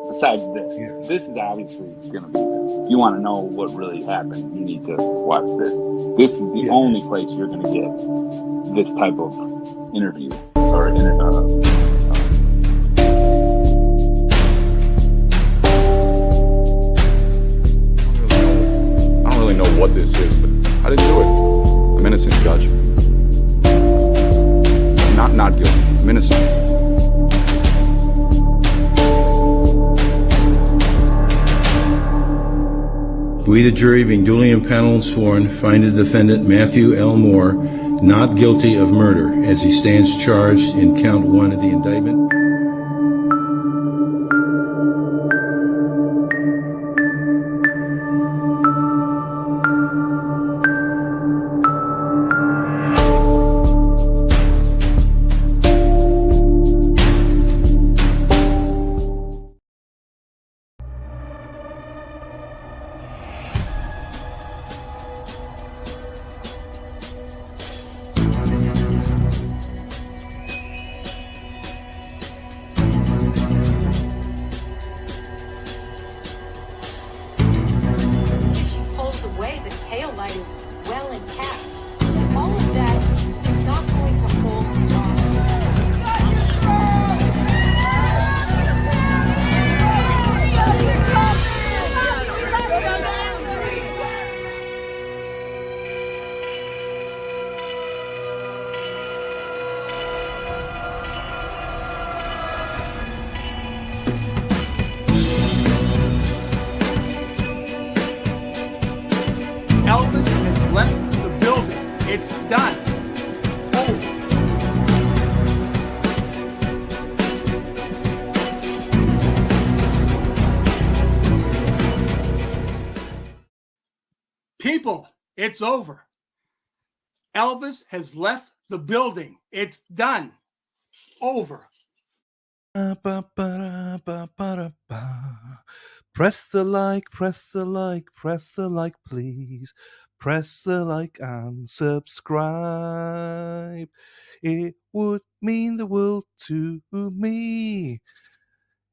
besides this, this is obviously going to be this. If you want to know what really happened, you need to watch this. This is the only place you're going to get this type of interview or I don't really know what this is, but I didn't do it. I'm innocent, Judge. I'm not guilty. I'm innocent. We, the jury, being duly impaneled and sworn, find the defendant Matthew L. Moore not guilty of murder as he stands charged in count 1 of the indictment. Elvis has left the building. It's done. People, it's over. Elvis has left the building. It's done. Over. Press the like, press the like, press the like, please. Press the like and subscribe. It would mean the world to me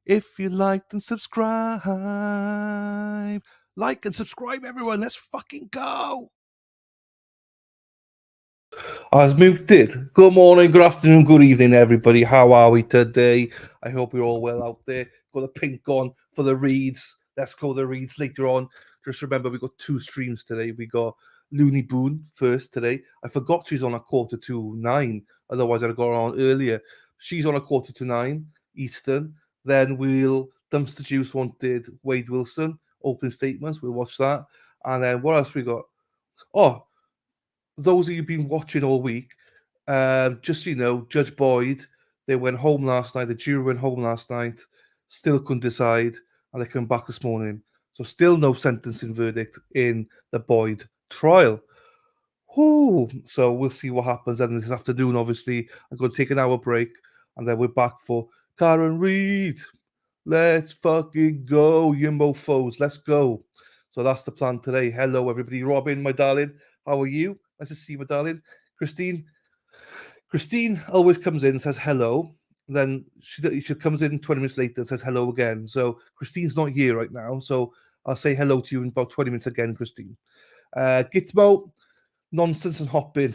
if you liked and subscribe. Like and subscribe, everyone. Let's fucking go. I was muted. Good morning, good afternoon, good evening, everybody. How are we today? I hope you're all well out there. Got the pink on for the reads. Let's go the reads later on. Just remember, we got 2 streams today. We got Looney Boone first today. I forgot she's on a 9:15. Otherwise, I'd have got her on earlier. She's on a 9:15 Eastern. Then Dumpster Juice wanted Wade Wilson opening statements. We'll watch that. And then what else we got? Oh, those of you who've been watching all week, just so you know, Judge Boyd, they went home last night. The jury went home last night, still couldn't decide, and they came back this morning. So still no sentencing verdict in the Boyd trial. Whew. So we'll see what happens. And this afternoon, obviously, I'm going to take an hour break, and then we're back for Karen Reid. Let's fucking go, you mofos. Let's go. So that's the plan today. Hello, everybody. Robin, my darling, how are you? Nice to see you, my darling. Christine always comes in and says hello. Then she comes in 20 minutes later and says hello again. So Christine's not here right now. So I'll say hello to you in about 20 minutes again, Christine. Gitmo, nonsense and hopping.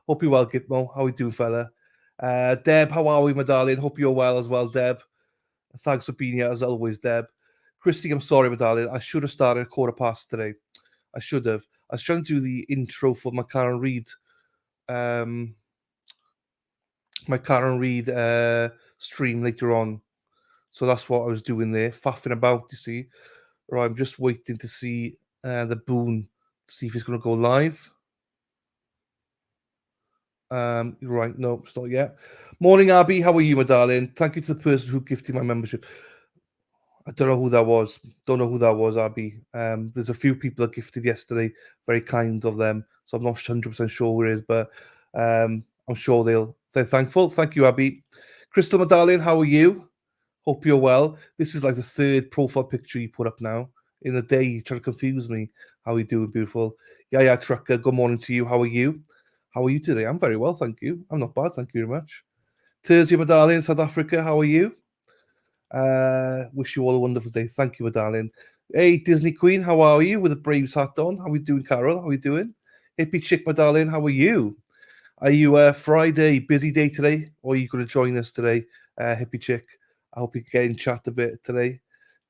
Hope you're well, Gitmo. How we doing, fella? Deb, how are we, my darling? Hope you're well as well, Deb. Thanks for being here as always, Deb. Christy, I'm sorry, my darling. I should have started 1:15 today. I should have. I was trying to do the intro for my Karen Reid stream later on. So that's what I was doing there, faffing about, you see. Right, I'm just waiting to see the Boone, see if it's going to go live. Right, no, it's not yet. Morning, Abby. How are you, my darling? Thank you to the person who gifted my membership. I don't know who that was. Abby. There's a few people that gifted yesterday. Very kind of them. So I'm not 100% sure who it is, but I'm sure they're thankful. Thank you, Abby. Crystal, my darling, how are you? Hope you're well. This is like the 3rd profile picture you put up now. In a day, you try to confuse me. How are you doing, beautiful? Yeah, Trucker, good morning to you. How are you? How are you today? I'm very well, thank you. I'm not bad, thank you very much. Thursday, my darling, South Africa, how are you? Wish you all a wonderful day. Thank you, my darling. Hey, Disney Queen, how are you? With a Braves hat on. How are we doing, Carol? How are we doing? Hippie Chick, my darling, how are you? Are you Friday, busy day today? Or are you going to join us today, Hippie Chick? I hope you can get in chat a bit today.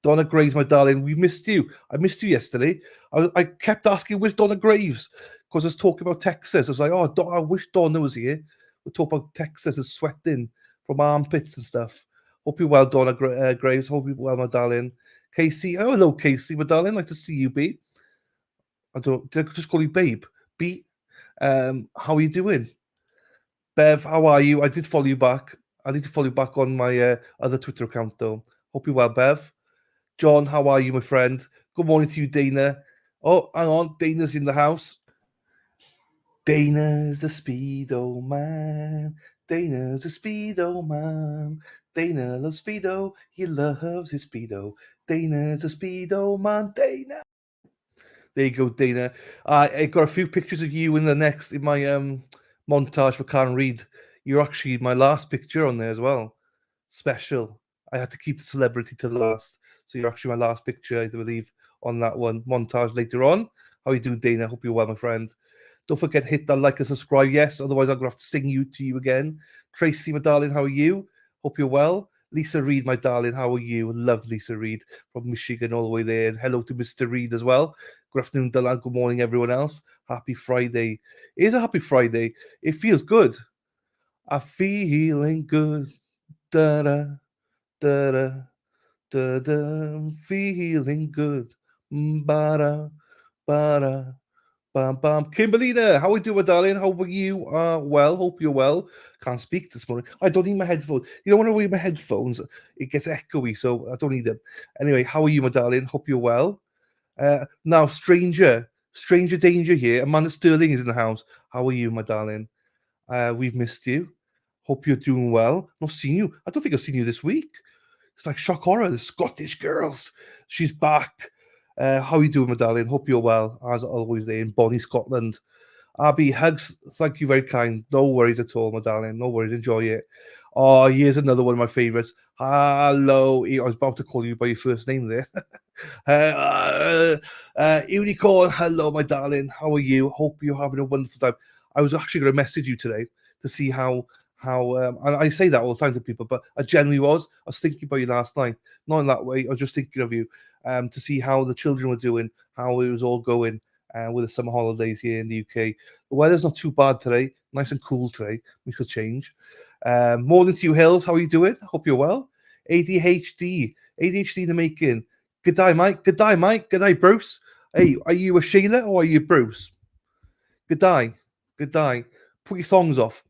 Donna Graves, my darling, we missed you. I missed you yesterday. I kept asking, where's Donna Graves? Because I was talking about Texas. I was like, oh, I wish Donna was here. We're talking about Texas and sweating from armpits and stuff. Hope you're well, Donna Graves. Hope you're well, my darling. Casey, oh, hello, Casey, my darling. Nice to see you, B. Did I just call you Babe? B. How are you doing? Bev, how are you? I did follow you back. I need to follow you back on my other Twitter account, though. Hope you're well, Bev. John, how are you, my friend? Good morning to you, Dana. Oh, hang on. Dana's in the house. Dana's a Speedo man. Dana's a Speedo man. Dana loves Speedo. He loves his Speedo. Dana's a Speedo man. Dana. There you go, Dana. I got a few pictures of you in my montage for Can't Read. You're actually my last picture on there as well. Special. I had to keep the celebrity to the last. So you're actually my last picture, I believe, on that one montage later on. How you doing, Dana? Hope you're well, my friend. Don't forget to hit that like and subscribe. Yes, otherwise I'm going to have to sing you to you again. Tracy, my darling, how are you? Hope you're well. Lisa Reed, my darling, how are you? Love Lisa Reed from Michigan all the way there. And hello to Mr. Reed as well. Good afternoon, Dylan. Good morning, everyone else. Happy Friday. It is a happy Friday. It feels good. I'm feeling good. Da-da, da-da, da-da. I'm feeling good. Ba-da, ba-da. Bam, bam. Kimberlina, how are you doing, darling? How are you? Well, hope you're well. Can't speak this morning. I don't need my headphones. You know, when I wear my headphones, it gets echoey, so I don't need them. Anyway, how are you, my darling? Hope you're well. Now, stranger danger here. Amanda Sterling is in the house. How are you, my darling? We've missed you. Hope you're doing well. Not seen you. I don't think I've seen you this week. It's like shock horror. The Scottish girls. She's back. How are you doing, my darling? Hope you're well, as always, there in Bonnie, Scotland. Abby, hugs. Thank you, very kind. No worries at all, my darling. No worries. Enjoy it. Oh, here's another one of my favorites. Hello. I was about to call you by your first name there. Unicorn. Hello, my darling. How are you? Hope you're having a wonderful time. I was actually going to message you today to see how and I say that all the time to people, but I genuinely was. I was thinking about you last night. Not in that way. I was just thinking of you to see how the children were doing, how it was all going with the summer holidays here in the UK. The weather's not too bad today. Nice and cool today. We could change. Morning to you, Hills. How are you doing? Hope you're well. ADHD in the making. Good day, Mike. Good day, Mike. Good day, Bruce. Hey, are you a Sheila or are you Bruce? Good day. Good day. Put your thongs off.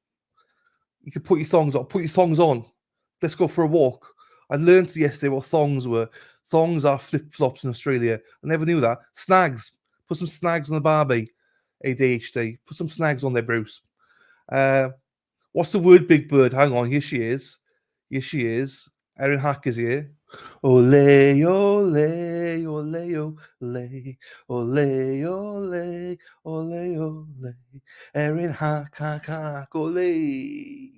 You can put your thongs on. Put your thongs on. Let's go for a walk. I learned yesterday what thongs were. Thongs are flip-flops in Australia. I never knew that. Snags. Put some snags on the Barbie. ADHD. Put some snags on there, Bruce. What's the word, Big Bird? Hang on. Here she is. Here she is. Erin Hack is here. Ole, ole, ole, ole, ole, ole, ole, ole. Erin Hack, hack, hack, ole.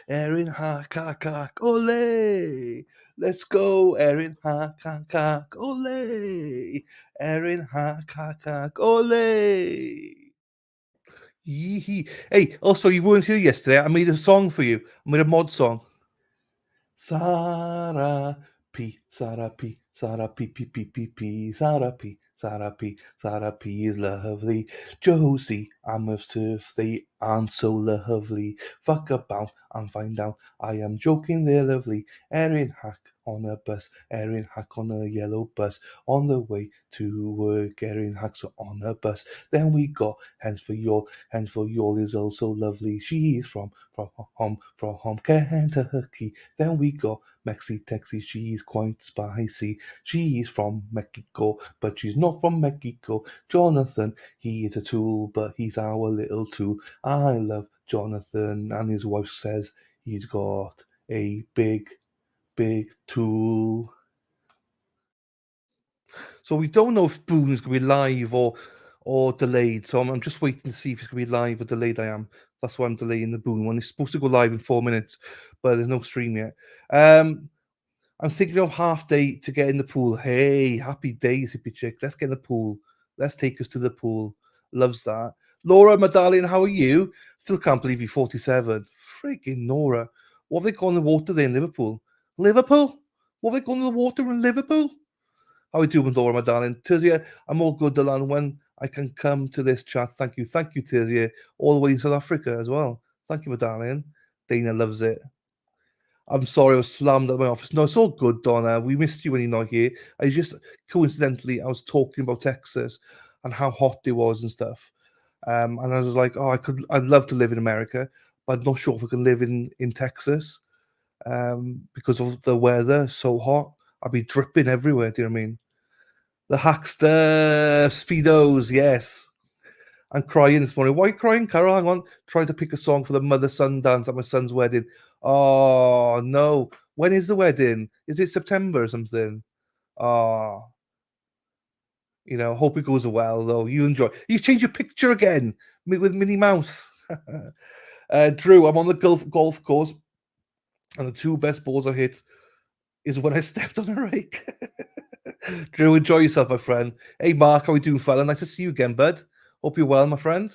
Erin Hack, hack, hack, ole. Let's go, Erin Hack, hack, hack, ole. Erin Hack, hack, hack, ole. Yee-hee. Hey, also, you weren't here yesterday. I made a song for you. I made a mod song. Sarah P, Sarah P, Sarah P, P, P, P, P, Sarah P, Sarah P, Sarah P is lovely. Josie and Murph's turf, they aren't so lovely. Fuck about and find out. I am joking, they're lovely. Erin Hack on a bus, Erin Hack on a yellow bus. On the way to work, Erin Hack's on a bus. Then we got Hens for Yall is also lovely. She's from Kentucky. Then we got Mexi Texi, she's quite spicy. She's from Mexico, but she's not from Mexico. Jonathan, he is a tool, but he's our little tool. I love Jonathan, and his wife says he's got a big tool. So we don't know if Boone is going to be live or delayed. So I'm just waiting to see if it's going to be live or delayed. I am. That's why I'm delaying the Boone one. It's supposed to go live in 4 minutes, but there's no stream yet. I'm thinking of half day to get in the pool. Hey, happy days, hippie chick. Let's get in the pool. Let's take us to the pool. Loves that. Laura, my darling, how are you? Still can't believe you're 47. Freaking Nora. What have they got in the water there in Liverpool? Liverpool? What have they got in the water in Liverpool? How are you doing, Laura, my darling? Tizia, I'm all good, Dylan. When I can come to this chat, thank you. Thank you, Tizia. All the way in South Africa as well. Thank you, my darling. Dana loves it. I'm sorry I was slammed at my office. No, it's all good, Donna. We missed you when you're not here. I just, coincidentally, I was talking about Texas and how hot it was and stuff. And I was like, oh, I'd love to live in America, but I'm not sure if I can live in Texas because of the weather, so hot. I'd be dripping everywhere, do you know what I mean? The Hackster Speedos, yes. I'm crying this morning. Why are you crying, Carol? Hang on. Trying to pick a song for the mother-son dance at my son's wedding. Oh, no. When is the wedding? Is it September or something? Oh. You know, hope it goes well, though. You enjoy. You change your picture again with Minnie Mouse. Drew, I'm on the golf course, and the two best balls I hit is when I stepped on a rake. Drew, enjoy yourself, my friend. Hey, Mark, how are you doing, fella? Nice to see you again, bud. Hope you're well, my friend.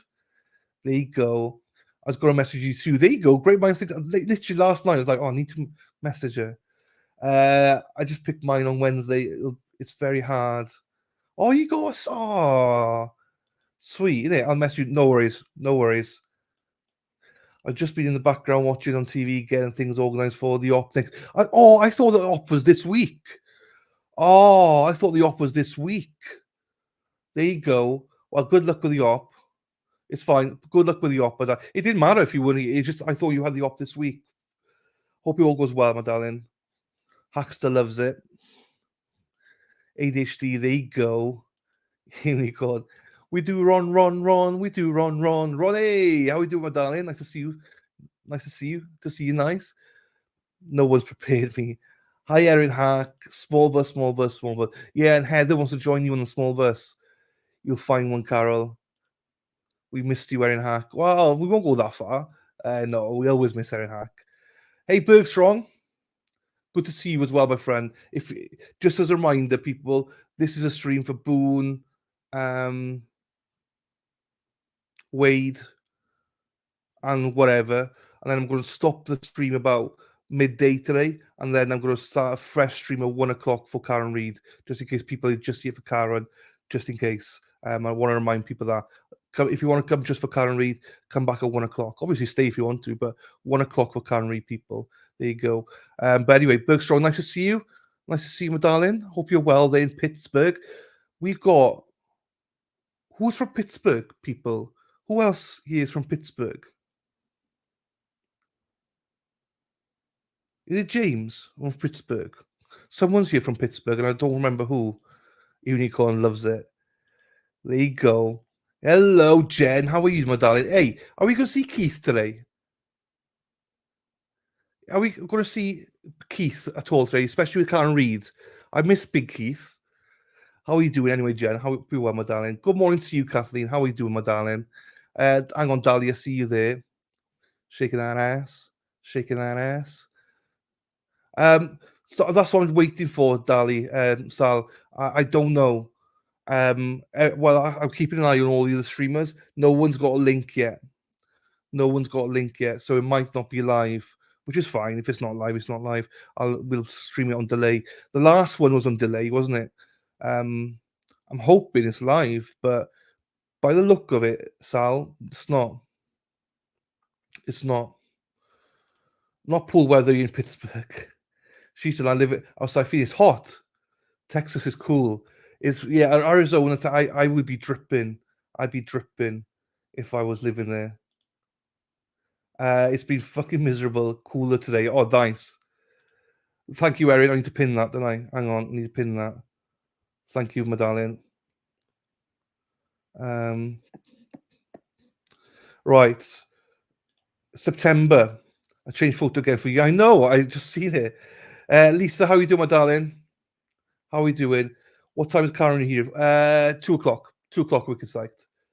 There you go. I was going to message you too. There you go. Great minds think. Literally last night, I was like, oh, I need to message her. I just picked mine on Wednesday. It's very hard. Oh, you got oh, sweet, isn't it? I'll message you. No worries. No worries. I've just been in the background watching on TV, getting things organised for the op next. I thought the op was this week. Oh, I thought the op was this week. There you go. Well, good luck with the op. It's fine. Good luck with the op. But it didn't matter if you won. It just I thought you had the op this week. Hope it all goes well, my darling. Hackster loves it. ADHD, there you go. Here we go. We do run. We do run. Ronnie, how we doing, my darling? Nice to see you. Nice to see you. To see you nice. No one's prepared me. Hi, Erin Hack. Small bus. Yeah, and Heather wants to join you on the small bus. You'll find one, Carol. We missed you, Erin Hack. Well, we won't go that far. No, we always miss Erin Hack. Hey, Bergstrong. Good to see you as well, my friend. If just as a reminder, people, this is a stream for Boone, Wade, and whatever. And then I'm going to stop the stream about midday today, and then I'm going to start a fresh stream at 1 o'clock for Karen Reid, just in case people are just here for Karen, just in case. I want to remind people that if you want to come just for Karen Reid, come back at 1 o'clock. Obviously, stay if you want to, but 1 o'clock for Karen Reid, people. There you go. But anyway, Bergstrong, nice to see you. Nice to see you, my darling. Hope you're well there in Pittsburgh. We've got... Who's from Pittsburgh, people? Who else here is from Pittsburgh? Is it James from Pittsburgh? Someone's here from Pittsburgh, and I don't remember who. Unicorn loves it. There you go. Hello, Jen. How are you, my darling? Hey, are we going to see Keith today? Are we going to see Keith at all today, especially with Karen Reid? I miss Big Keith. How are you doing anyway, Jen? How are you well, my darling? Good morning to you, Kathleen. How are you doing, my darling? Hang on, Dahlia. See you there. Shaking that ass. Shaking that ass. So that's what I'm waiting for, Dali. Sal. I don't know. Well, I'm keeping an eye on all the other streamers. No one's got a link yet. So it might not be live, which is fine. If it's not live, it's not live. We'll stream it on delay. The last one was on delay, wasn't it? I'm hoping it's live, but by the look of it, Sal, it's not. It's not. Not pool weather in Pittsburgh. She said, I live outside Phoenix. It's hot. Texas is cool. Arizona. I would be dripping. I'd be dripping if I was living there. It's been fucking miserable. Cooler today. Oh, nice. Thank you, Erin. I need to pin that, don't I? Hang on. I need to pin that. Thank you, my darling. Right. September. I changed photo again for you. I know. I just seen it. Lisa, how are you doing, my darling? How are we doing? What time is Karen here? 2 o'clock. 2 o'clock, Wicked Sight.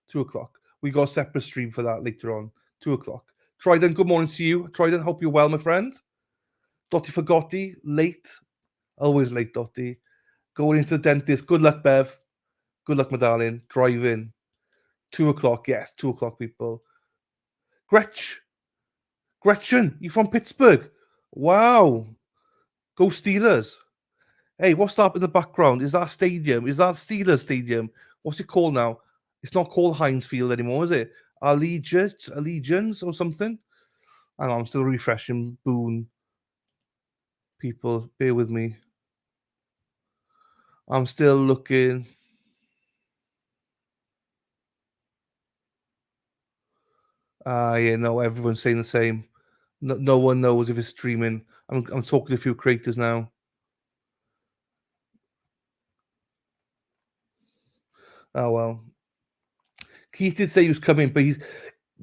2 o'clock. We got a separate stream for that later on. 2 o'clock. Trident, good morning to you. Trident, hope you're well, my friend. Dotty Forgotti, late. Always late, Dottie. Going into the dentist. Good luck, Bev. Good luck, my darling. Driving. 2:00. Yes, 2:00, people. Gretchen, you from Pittsburgh? Wow. Go Steelers. Hey, what's that in the background? Is that a stadium? Is that Steelers Stadium? What's it called now? It's not called Heinz Field anymore, is it? Allegiance or something? Hang on, I'm still refreshing Boone. People, bear with me. I'm still looking. Yeah, no, everyone's saying the same. No one knows if it's streaming. I'm talking to a few creators now. Oh well. Keith did say he was coming, but he's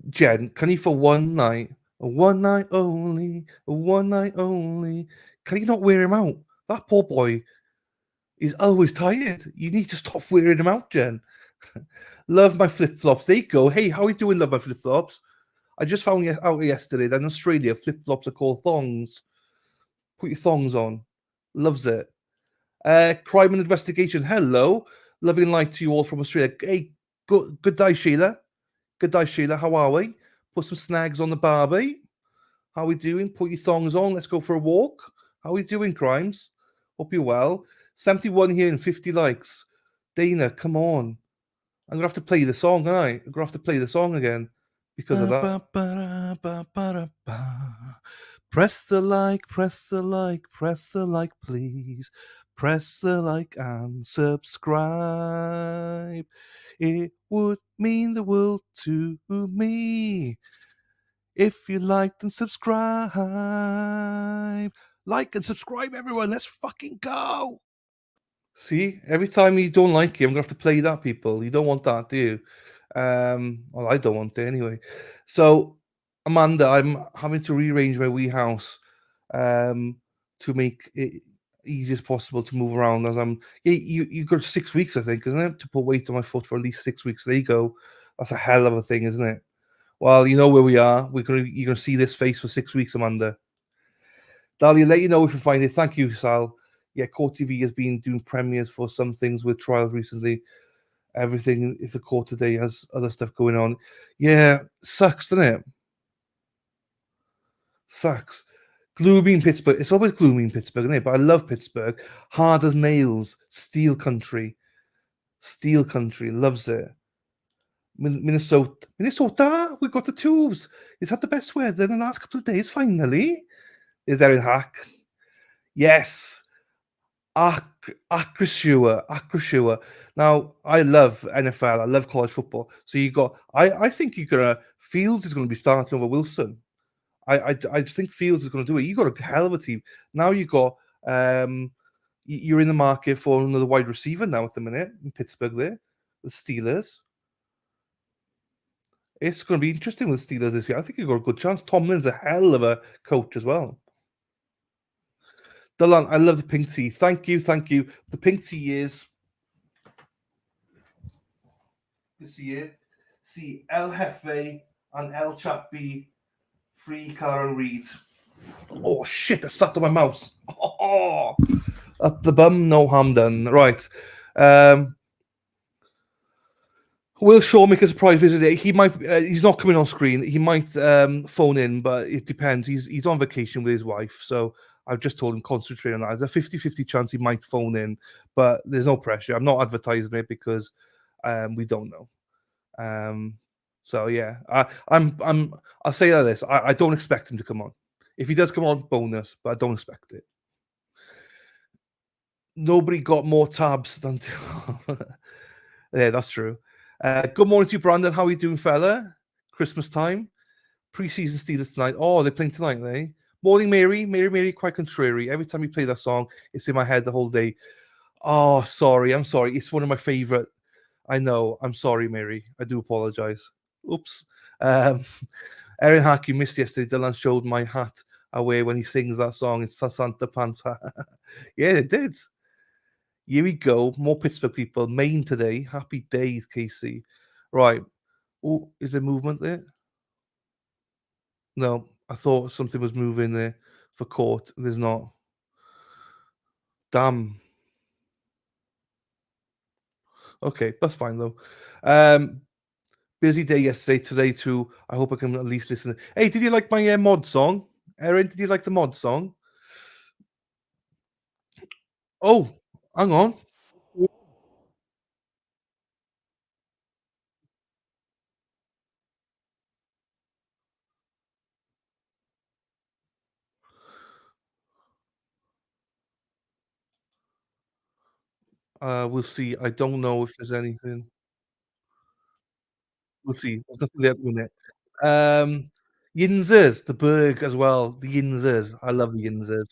Jen. Can he for one night only, one night only? Can you not wear him out? That poor boy is always tired. You need to stop wearing him out, Jen. Love my flip flops. There you go. Hey, how are you doing? Love my flip flops. I just found out yesterday that in Australia, flip flops are called thongs. Put your thongs on. Loves it. Crime and investigation. Hello. Loving light to you all from Australia. Hey, good day, Sheila. Good day, Sheila. How are we? Put some snags on the barbie. How we doing? Put your thongs on. Let's go for a walk. How we doing, Crimes? Hope you're well. 71 here and 50 likes. Dana, come on. I'm going to have to play the song, aren't I? I'm going to have to play the song again because of that. Press the like, press the like, press the like, please. Press the like and subscribe. It would mean the world to me if you liked and subscribe. Like and subscribe, everyone. Let's fucking go. See, every time you don't like it, I'm gonna have to play that, people. You don't want that, do you? Well, I don't want it anyway. So, Amanda, I'm having to rearrange my wee house to make it easy as possible to move around. As you got 6 weeks, I think, isn't it, to put weight on my foot for at least 6 weeks. There you go. That's a hell of a thing, isn't it? Well, you know where we are. You're gonna see this face for 6 weeks, Amanda. Dahlia, let you know if you find it. Thank you, Sal. Yeah, Court TV has been doing premieres for some things with trials recently. Everything, if the court today has other stuff going on. Yeah, sucks, doesn't it? Sucks. Gloomy in Pittsburgh. It's always gloomy in Pittsburgh, isn't it? But I love Pittsburgh. Hard as nails. Steel country. Steel country. Loves it. Minnesota. We got the tubes. It's had the best weather in the last couple of days, finally. Is there in Hack? Yes. Acrisure. Now, I love NFL. I love college football. So you got, I think you're gonna Fields is going to be starting over Wilson. I think Fields is going to do it. You got a hell of a team. Now you got you're in the market for another wide receiver now at the minute in Pittsburgh. There, the Steelers. It's going to be interesting with the Steelers this year. I think you've got a good chance. Tomlin's a hell of a coach as well. Dylan, I love the pink tea. Thank you. The pink tea is this year. See El Jefe and El Chappie, free Karen Reed. Oh shit! I sat on my mouse. Oh, up the bum, no harm done. Right. Will Shaw make a surprise visit? He might. He's not coming on screen. He might phone in, but it depends. He's on vacation with his wife, so I've just told him concentrate on that. There's a 50-50 chance he might phone in, but there's no pressure. I'm not advertising it because we don't know. So yeah, I'll say that this. I don't expect him to come on. If he does come on, bonus, but I don't expect it. Nobody got more tabs than. Yeah, that's true. Good morning to you, Brandon. How are you doing, fella? Christmas time, preseason Steelers tonight. Oh, they're playing tonight, they. Morning, Mary, quite contrary. Every time you play that song, it's in my head the whole day. Oh, sorry. I'm sorry. It's one of my favorite. I know. I'm sorry, Mary. I do apologize. Oops. Erin Hack, you missed yesterday. Dylan showed my hat I wear when he sings that song. It's Santa Pants. Yeah, it did. Here we go. More Pittsburgh people. Maine today. Happy days, Casey. Right. Oh, is there movement there? No, I thought something was moving there for court. There's not. Damn. Okay, that's fine though. Um, Busy day yesterday. Today too. I hope I can at least listen. Hey, did you like my mod song, Erin? Did you like the mod song? Oh, hang on. We'll see. I don't know if there's anything. We'll see. There's nothing there at the minute. Um, Yinzers, the Berg as well. The Yinzers. I love the Yinzers.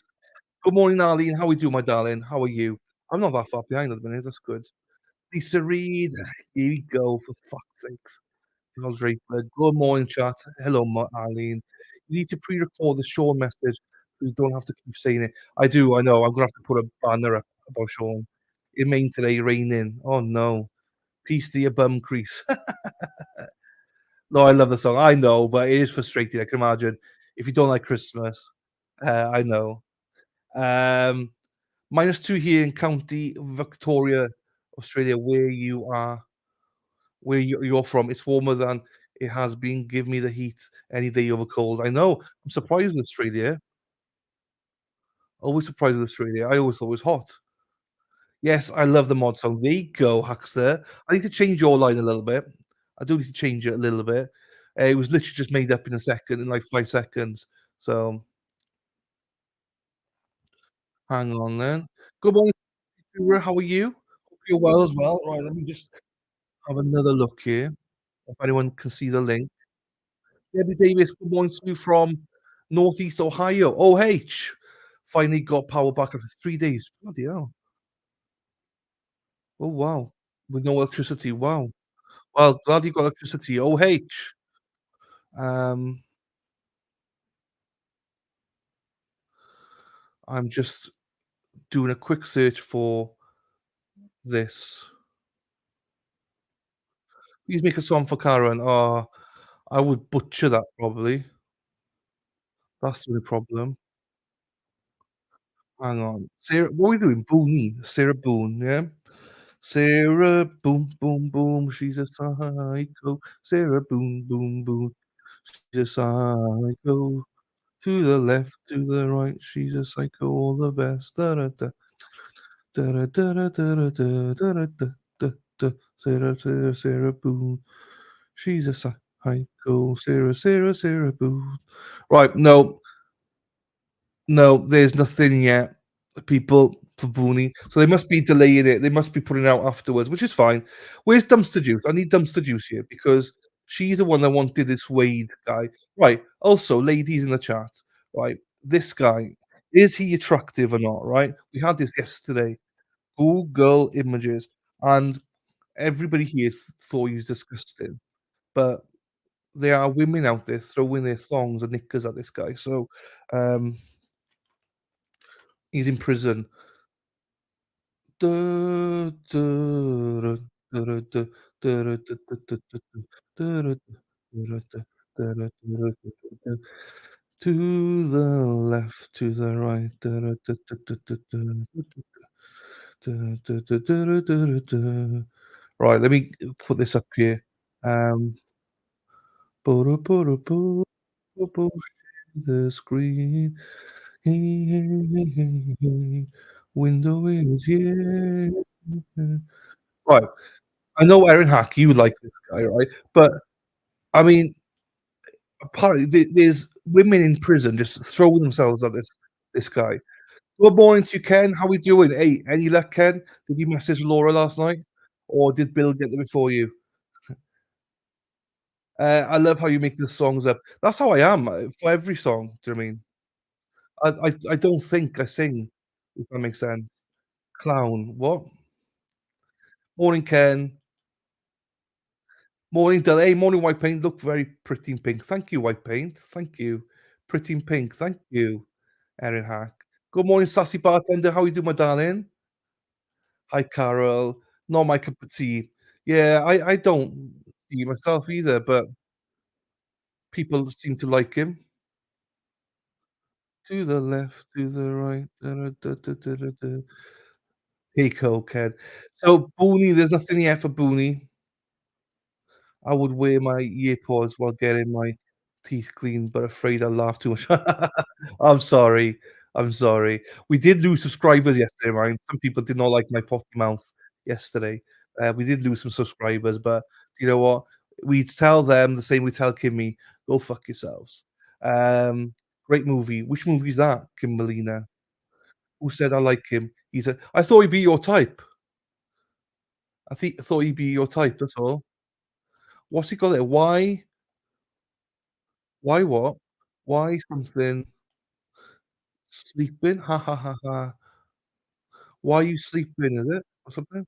Good morning, Arlene. How are you doing, my darling? How are you? I'm not that far behind at the minute. That's good. Lisa Reed. Here we go. For fuck's sakes. Charles Draper. Good morning, chat. Hello, Arlene. You need to pre-record the Sean message so you don't have to keep saying it. I do. I know. I'm gonna have to put a banner up about Sean. In Maine today, raining. Oh no. Peace to your bum crease. No, I love the song. I know, but it is frustrating. I can imagine if you don't like Christmas. I know. Um, -2 here in County Victoria, Australia, where you're from. It's warmer than it has been. Give me the heat any day over cold. I know. I'm surprised with Australia. Always surprised with Australia. I always thought it was hot. Yes, I love the mod song. There you go, Huckster. I need to change your line a little bit. I do need to change it a little bit. It was literally just made up in a second, in like 5 seconds. So hang on then. Good morning, Stuart. How are you? Hope you're well as well. Right, let me just have another look here. If anyone can see the link. Debbie Davis, good morning to you from Northeast Ohio. OH. Finally got power back after 3 days. Bloody hell. Oh wow. With no electricity. Wow. Well, glad you got electricity. OH. Um, I'm just doing a quick search for this. Please make a song for Karen. Oh, I would butcher that probably. That's the only problem. Hang on. Sarah, what are we doing? Boone. Sarah Boone, yeah? Sarah Boom Boom Boom. She's a psycho. Sarah Boom Boom Boom. She's a psycho. To the left, to the right, she's a psycho. All the best. Da da da. Da da da da da da da da da da da. Sarah, Sarah, Sarah Boone. She's a psycho. Sarah, Sarah, Sarah Boone. Right, no, no, there's nothing yet, people, for Booney. So they must be delaying it. They must be putting it out afterwards, which is fine. Where's Dumpster Juice? I need Dumpster Juice here because she's the one that wanted this Wade guy. Right. Also, ladies in the chat, right? This guy, is he attractive or not? Right? We had this yesterday. Google images, and everybody here thought he was disgusting. But there are women out there throwing their thongs and knickers at this guy. So um, he's in prison. To the left, to the right. Right, let me put this up here. Um, the screen. Hey, hey, hey, hey, hey. Window is here. Right. I know Aaron Hack, you like this guy, right? But I mean, apparently there's women in prison just throwing themselves at this guy. Good morning to you, Ken. How we doing? Hey, any luck, Ken? Did you message Laura last night, or did Bill get there before you? I love how you make the songs up. That's how I am for every song. Do you know what I mean? I don't think I sing, if that makes sense. Clown, what? Morning, Ken. Morning, Del. Hey, morning, White Paint. Look very pretty in pink. Thank you, White Paint. Thank you. Pretty in pink. Thank you, Erin Hack. Good morning, sassy bartender. How you doing, my darling? Hi, Carol. Not my cup of tea. Yeah, I don't see myself either, but people seem to like him. To the left, to the right. Da, da, da, da, da, da, da. Hey, cokehead. So, Booney, there's nothing yet for Booney. I would wear my earpods while getting my teeth cleaned, but afraid I laugh too much. I'm sorry. I'm sorry. We did lose subscribers yesterday, right? Some people did not like my potty mouth yesterday. We did lose some subscribers, but you know what? We tell them the same we tell Kimmy, go fuck yourselves. Um, Great movie. Which movie is that, Kimberlina? Who said I like him? He said, I thought he'd be your type. I thought he'd be your type, that's all. What's he got there? Why what? Why something sleeping? Ha ha ha ha. Why you sleeping, is it? Or something?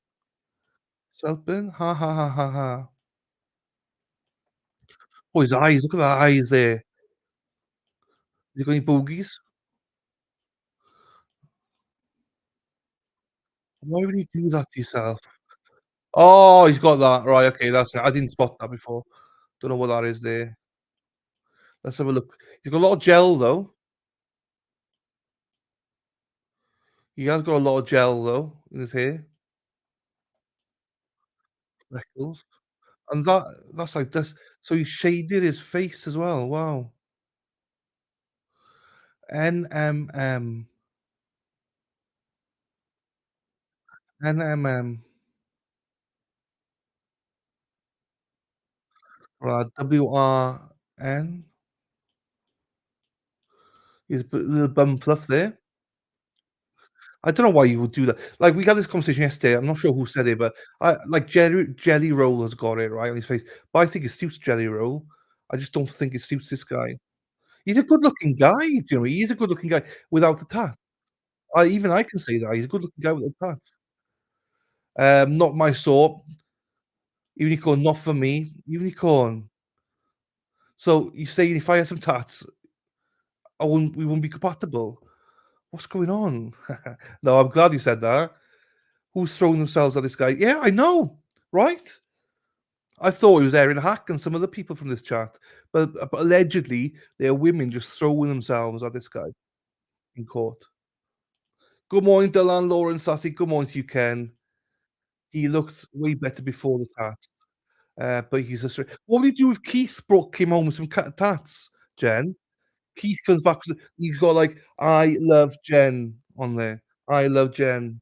Something? Ha ha ha ha ha. Oh, his eyes, look at the eyes there. You got any boogies? Why would you do that to yourself? Oh, he's got that. Right, okay, that's it. I didn't spot that before. Don't know what that is there. Let's have a look. He's got a lot of gel though. He has got a lot of gel though in his hair. Freckles. And that's like this. So he shaded his face as well. Wow. NMM. NMM. Right, WRN. He's a little bum fluff there. I don't know why you would do that. Like, we had this conversation yesterday. I'm not sure who said it, but I like Jelly Roll has got it right on his face. But I think it suits Jelly Roll. I just don't think it suits this guy. He's a good-looking guy, do you know? He's a good-looking guy without the tat. I can say that. He's a good-looking guy without the tat. Not my sort. Unicorn, not for me. Unicorn. So you're saying if I had some tats, we wouldn't be compatible? What's going on? No, I'm glad you said that. Who's throwing themselves at this guy? Yeah, I know, right? I thought he was Aaron Hack and some other people from this chat, but allegedly there are women just throwing themselves at this guy in court. Good morning, Dylan, Lauren, Sassy. Good morning to you, Ken. He looked way better before the tats, but he's a what would he do if Keith Brook came home with some tats, Jen? Keith comes back, he's got like "I love Jen" on there. I love Jen.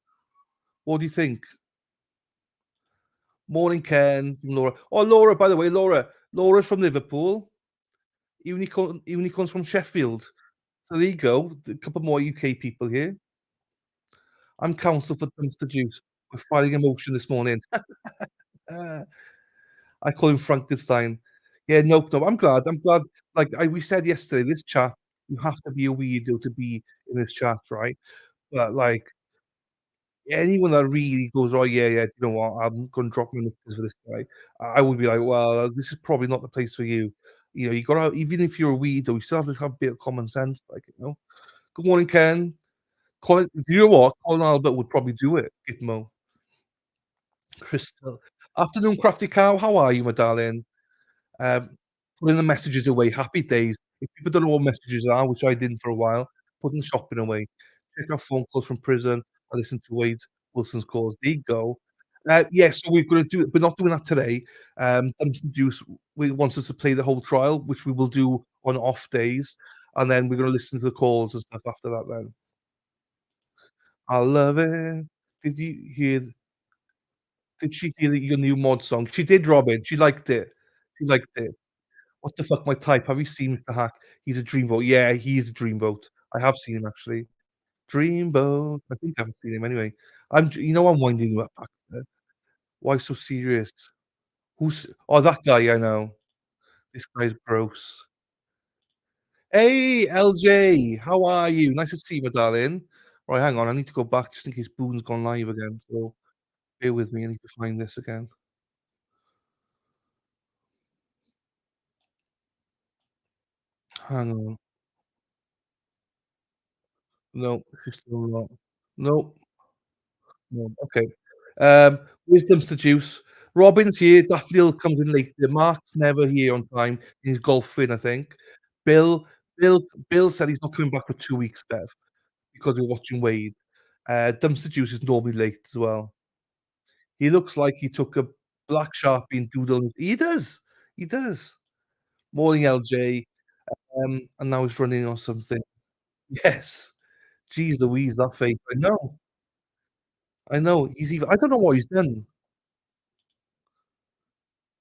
What do you think? Morning, Ken, from Laura. Oh, Laura, by the way, Laura's from Liverpool. Unicorn's from Sheffield. So there you go. A couple more UK people here. I'm counsel for Dunster Juice. We're fighting a motion this morning. Uh, I call him Frankenstein. Yeah, nope, no. I'm glad. Like we said yesterday, this chat, you have to be a weirdo to be in this chat, right? But like anyone that really goes, "Oh, yeah, yeah, you know what? I'm gonna drop my knickers for this guy." I would be like, "Well, this is probably not the place for you." You know, you gotta even if you're a weirdo, you still have to have a bit of common sense, like, you know? "Good morning, Ken." Colin do you know what? Colin Albert would probably do it, Gitmo. Crystal. "Afternoon, Crafty Cow. How are you, my darling?" Um, Putting the messages away, happy days. If people don't know what messages are, which I didn't for a while, putting shopping away. Check out phone calls from prison. I listen to Wade Wilson's calls. There you go. Yeah, so we're gonna do it. We're not doing that today. Dumpster Juice wants us to play the whole trial, which we will do on off days, and then we're gonna listen to the calls and stuff after that then. I love it. Did you hear did she hear your new mod song? She did, Robin. She liked it. She liked it. What the fuck, my type? Have you seen Mr. Hack? He's a dreamboat. Yeah, he is a dreamboat. I have seen him actually. Dreamboat. I think I've seen him anyway. I'm winding you up back there. Why so serious? Who's oh that guy I know. This guy's gross. Hey LJ, how are you? Nice to see you, my darling. Right, hang on, I need to go back just in case Boone's gone live again. So bear with me, I need to find this again. Hang on. No, she's still not. Nope. No, okay. Wisdom's the juice. Robin's here. Daffodil comes in later. Mark's never here on time. He's golfing, I think. Bill Bill Bill said he's not coming back for 2 weeks, Bev, because we're watching Wade. Dumpster Juice is normally late as well. He looks like he took a black Sharpie and doodled he does. Morning, LJ, and now he's running or something. Yes. Jeez Louise, that face. I know, he's even I don't know what he's done.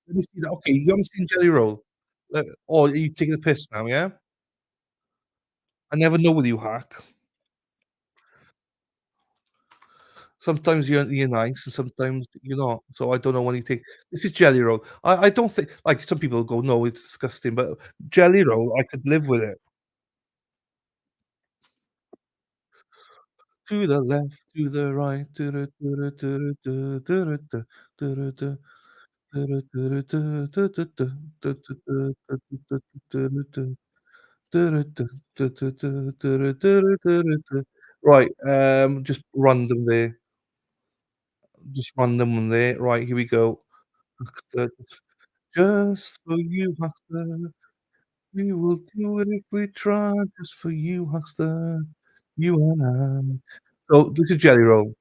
Let me see that. Okay, you haven't seen Jelly Roll? Or are you taking the piss now, yeah? I never know with you, Hack. Sometimes you're nice and sometimes you're not, so I don't know when you take this is Jelly Roll. I don't think like, some people go, "No, it's disgusting," but Jelly Roll, I could live with it. To the left, to the right, to the to the to the to the to the to the to the to the to the to the to right, just random there. Just random one there. Right, here we go. Huckster, just for you, Huckster. We will do it if we try. Just for you, Huckster. You and I. So this is Jelly Roll.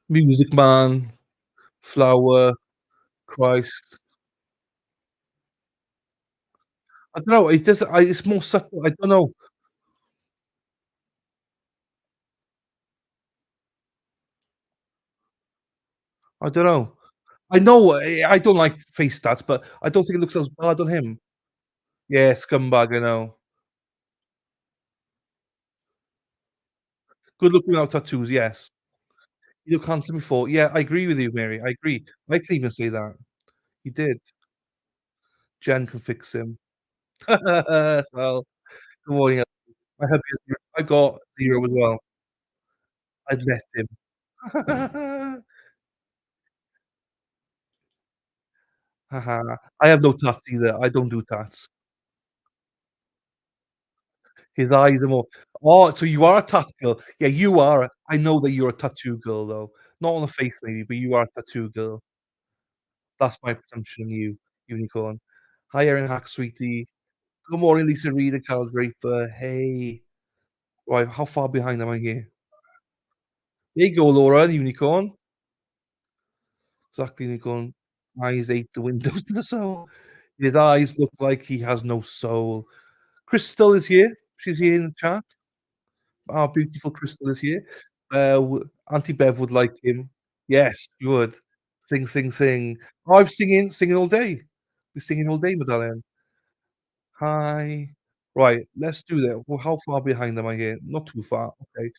Music Man, Flower, Christ. I don't know. It does. It's more subtle. I don't know. I don't know. I know. I don't like face stats, but I don't think it looks as bad on him. Yeah, scumbag. I know. Good looking without tattoos. Yes. You look handsome before. Yeah, I agree with you, Mary. I agree. I can even say that. He did. Jen can fix him. Well, good morning. I hope he has 0 I got 0 as well. I'd let him. Haha. I have no tats either. I don't do tats. His eyes are more oh, so you are a tattoo girl. Yeah, you are. I know that you're a tattoo girl, though. Not on the face maybe, but you are a tattoo girl. That's my presumption on you, unicorn. Hi, Erin Hack, sweetie. Good morning, Lisa Reed and Carol Draper. Hey. Right, how far behind am I here? There you go, Laura, unicorn. Exactly, unicorn. Eyes ate the windows to the soul. His eyes look like he has no soul. Crystal is here. She's here in the chat. Our beautiful Crystal is here. Auntie Bev would like him. Yes, she would. Sing, sing, sing. Oh, I'm singing all day. We're singing all day, my darling. Hi. Right, let's do that. Well, how far behind am I here? Not too far. Okay.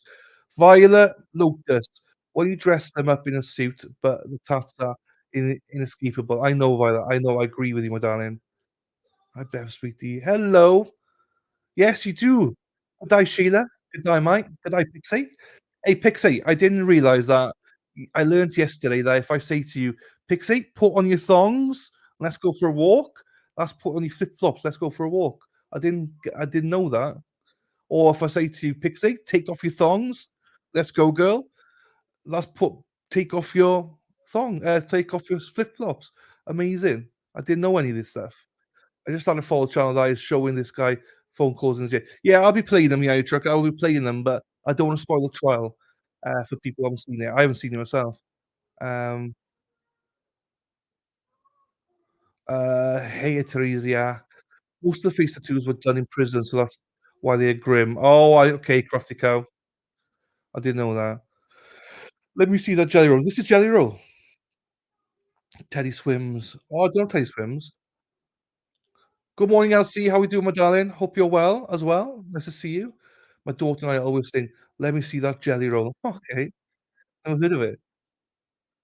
Violet Lucas. Well, you dress them up in a suit, but the tats are inescapable. I know, Violet. I know. I agree with you, my darling. Hi, Bev, sweetie. Hello. Yes, you do. Good day, Sheila. Good day, mate. Good day, Pixie. Hey, Pixie, I didn't realise that I learned yesterday that if I say to you, Pixie, put on your thongs, let's go for a walk. Let's put on your flip flops, let's go for a walk. I didn't know that. Or if I say to you, Pixie, take off your thongs, let's go, girl. Let's put take off your take off your flip flops. Amazing. I didn't know any of this stuff. I just started to follow channel that is showing this guy phone calls in the gym. Yeah, I'll be playing them, yeah, truck. I'll be playing them, but I don't want to spoil the trial for people who haven't seen it. I haven't seen it myself. Um, hey, Teresa. Most of the face tattoos were done in prison, so that's why they're grim. Oh, okay, Crafty Cow. I didn't know that. Let me see that Jelly Roll. This is Jelly Roll. Teddy swims. Oh, I don't know Teddy swims. Good morning, Elsie. How we doing, my darling? Hope you're well as well. Nice to see you. My daughter and I always think, "Let me see that jelly roll." Okay, never heard of it.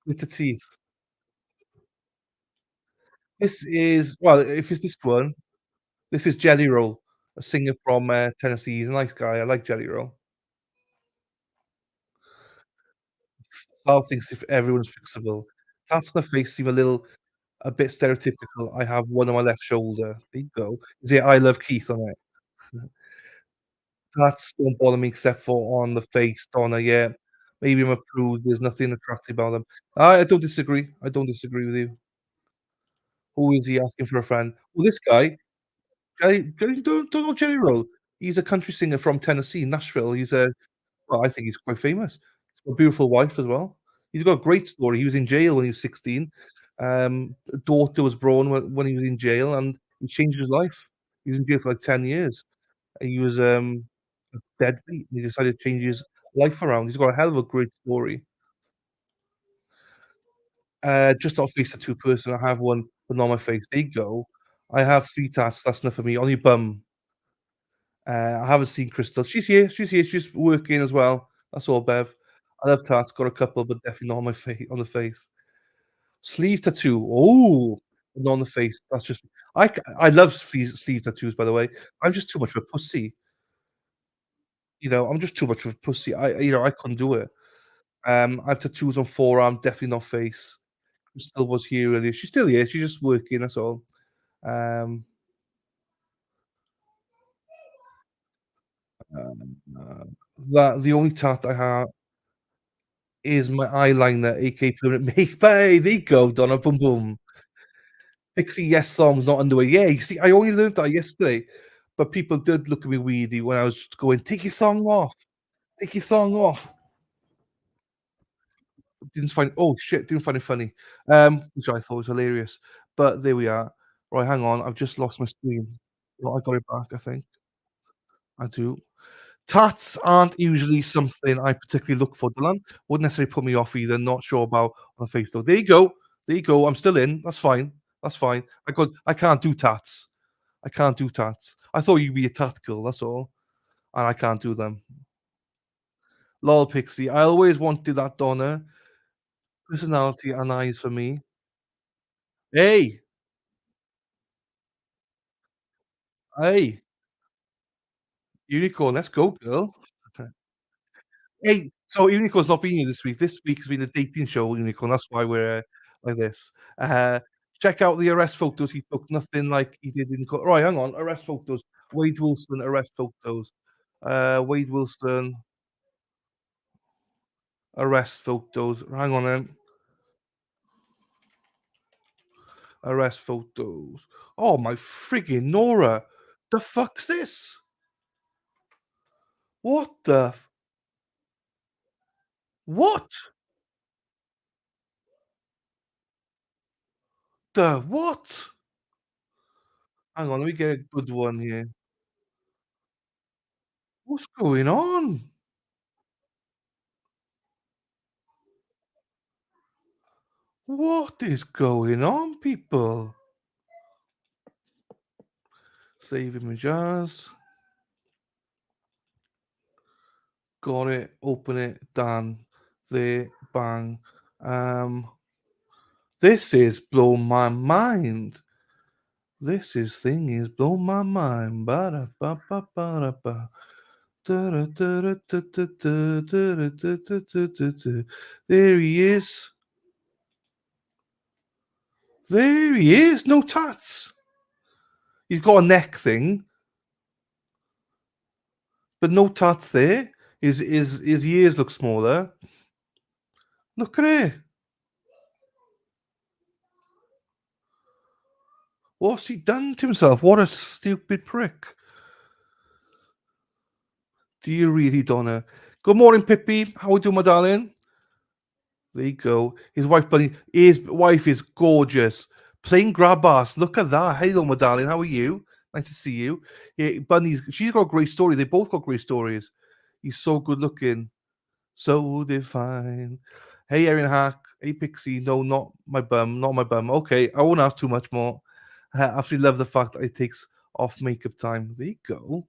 With the teeth. This is well, if it's this one, this is Jelly Roll, a singer from Tennessee. He's a nice guy. I like Jelly Roll. Sal thinks if everyone's fixable. Tats on the face seem a bit stereotypical. I have one on my left shoulder. There you go. Is it I love Keith on it? Tats don't bother me except for on the face, Donna. Yeah. Maybe I'm a prude. There's nothing attractive about them. I don't disagree. I don't disagree with you. Who is he asking for a friend? Well, this guy, Jerry, don't know Jerry Roll. He's a country singer from Tennessee, Nashville. He's a well, I think he's quite famous. He's got a beautiful wife as well. He's got a great story. He was in jail when he was 16. A daughter was born when he was in jail, and he changed his life. He was in jail for like 10 years. He was a deadbeat. He decided to change his life around. He's got a hell of a great story. Just not face tattoo person. I have one, but not on my face. There you go. I have 3 tats. That's enough for me. On your bum. I haven't seen Crystal. She's here. She's here. She's working as well. That's all, Bev. I love tats. Got a couple, but definitely not on my face. On the face. Sleeve tattoo. Oh, not on the face. That's just. I love sleeve tattoos. By the way, I'm just too much of a pussy. I'm just too much of a pussy. I couldn't do it. I have tattoos on forearm. Definitely not face. Crystal was here earlier. She's still here. She's just working. That's all. Um, uh, that the only tat I have is my eyeliner, aka permanent make. Hey, there you go, Donna. Boom, boom. Pixie yes songs, not underwear. Yeah, you see, I only learned that yesterday, but people did look at me weirdy when I was going, "Take your thong off. Take your thong off." Didn't find it funny, which I thought was hilarious. But there we are. Right, hang on. I've just lost my screen. Oh, I got it back. I think I do. Tats aren't usually something I particularly look for, Dylan. Wouldn't necessarily put me off either. Not sure about on the face though. There you go. There you go. I'm still in. That's fine. That's fine. I can't do tats. I can't do tats. I thought you'd be a tat girl, that's all. And I can't do them. Lol Pixie. I always wanted that Donna. Personality and eyes for me. Hey, hey, Unicorn, let's go, girl. Hey, so Unicorn's not been here this week. This week has been a dating show, Unicorn. That's why we're like this. Uh, Check out the arrest photos. He took nothing like he did in court. Right, hang on. Arrest photos. Wade Wilson arrest photos. Wade Wilson arrest photos. Hang on then. Arrest photos. Oh my friggin' Nora. The fuck's this? What the what? The what? Hang on, let me get a good one here. What's going on? What is going on, people? Save images. Got it. Open it. Done. There. Bang. This is blown my mind. This is thing is blown my mind. Ba-da-ba-ba-ba-da-ba. Da-da-da-da-da-da-da-da-da-da-da-da-da. There he is. There he is. No tats. He's got a neck thing, but no tats there. His ears look smaller. Look at it. What's he done to himself? What a stupid prick. Do you really, Donna? Good morning, Pippi. How we doing, my darling? There you go. His wife, Bunny. His wife is gorgeous. Plain grab ass. Look at that. Hello, my darling. How are you? Nice to see you. Yeah, Bunny's. She's got a great story. They both got great stories. He's so good looking, so divine. Hey, Erin Hack. Hey, Pixie. No, not my bum. Not my bum. Okay, I won't ask too much more. I absolutely love the fact that it takes off makeup time. There you go.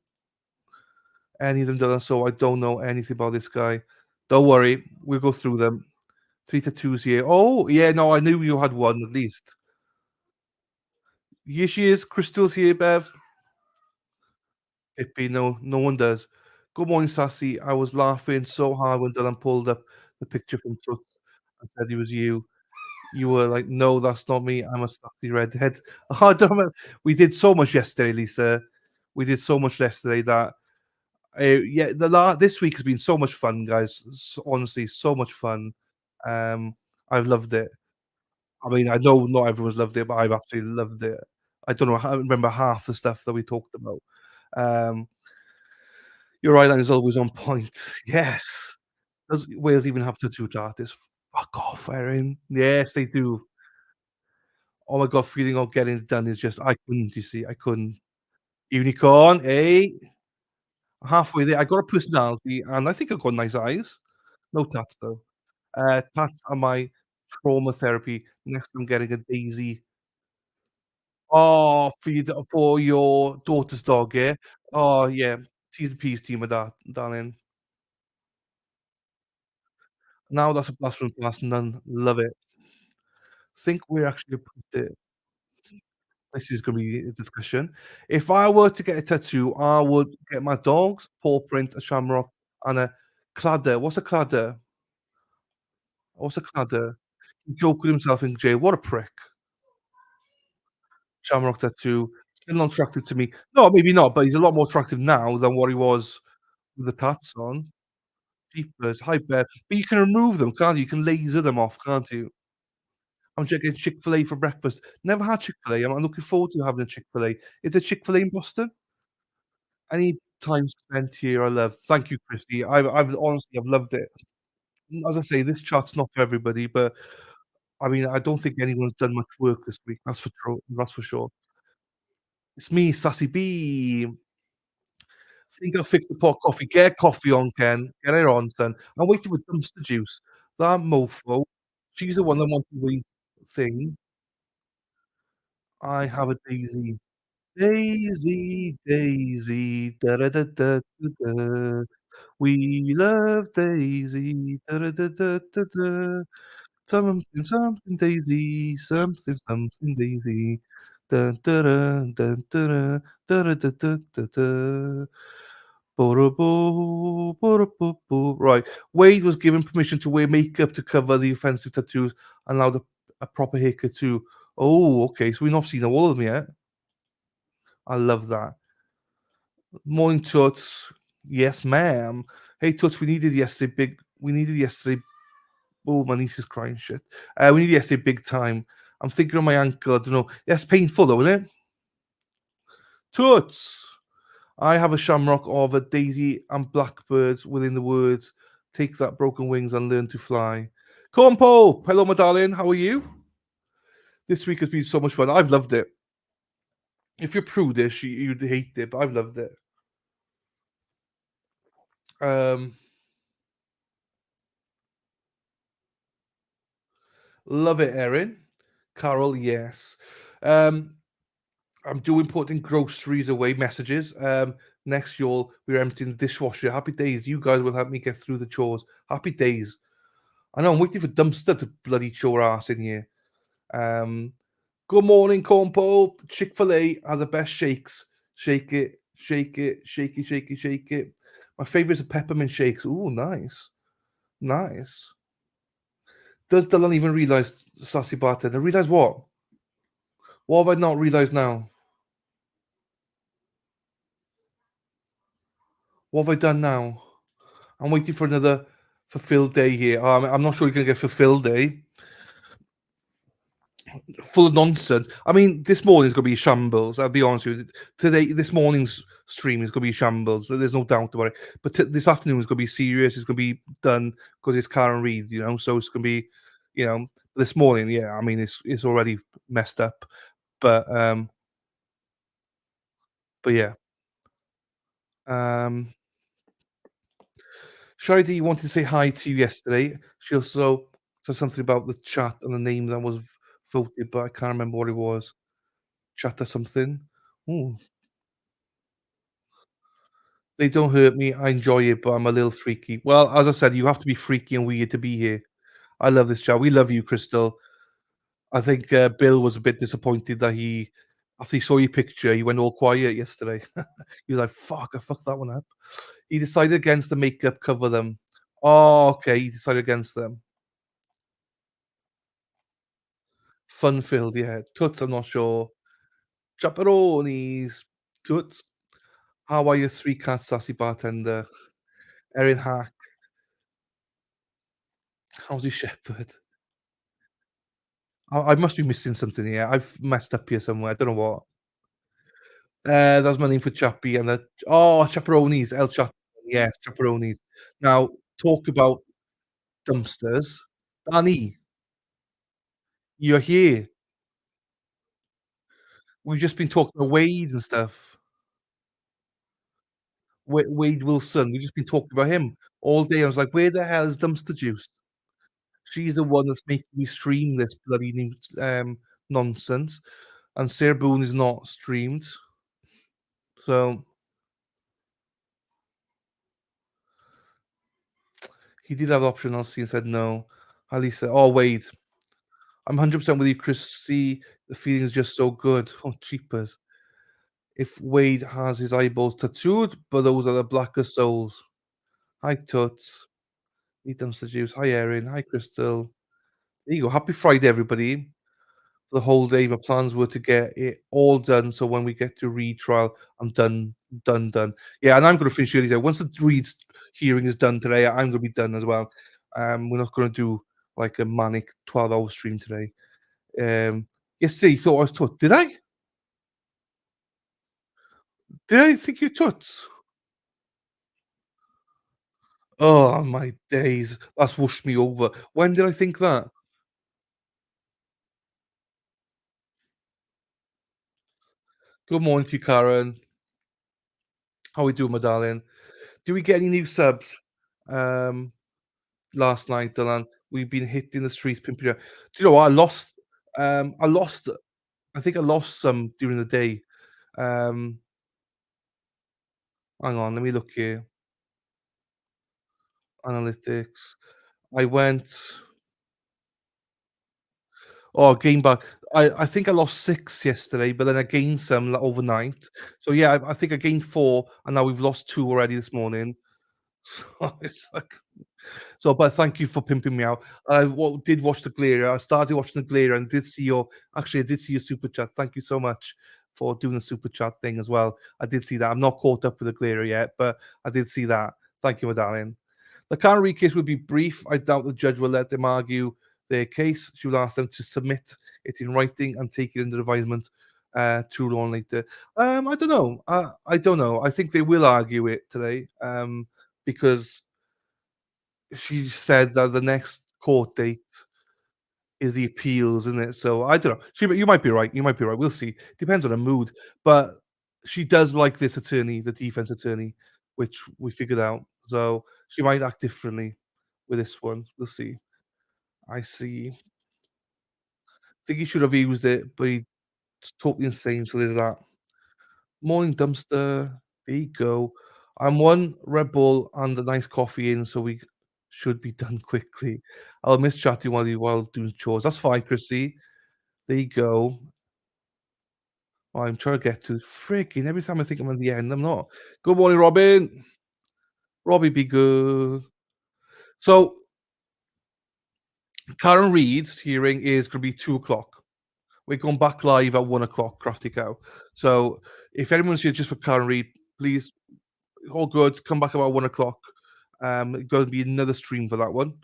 Any of them done, so I don't know anything about this guy. Don't worry, we'll go through them. 3 tattoos here. Oh, yeah, no, I knew you had one at least. Here she is. Crystal's here, Bev. Pippi, no, no one does. Good morning, Sassy. I was laughing so hard when Dylan pulled up the picture from Toots and said it was you. You were like, no, that's not me. I'm a sassy redhead. Oh, I don't remember. We did so much yesterday, Lisa. We did so much yesterday that Yeah, this week has been so much fun, guys. Honestly, so much fun. Um, I've loved it. I mean, I know not everyone's loved it, but I've absolutely loved it. I don't know. I remember half the stuff that we talked about. Um, your eyeline is always on point. Yes. Does Wales even have tattoo artists? Fuck off, Erin. Yes, they do. Oh my god, feeling of getting it done is just I couldn't, you see, I couldn't. Unicorn, eh? Halfway there. I got a personality, and I think I've got nice eyes. No tats though. Tats are my trauma therapy. Next, I'm getting a daisy. Oh, for your daughter's dog, yeah? Oh, yeah. T's and P's to you, my darling. Now that's a blast from the past, none. Love it. Think we're actually put it this is gonna be a discussion. If I were to get a tattoo, I would get my dog's paw print, a shamrock, and a cladder. What's a cladder? What's a cladder? He joked with himself in jail. What a prick. Shamrock tattoo. Still not attracted to me. No, maybe not, but he's a lot more attractive now than what he was with the tats on. Jeepers, hi Bear. But you can remove them, can't you? You can laser them off, can't you? I'm checking Chick-fil-A for breakfast. Never had Chick-fil-A. I'm looking forward to having a Chick-fil-A. Is there Chick-fil-A in Boston? Any time spent here, I love. Thank you, Christy. I've honestly, I've loved it. As I say, this chat's not for everybody, but I mean, I don't think anyone's done much work this week. That's for sure. It's me, Sassy B. Think I'll fix the pot coffee. Get coffee on, Ken. Get it on, son. I'm waiting for dumpster juice. That mofo. She's the one that wants the wee thing. I have a daisy. Daisy, Daisy, da da da da da da. We love Daisy, da da da da da da. Something, something Daisy, something, something Daisy. Dun, da da, dun, da da, da da da da da da. Bo-da-bo, bo-da-bo-bo. Right. Wade was given permission to wear makeup to cover the offensive tattoos and allowed a proper haircut too. Oh, okay. So we've not seen all of them yet. I love that. Morning, Toots. Yes, ma'am. Hey, Toots, we needed yesterday. Oh, my niece is crying shit. We needed yesterday big time. I'm thinking of my ankle. I don't know. That's painful though, isn't it? Toots. I have a shamrock of a daisy and blackbirds within the words. Take that broken wings and learn to fly. Corn Pope. Hello, my darling. How are you? This week has been so much fun. I've loved it. If you're prudish, you'd hate it, but I've loved it. Um, Love it, Erin. Carol, yes. Um, I'm doing putting groceries away messages. Next, we're emptying the dishwasher. Happy days. You guys will help me get through the chores. Happy days. I know I'm waiting for dumpster to bloody show her ass in here. Um, Good morning, Corn Pope. Chick-fil-A has the best shakes. Shake it, shake it, shake it, shake it, shake it. My favorite is the peppermint shakes. Ooh, nice. Nice. Does Dylan even realize Sassy Bartender? Realize what? What have I not realized now? What have I done now? I'm waiting for another fulfilled day here. I'm not sure you're gonna get fulfilled day. Full of nonsense. I mean, this morning's gonna be shambles. I'll be honest with you. This morning's stream is gonna be shambles. There's no doubt about it. But this afternoon is gonna be serious. It's gonna be done because it's Karen Reed, you know. So it's gonna be, you know, this morning. Yeah, I mean, it's already messed up. But yeah. Um, Shadi wanted to say hi to you yesterday. She also said something about the chat and the name that was voted, but I can't remember what it was. Chat or something. Ooh. They don't hurt me. I enjoy it, but I'm a little freaky. Well, as I said, you have to be freaky and weird to be here. I love this chat. We love you, Crystal. I think Bill was a bit disappointed that after he saw your picture, he went all quiet yesterday. He was like, "Fuck, I fucked that one up." He decided against the makeup cover them. Oh, okay. He decided against them. Fun filled, yeah. Toots, I'm not sure. Chaperonis. Toots. How are your three cats, sassy bartender? Erin Hack. How's your shepherd? I must be missing something here. I've messed up here somewhere. I don't know what. That's my name for Chappie and the chaperones, El Chaperone. Yes, chaperones. Now, talk about dumpsters. Danny, you're here. We've just been talking about Wade and stuff. Wade Wilson. We've just been talking about him all day. I was like, where the hell is Dumpster Juice? She's the one that's making me stream this bloody new nonsense. And Sarah Boone is not streamed. So he did have option I'll see and said no. At least Wade. I'm 100% with you, Chris. See, the feeling is just so good. Oh, cheapers. If Wade has his eyeballs tattooed, but those are the blackest souls. Hi, Toots. Eat Dumpster Juice. Hi, Erin. Hi, Crystal. There you go. Happy Friday, everybody. For the whole day, my plans were to get it all done. So when we get to retrial, I'm done. Yeah, and I'm going to finish early today. Once the Reed's hearing is done today, I'm going to be done as well. We're not going to do like a manic 12-hour stream today. Yesterday, you thought I was Toots. Did I? Did I think you're Toots? Oh, my days. That's whooshed me over. When did I think that? Good morning to you, Karen. How we doing, my darling? Do we get any new subs? Last night, Dylan. We've been hitting the streets, pimping around. Do you know what? I lost I think I lost some during the day. Um, Hang on, let me look here. Analytics. I went gained back. I think I lost 6 yesterday, but then I gained some overnight. So yeah, I think I gained 4, and now we've lost 2 already this morning. So it's like but thank you for pimping me out. I did watch the Glare. I started watching the Glare and did see I did see your super chat. Thank you so much for doing the super chat thing as well. I did see that. I'm not caught up with the Glare yet, but I did see that. Thank you, my darling. The current case will be brief. I doubt the judge will let them argue their case. She will ask them to submit it in writing and take it into advisement too long later. I don't know. I don't know. I think they will argue it today because she said that the next court date is the appeals, isn't it? So I don't know. You might be right. You might be right. We'll see. Depends on her mood. But she does like this attorney, the defense attorney, which we figured out. So she might act differently with this one. We'll see. I see. I think he should have used it, but he's totally insane. So there's that. Morning dumpster. There you go. I'm one Red Bull and a nice coffee in, so we should be done quickly. I'll miss chatting while doing chores. That's fine, Chrissy. There you go. I'm trying to get to freaking every time I think I'm at the end, I'm not. Good morning, Robin. Robbie, be good. So Karen Reed's hearing is going to be 2:00. We're going back live at 1:00, Crafty Cow. So if anyone's here just for Karen Reed, please, all good. Come back about 1:00. Going to be another stream for that one.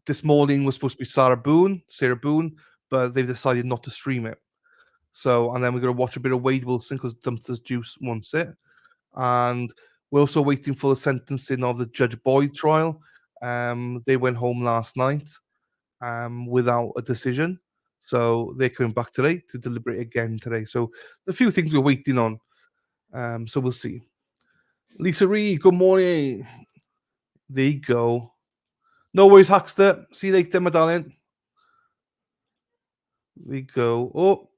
This morning was supposed to be Sarah Boone, but they've decided not to stream it. So, and then we're going to watch a bit of Wade Wilson because Dumpster's Juice wants it. And we're also waiting for the sentencing of the Judge Boyd trial. They went home last night without a decision. So they're coming back today to deliberate again today. So a few things we're waiting on. So we'll see. Lisa Reed, good morning. There you go. No worries, Huckster. See you later, my darling. There you go. Oh,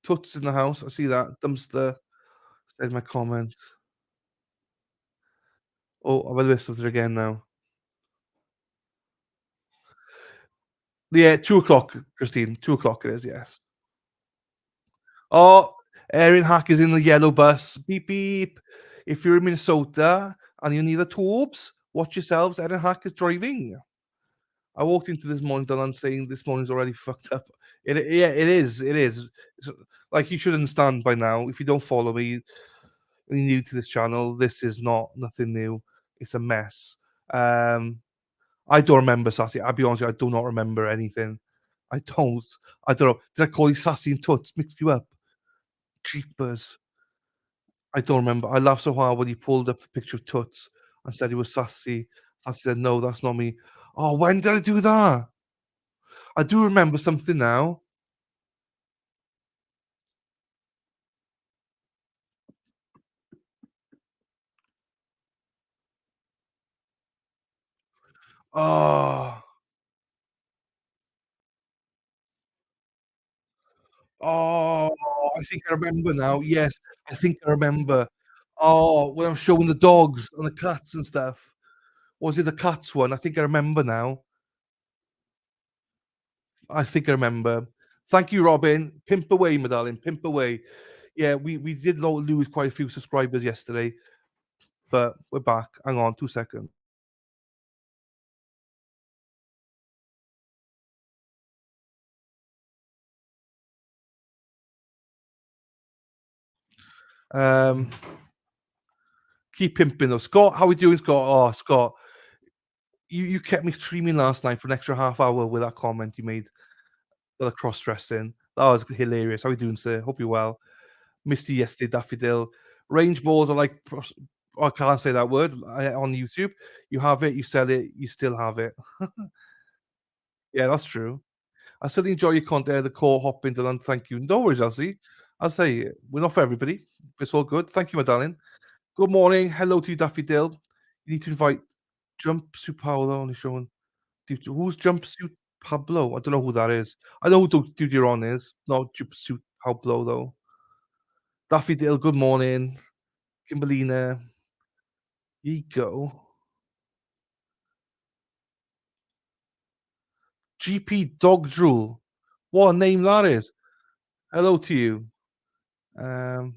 Toots in the house. I see that. Dumpster. Said my comment. Oh, I've had something again now. Yeah, 2:00, Christine. 2:00 it is, yes. Oh, Erin Hack is in the yellow bus. Beep beep. If you're in Minnesota and you need a tubes, watch yourselves. Erin Hack is driving. I walked into this morning, Dylan, saying this morning's already fucked up. It is. It's, like, you should understand by now. If you don't follow me, new to this channel, this is not nothing new. It's a mess. Um, I don't remember Sassy. I'll be honest with you, I do not remember anything. I don't. I don't know. Did I call you Sassy and Toots? Mixed you up? Jeepers. I don't remember. I laughed so hard when he pulled up the picture of Toots and said he was Sassy. Sassy said, "No, that's not me." Oh, when did I do that? I do remember something now. Oh, oh, I think I remember now. Yes, I think I remember. Oh, when I'm showing the dogs and the cats and stuff. Was it the cats one? I think I remember now. I think I remember. Thank you, Robin. Pimp away, my darling. Pimp away. Yeah, we did lose quite a few subscribers yesterday, but we're back. Hang on 2 seconds. Um, keep pimping though. Scott, how we doing, Scott? Oh, Scott, you kept me streaming last night for an extra half hour with that comment you made with the cross dressing. That was hilarious. How we doing, sir? Hope you're well. Missed you yesterday, Daffodil. Range balls are like I can't say that word on YouTube. You have it, you sell it, you still have it. Yeah, that's true. I still enjoy your content, the core hopping, Dylan. Thank you. No worries, Elsie. I'll say we're not for everybody. It's all good. Thank you, my darling. Good morning. Hello to you, Daffodil. You need to invite Jumpsuit Paolo on the show. Who's Jumpsuit Pablo? I don't know who that is. I know who Duderon is. Not Jumpsuit Pablo, though. Daffodil, good morning. Kimberlina. Ego. GP Dog Drool. What a name that is. Hello to you. Um,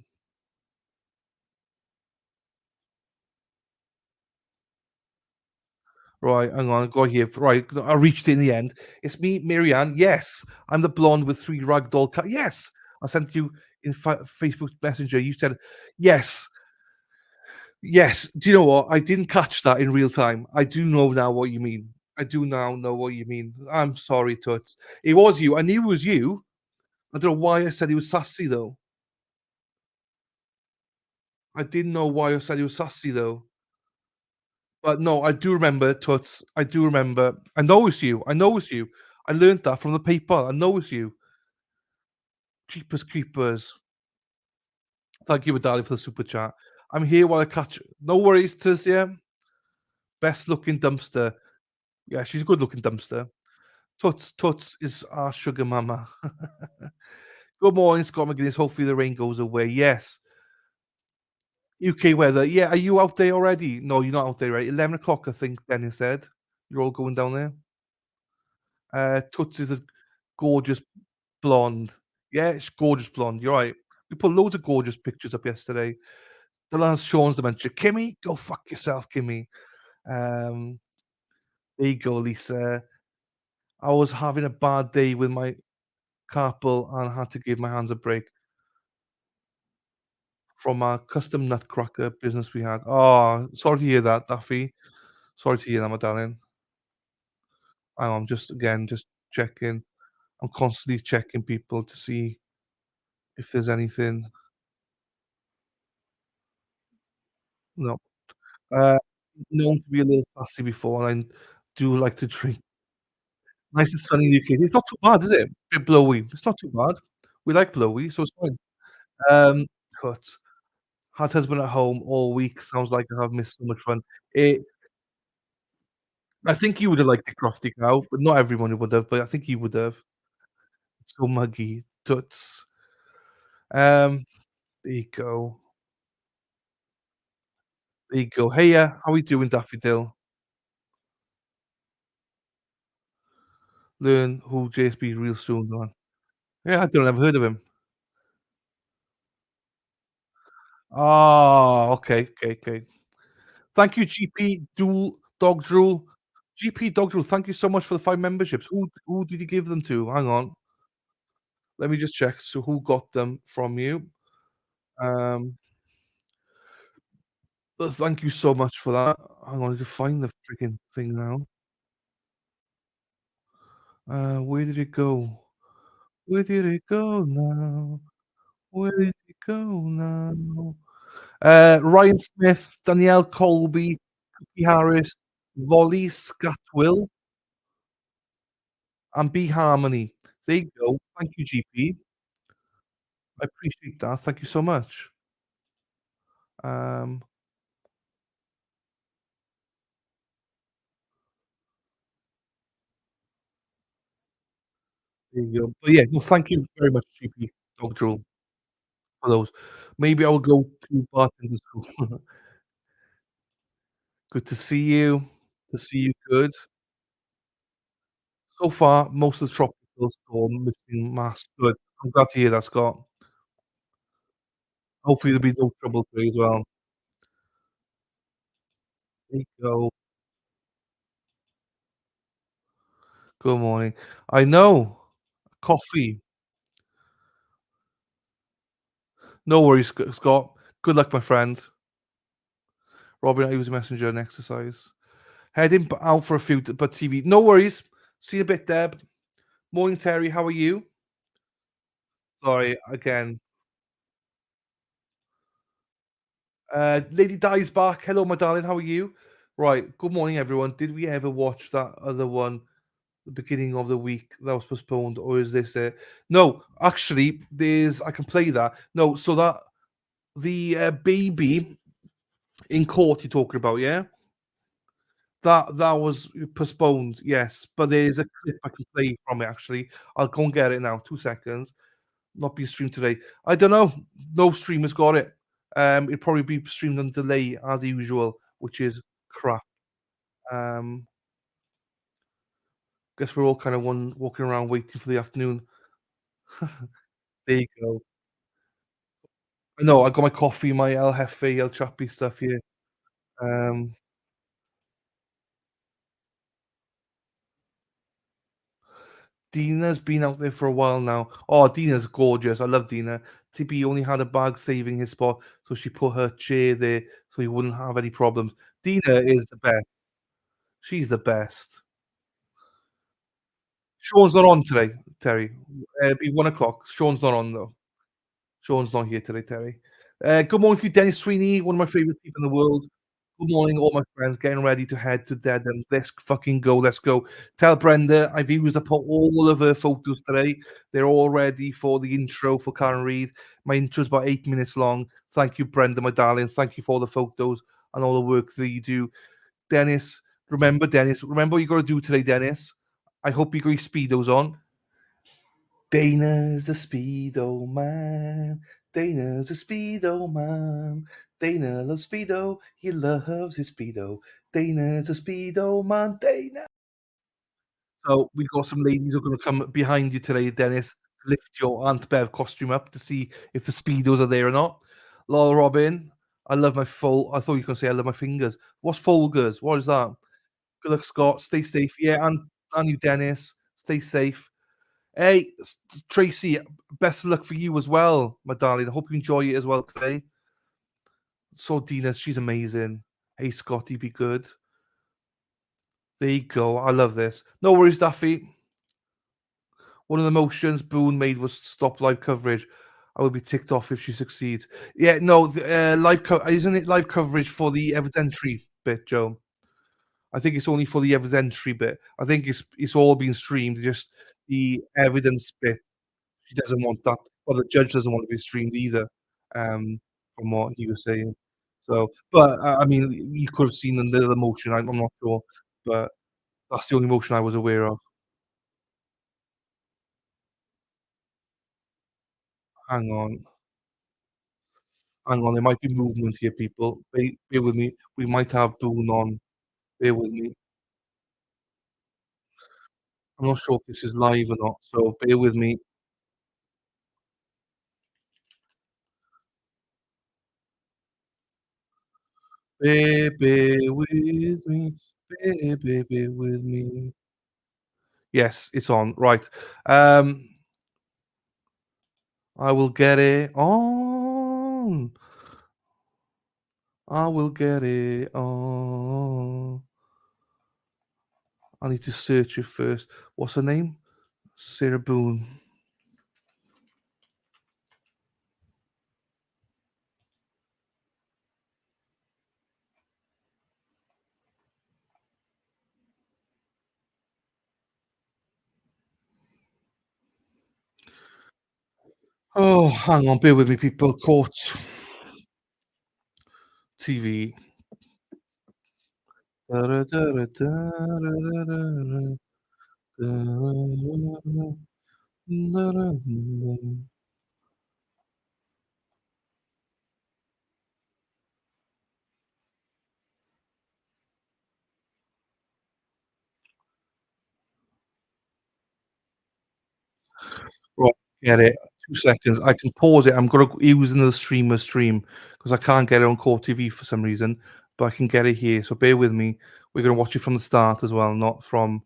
right, hang on, go here. Right, I reached it in the end. It's me, Marianne. Yes, I'm the blonde with 3 ragdoll cat. Yes, I sent you in Facebook Messenger. You said yes, yes. Do you know what? I didn't catch that in real time. I do know now what you mean. I do now know what you mean. I'm sorry, Toots. It was you. I knew it was you. I don't know why I said he was sassy though. I didn't know why I said he was sassy though. But no, I do remember, Toots. I do remember. I know it's you. I know it's you. I learned that from the paper. I know it's you. Jeepers creepers. Thank you, darling, for the super chat. I'm here while I catch. No worries, Tiz. Yeah, best looking dumpster. Yeah, she's a good looking dumpster. Toots is our sugar mama. Good morning, Scott McGinnis. Hopefully the rain goes away. Yes. UK weather. Yeah, are you out there already? No, you're not out there, right? 11 o'clock, I think Dennis said. You're all going down there. Toots is a gorgeous blonde. Yeah, it's gorgeous blonde. You're right. We put loads of gorgeous pictures up yesterday. The last Sean's dementia. Kimmy, go fuck yourself, Kimmy. There you go, Lisa. I was having a bad day with my couple and had to give my hands a break from our custom nutcracker business we had. Oh, sorry to hear that, Daffy. Sorry to hear that, my darling. I'm just again just checking. I'm constantly checking people to see if there's anything. No. Uh, known to be a little fussy before, and I do like to drink. Nice and sunny in the UK. It's not too bad, is it? Bit blowy. It's not too bad. We like blowy, so it's fine. Um, but had husband at home all week. Sounds like I have missed so much fun. It I think you would have liked the Crofty Cow, but not everyone would have, but I think you would have. It's so muggy. Toots. Um, there you go. There you go. Hey, how we doing, Daffodil? Learn who JSB real soon, man. Yeah, I don't ever heard of him. Oh, okay, okay, okay. Thank you, GP Dual Dog Drool. GP Dog Drool, thank you so much for the 5 memberships. Who did you give them to? Hang on. Let me just check. So who got them from you? Um, Thank you so much for that. I'm going to find the freaking thing now. Where did it go? Where did it go now? Where did it go now? Ryan Smith, Danielle Colby, Cookie Harris, Volley Scatwill, and B Harmony. There you go. Thank you, GP. I appreciate that. Thank you so much. Um, there you go. But yeah, no, thank you very much, GP Dog Drool, for those. Maybe I'll go to bartender school. Good to see you. To see you good. So far, most of the tropicals are missing mass. Good. I'm glad to hear that, Scott. Hopefully there'll be no trouble today as well. There you go. Good morning. I know. Coffee. No worries, Scott. Good luck, my friend. Robin, I use a messenger and exercise. Heading out for a few, but TV. No worries. See you in a bit, Deb. Morning, Terry. How are you? Sorry, again. Lady Di's back. Hello, my darling. How are you? Right. Good morning, everyone. Did we ever watch that other one, the beginning of the week that was postponed, or is this it? No, actually, there's. I can play that. No, so that the baby in court you're talking about, yeah? That was postponed, yes, but there's a clip I can play from it actually. I'll go and get it now. 2 seconds. Not being streamed today. I don't know. No streamers got it. It'll probably be streamed on delay as usual, which is crap. Um, guess we're all kind of one walking around waiting for the afternoon. There you go. I know. I got my coffee, my El Jefe, El Chapi stuff here. Um, Dina's been out there for a while now. Oh, Dina's gorgeous. I love Dina. TB only had a bag saving his spot, so she put her chair there so he wouldn't have any problems. Dina is the best. She's the best. Sean's not on today, Terry. It'll be 1 o'clock. Sean's not on though. Sean's not here today, Terry. Good morning to you, Dennis Sweeney, one of my favorite people in the world. Good morning, all my friends. Getting ready to head to Dedham. Let's fucking go. Let's go. Tell Brenda I've used up all of her photos today. They're all ready for the intro for Karen Reid. My intro's about 8 minutes long. Thank you, Brenda, my darling. Thank you for all the photos and all the work that you do. Dennis, Dennis, remember what you got to do today, Dennis. I hope you got your Speedos on. Dana's a Speedo man. Dana's a Speedo man. Dana loves Speedo. He loves his Speedo. Dana's a Speedo man. Dana. So we got some ladies who are going to come behind you today, Dennis. Lift your Aunt Bev costume up to see if the Speedos are there or not. Laura Robin, I love my full. I thought you were going to say I love my fingers. What's Folgers? What is that? Good luck, Scott. Stay safe. Yeah, and you, Dennis. Stay safe. Hey, Tracy, best of luck for you as well, my darling. I hope you enjoy it as well today. So, Dina, she's amazing. Hey, Scotty, be good. There you go. I love this. No worries, Daffy. One of the motions Boone made was stop live coverage. I would be ticked off if she succeeds. Yeah, no, isn't it live coverage for the evidentiary bit, Joe? I think it's only for the evidentiary bit. I think it's all being streamed. Just the evidence bit. She doesn't want that. Well, the judge doesn't want to be streamed either, from what he was saying. So, but I mean, you could have seen the motion. I'm not sure, but that's the only motion I was aware of. Hang on, hang on. There might be movement here, people. Bear with me. We might have Boone on. Bear with me. I'm not sure if this is live or not, so bear with me. Bear with me. Bear with me. Yes, it's on. Right. I will get it on. I will get it on. I need to search it first. What's her name? Sarah Boone. Oh, hang on, bear with me, people. Court TV. Right, get it. 2 seconds. I can pause it. I'm gonna use another streamer stream because I can't get it on Court TV for some reason, but I can get it here. So bear with me. We're gonna watch it from the start as well, not from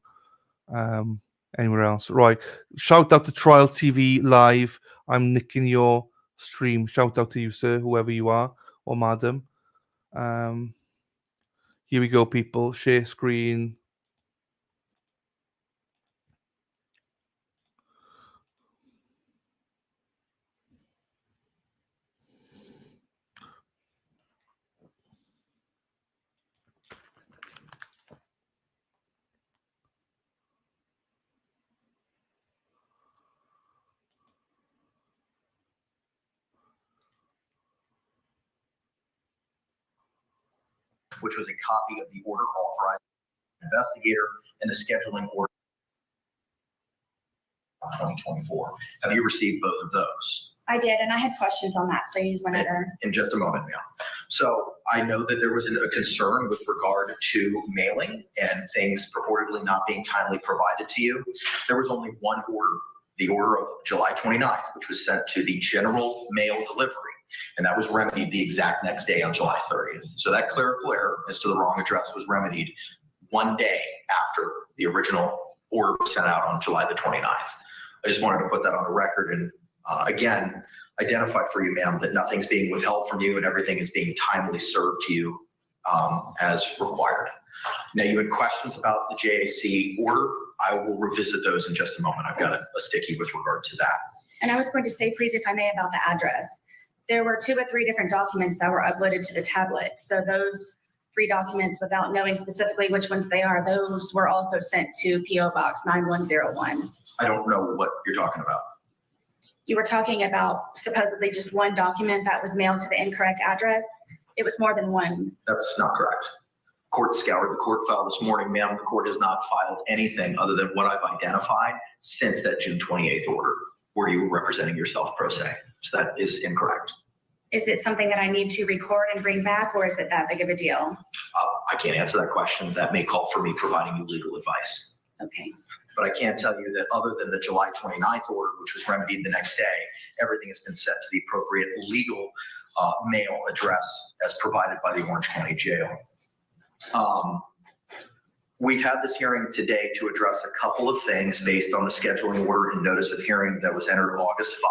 anywhere else. Right. Shout out to Trial TV Live. I'm nicking your stream. Shout out to you, sir, whoever you are, or madam. Here we go, people. Share screen. Which was a copy of the order authorizing the investigator and the scheduling order 2024. Have you received both of those? I did, and I had questions on that, please, whenever. In just a moment, ma'am. So I know that there was a concern with regard to mailing and things purportedly not being timely provided to you. There was only one order, the order of July 29th, which was sent to the general mail delivery. And that was remedied the exact next day on July 30th. So that clerical error as to the wrong address was remedied one day after the original order was sent out on July the 29th. I just wanted to put that on the record and again, identify for you, ma'am, that nothing's being withheld from you and everything is being timely served to you as required. Now, you had questions about the JAC order. I will revisit those in just a moment. I've got a sticky with regard to that. And I was going to say, please, if I may, about the address. There were 2 or 3 different documents that were uploaded to the tablet. So those 3 documents, without knowing specifically which ones they are, those were also sent to PO Box 9101. I don't know what you're talking about. You were talking about supposedly just one document that was mailed to the incorrect address. It was more than one. That's not correct. Court scoured the court file this morning, ma'am. The court has not filed anything other than what I've identified since that June 28th order where you were representing yourself pro se. So that is incorrect. Is it something that I need to record and bring back, or is it that big of a deal? I can't answer that question. That may call for me providing you legal advice. Okay. But I can tell you that other than the July 29th order, which was remedied the next day, everything has been set to the appropriate legal mail address as provided by the Orange County Jail. We've had this hearing today to address a couple of things based on the scheduling order and notice of hearing that was entered August 5.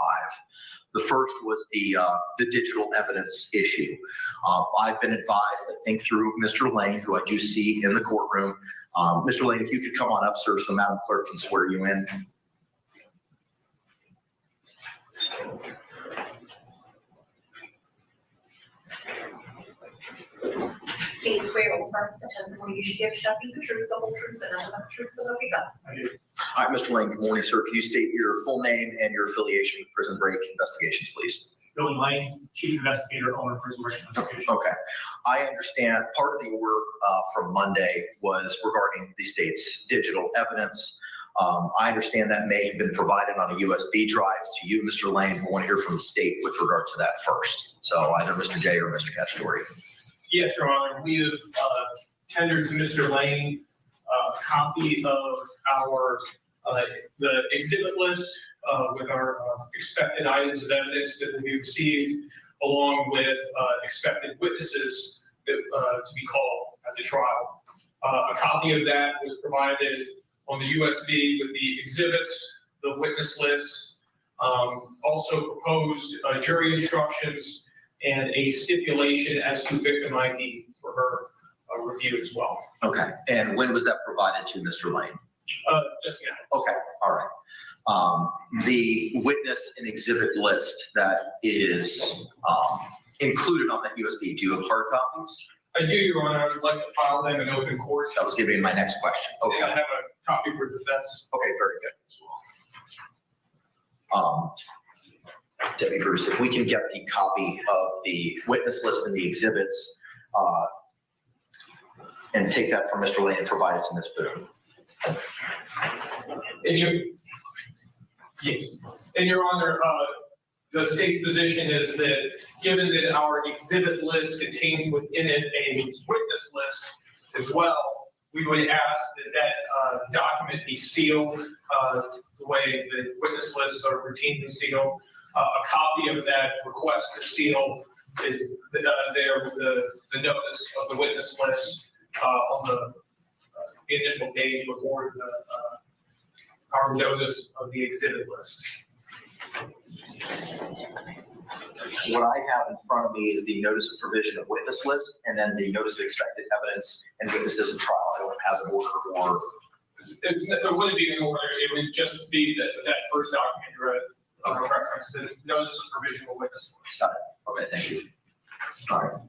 The first was the digital evidence issue. I've been advised, I think through Mr. Lane, who I do see in the courtroom. Mr. Lane, if you could come on up, sir, so Madam Clerk can swear you in. Please swear or affirm the testimony you should give shall be the truth, the whole truth, and nothing but the truth, so help you God. I do. All right, Mr. Lane, good morning, sir. Can you state your full name and your affiliation with Prison Break Investigations, please? Billy Lane, Chief Investigator, owner of Prison Break Investigation. Okay. I understand part of the order from Monday was regarding the state's digital evidence. I understand that may have been provided on a USB drive to you, Mr. Lane. We want to hear from the state with regard to that first. So either Mr. J or Mr. Cacciatore. Yes, Your Honor. We have tendered to Mr. Lane a copy of our the exhibit list with our expected items of evidence that we received, along with expected witnesses that, to be called at the trial. A copy of that was provided on the USB with the exhibits, the witness list, also proposed jury instructions and a stipulation as to victim ID for her review as well. Okay, and when was that provided to Mr. Lane? Just now. Okay, all right. The witness and exhibit list that is included on that USB, do you have hard copies? I do, Your Honor. I would like to file them in open court. That was going to be my next question. And I Okay, have a copy for defense. okay, very good. Debbie Bruce, if we can get the copy of the witness list and the exhibits and take that from Mr. Lane and provide it to Ms. Boone. And Your Honor, the state's position is that given that our exhibit list contains within it a witness list as well, we would ask that that document be sealed the way the witness lists are routinely sealed. A copy of that request to seal is there with the notice of the witness list on the initial page before our notice of the exhibit list. What I have in front of me is the notice of provision of witness list and then the notice of expected evidence and witnesses in trial. I don't have an order for. It wouldn't be an order, it would just be that first document you read, reference to notice of provisional witness list. Got it. Okay, thank you. All right.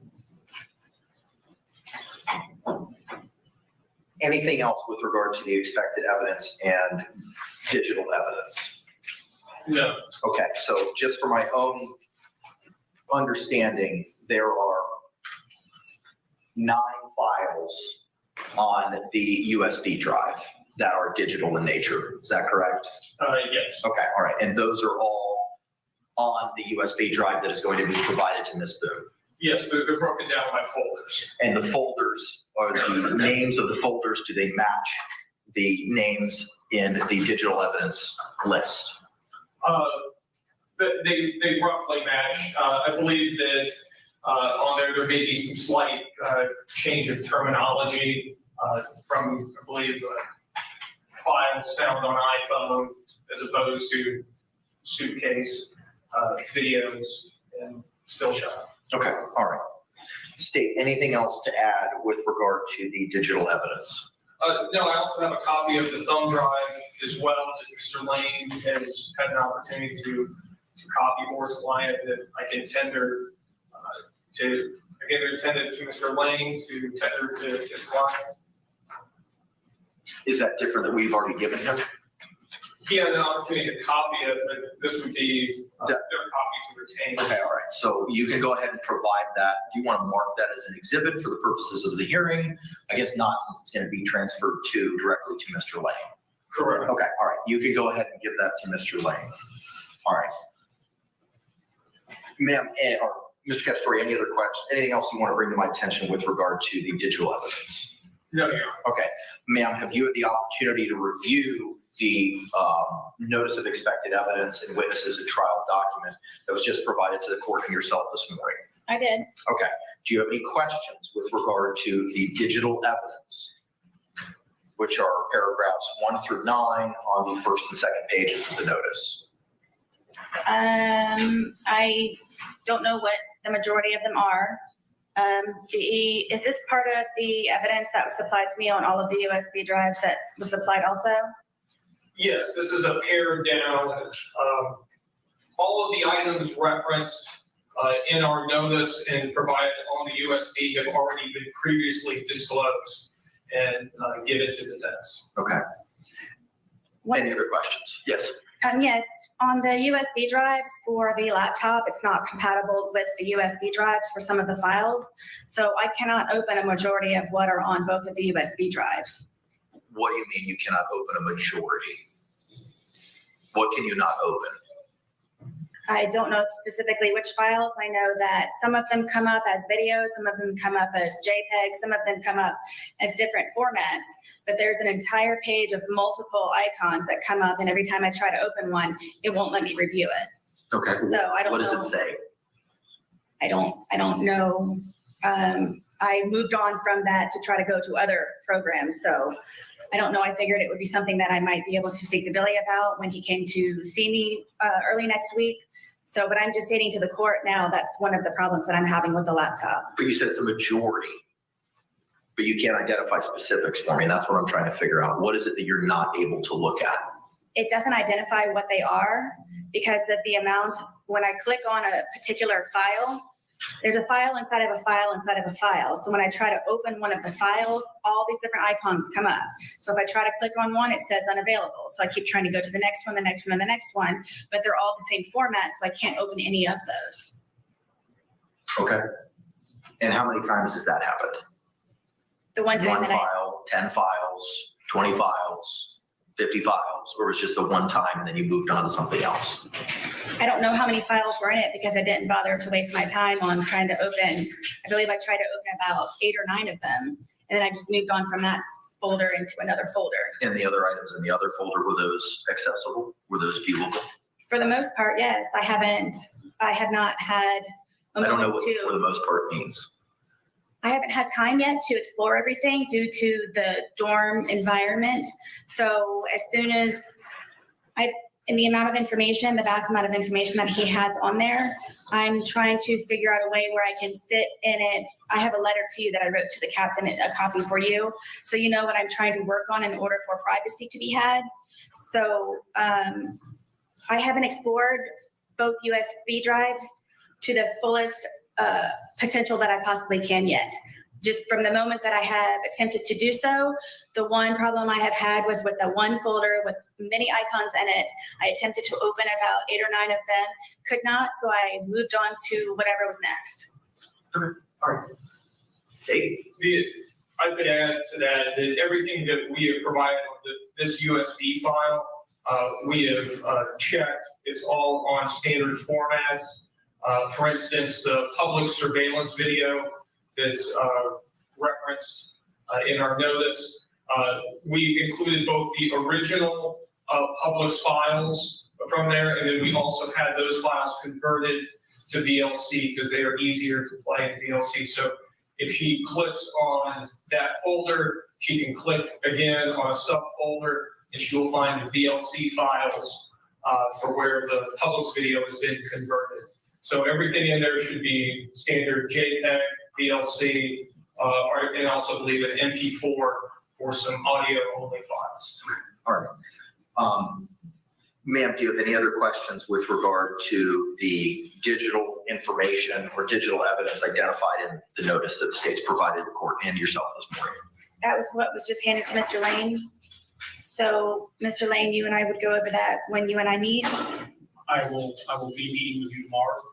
Anything else with regard to the expected evidence and digital evidence? No. Okay, so just for my own understanding, there are 9 files on the USB drive that are digital in nature. Is that correct? Yes. Okay, all right. And those are all on the USB drive that is going to be provided to Ms. Boone? Yes, they're broken down by folders. And the folders, are the names of the folders, do they match the names in the digital evidence list? They roughly match. I believe that on there may be some slight change of terminology from, I believe, files found on iPhone as opposed to suitcase, videos, and still shot. Okay, all right. State, anything else to add with regard to the digital evidence? No, I also have a copy of the thumb drive as well, as Mr. Lane has had an opportunity to copy for his client that I can tender to Mr. Lane to tender to his client. Is that different that we've already given him? He had an opportunity to copy it, but this would be their copy to retain. Okay, all right. So you can go ahead and provide that. Do you want to mark that as an exhibit for the purposes of the hearing? I guess not, since it's going to be transferred directly to Mr. Lane. Correct. Okay, all right. You can go ahead and give that to Mr. Lane. All right. Ma'am, or Mr. Castore, any other questions? Anything else you want to bring to my attention with regard to the digital evidence? No, Your Honor. Okay. Ma'am, have you had the opportunity to review the notice of expected evidence and witnesses at trial document that was just provided to the court and yourself this morning? I did. Okay. Do you have any questions with regard to the digital evidence, which are paragraphs 1 through 9 on the first and second pages of the notice? I don't know what the majority of them are. Is this part of the evidence that was supplied to me on all of the USB drives that was supplied also? Yes, this is a pared down. All of the items referenced in our notice and provided on the USB have already been previously disclosed and given to defense. Okay. Any other questions? Yes. Yes, on the USB drives for the laptop, it's not compatible with the USB drives for some of the files. So I cannot open a majority of what are on both of the USB drives. What do you mean you cannot open a majority? What can you not open? I don't know specifically which files. I know that some of them come up as videos, some of them come up as JPEG, some of them come up as different formats, but there's an entire page of multiple icons that come up, and every time I try to open one, it won't let me review it. Okay. So I don't know. What does it say? I don't know. I moved on from that to try to go to other programs, so I don't know. I figured it would be something that I might be able to speak to Billy about when he came to see me early next week. So, but I'm just stating to the court now, that's one of the problems that I'm having with the laptop. But you said it's a majority, but you can't identify specifics for me. And that's what I'm trying to figure out. What is it that you're not able to look at? It doesn't identify what they are because of the amount, when I click on a particular file, there's a file inside of a file inside of a file. So when I try to open one of the files, all these different icons come up. So if I try to click on one, it says unavailable. So I keep trying to go to the next one, the next one, and the next one, but they're all the same format, so I can't open any of those. Okay. And how many times has that happened? The one time One that file, 10 files, 20 files, 50 files, or was it just the one time and then you moved on to something else? I don't know how many files were in it because I didn't bother to waste my time on trying to open. I believe I tried to open about 8 or 9 of them, and then I just moved on from that folder into another folder. And the other items in the other folder, were those accessible? Were those viewable? For the most part, yes. I have not had a I don't know moment what for the most part means. I haven't had time yet to explore everything due to the dorm environment. So as soon as in the amount of information, the vast amount of information that he has on there, I'm trying to figure out a way where I can sit in it. I have a letter to you that I wrote to the captain, a copy for you. So you know what I'm trying to work on in order for privacy to be had. So I haven't explored both USB drives to the fullest potential that I possibly can yet. Just from the moment that I have attempted to do so, the one problem I have had was with the one folder with many icons in it. I attempted to open about 8 or 9 of them, could not, so I moved on to whatever was next. Okay. All right. Dave? I could add to that everything that we have provided on this USB file, we have checked. It's all on standard formats. For instance, the public surveillance video that's referenced in our notice, we included both the original Publix files from there, and then we also had those files converted to VLC because they are easier to play in VLC. So if she clicks on that folder, she can click again on a subfolder, and she will find the VLC files for where the Publix video has been converted. So everything in there should be standard JPEG, VLC, and also believe an MP4 for some audio-only files. All right. Ma'am, do you have any other questions with regard to the digital information or digital evidence identified in the notice that the state's provided the court and yourself this morning? That was what was just handed to Mr. Lane. So, Mr. Lane, you and I would go over that when you and I meet. I will be meeting with you tomorrow.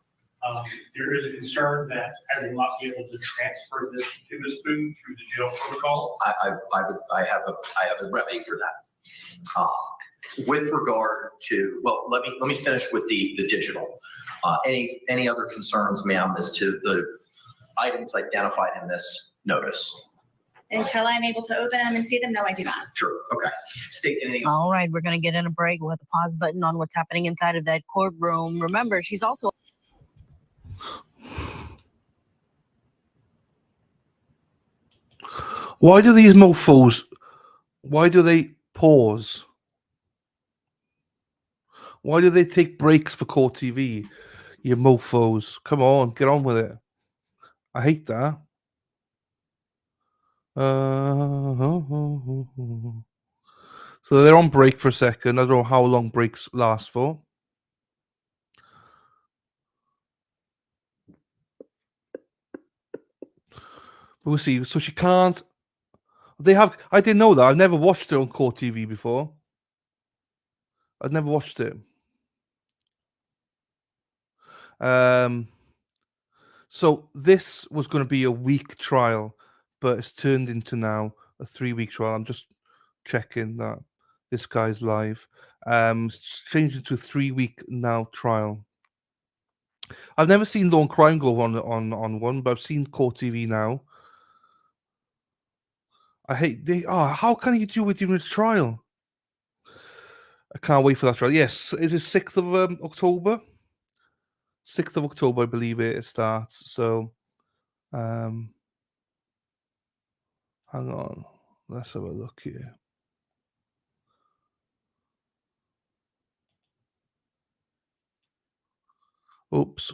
There is a concern that I will not be able to transfer this to Ms. Boone through the jail protocol. I have a remedy for that. With regard to, well, let me finish with the digital. Any other concerns, ma'am, as to the items identified in this notice? Until I'm able to open them and see them, no, I do not. Sure. Okay. State anything. All right, we're going to get in a break. We'll hit the pause button on what's happening inside of that courtroom. Remember, she's also. Why do these mofos, why do they pause? Why do they take breaks for court TV? You mofos. Come on, get on with it. I hate that. So they're on break for a second. I don't know how long breaks last for. But we'll see. So she can't. They have. I didn't know that. I've never watched it on court TV before. I've never watched it. So this was going to be a week trial, but it's turned into now a 3-week trial. I'm just checking that this guy's live. It's changed into a 3-week now trial. I've never seen Law and Crime go on one, but I've seen court TV now. I hate how can you do it during a trial? I can't wait for that trial. Yes, is it 6th of October? 6th of October, I believe it starts. So, hang on. Let's have a look here. Oops.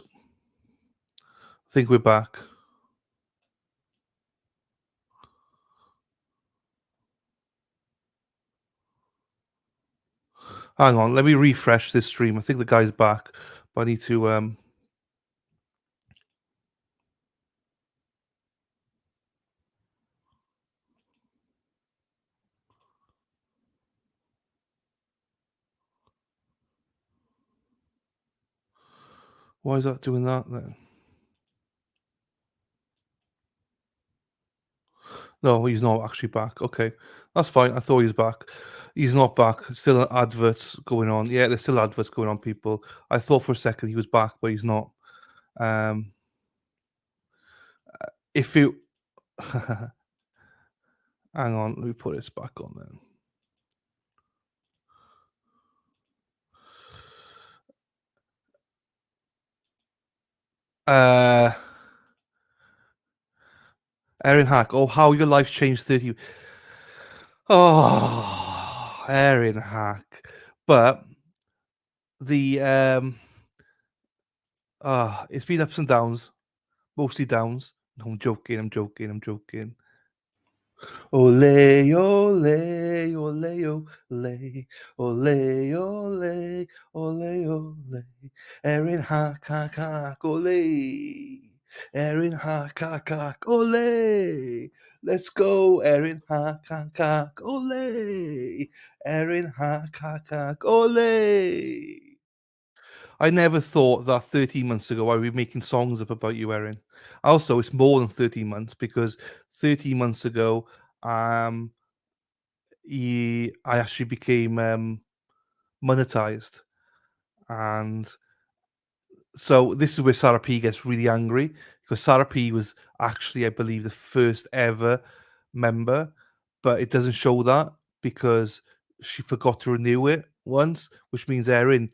I think we're back. Hang on, let me refresh this stream. I think the guy's back, but I need to why is that doing that then? No, he's not actually back. Okay, that's fine. I thought he was back. He's not back. Still adverts going on. Yeah, there's still adverts going on, people. I thought for a second he was back, but he's not. If you hang on, let me put this back on then. Erin Hack. Oh, how your life changed 30. Oh, Erin Hack. But the it's been ups and downs, mostly downs. No, I'm joking. Ole, ole, ole, ole, ole, ole, ole, ole. Erin Hack, hack, hack, ole. Erin Hack, hack, hack, ole. Let's go, Erin Hack, hack, hack, ole. Erin Hack, hack, hack, ole. I never thought that 13 months ago I would be making songs up about you, Erin. Also, it's more than 13 months because 13 months ago, I actually became monetized. And so this is where Sarah P gets really angry because Sarah P was actually, I believe, the first ever member, but it doesn't show that because she forgot to renew it once, which means, Erin,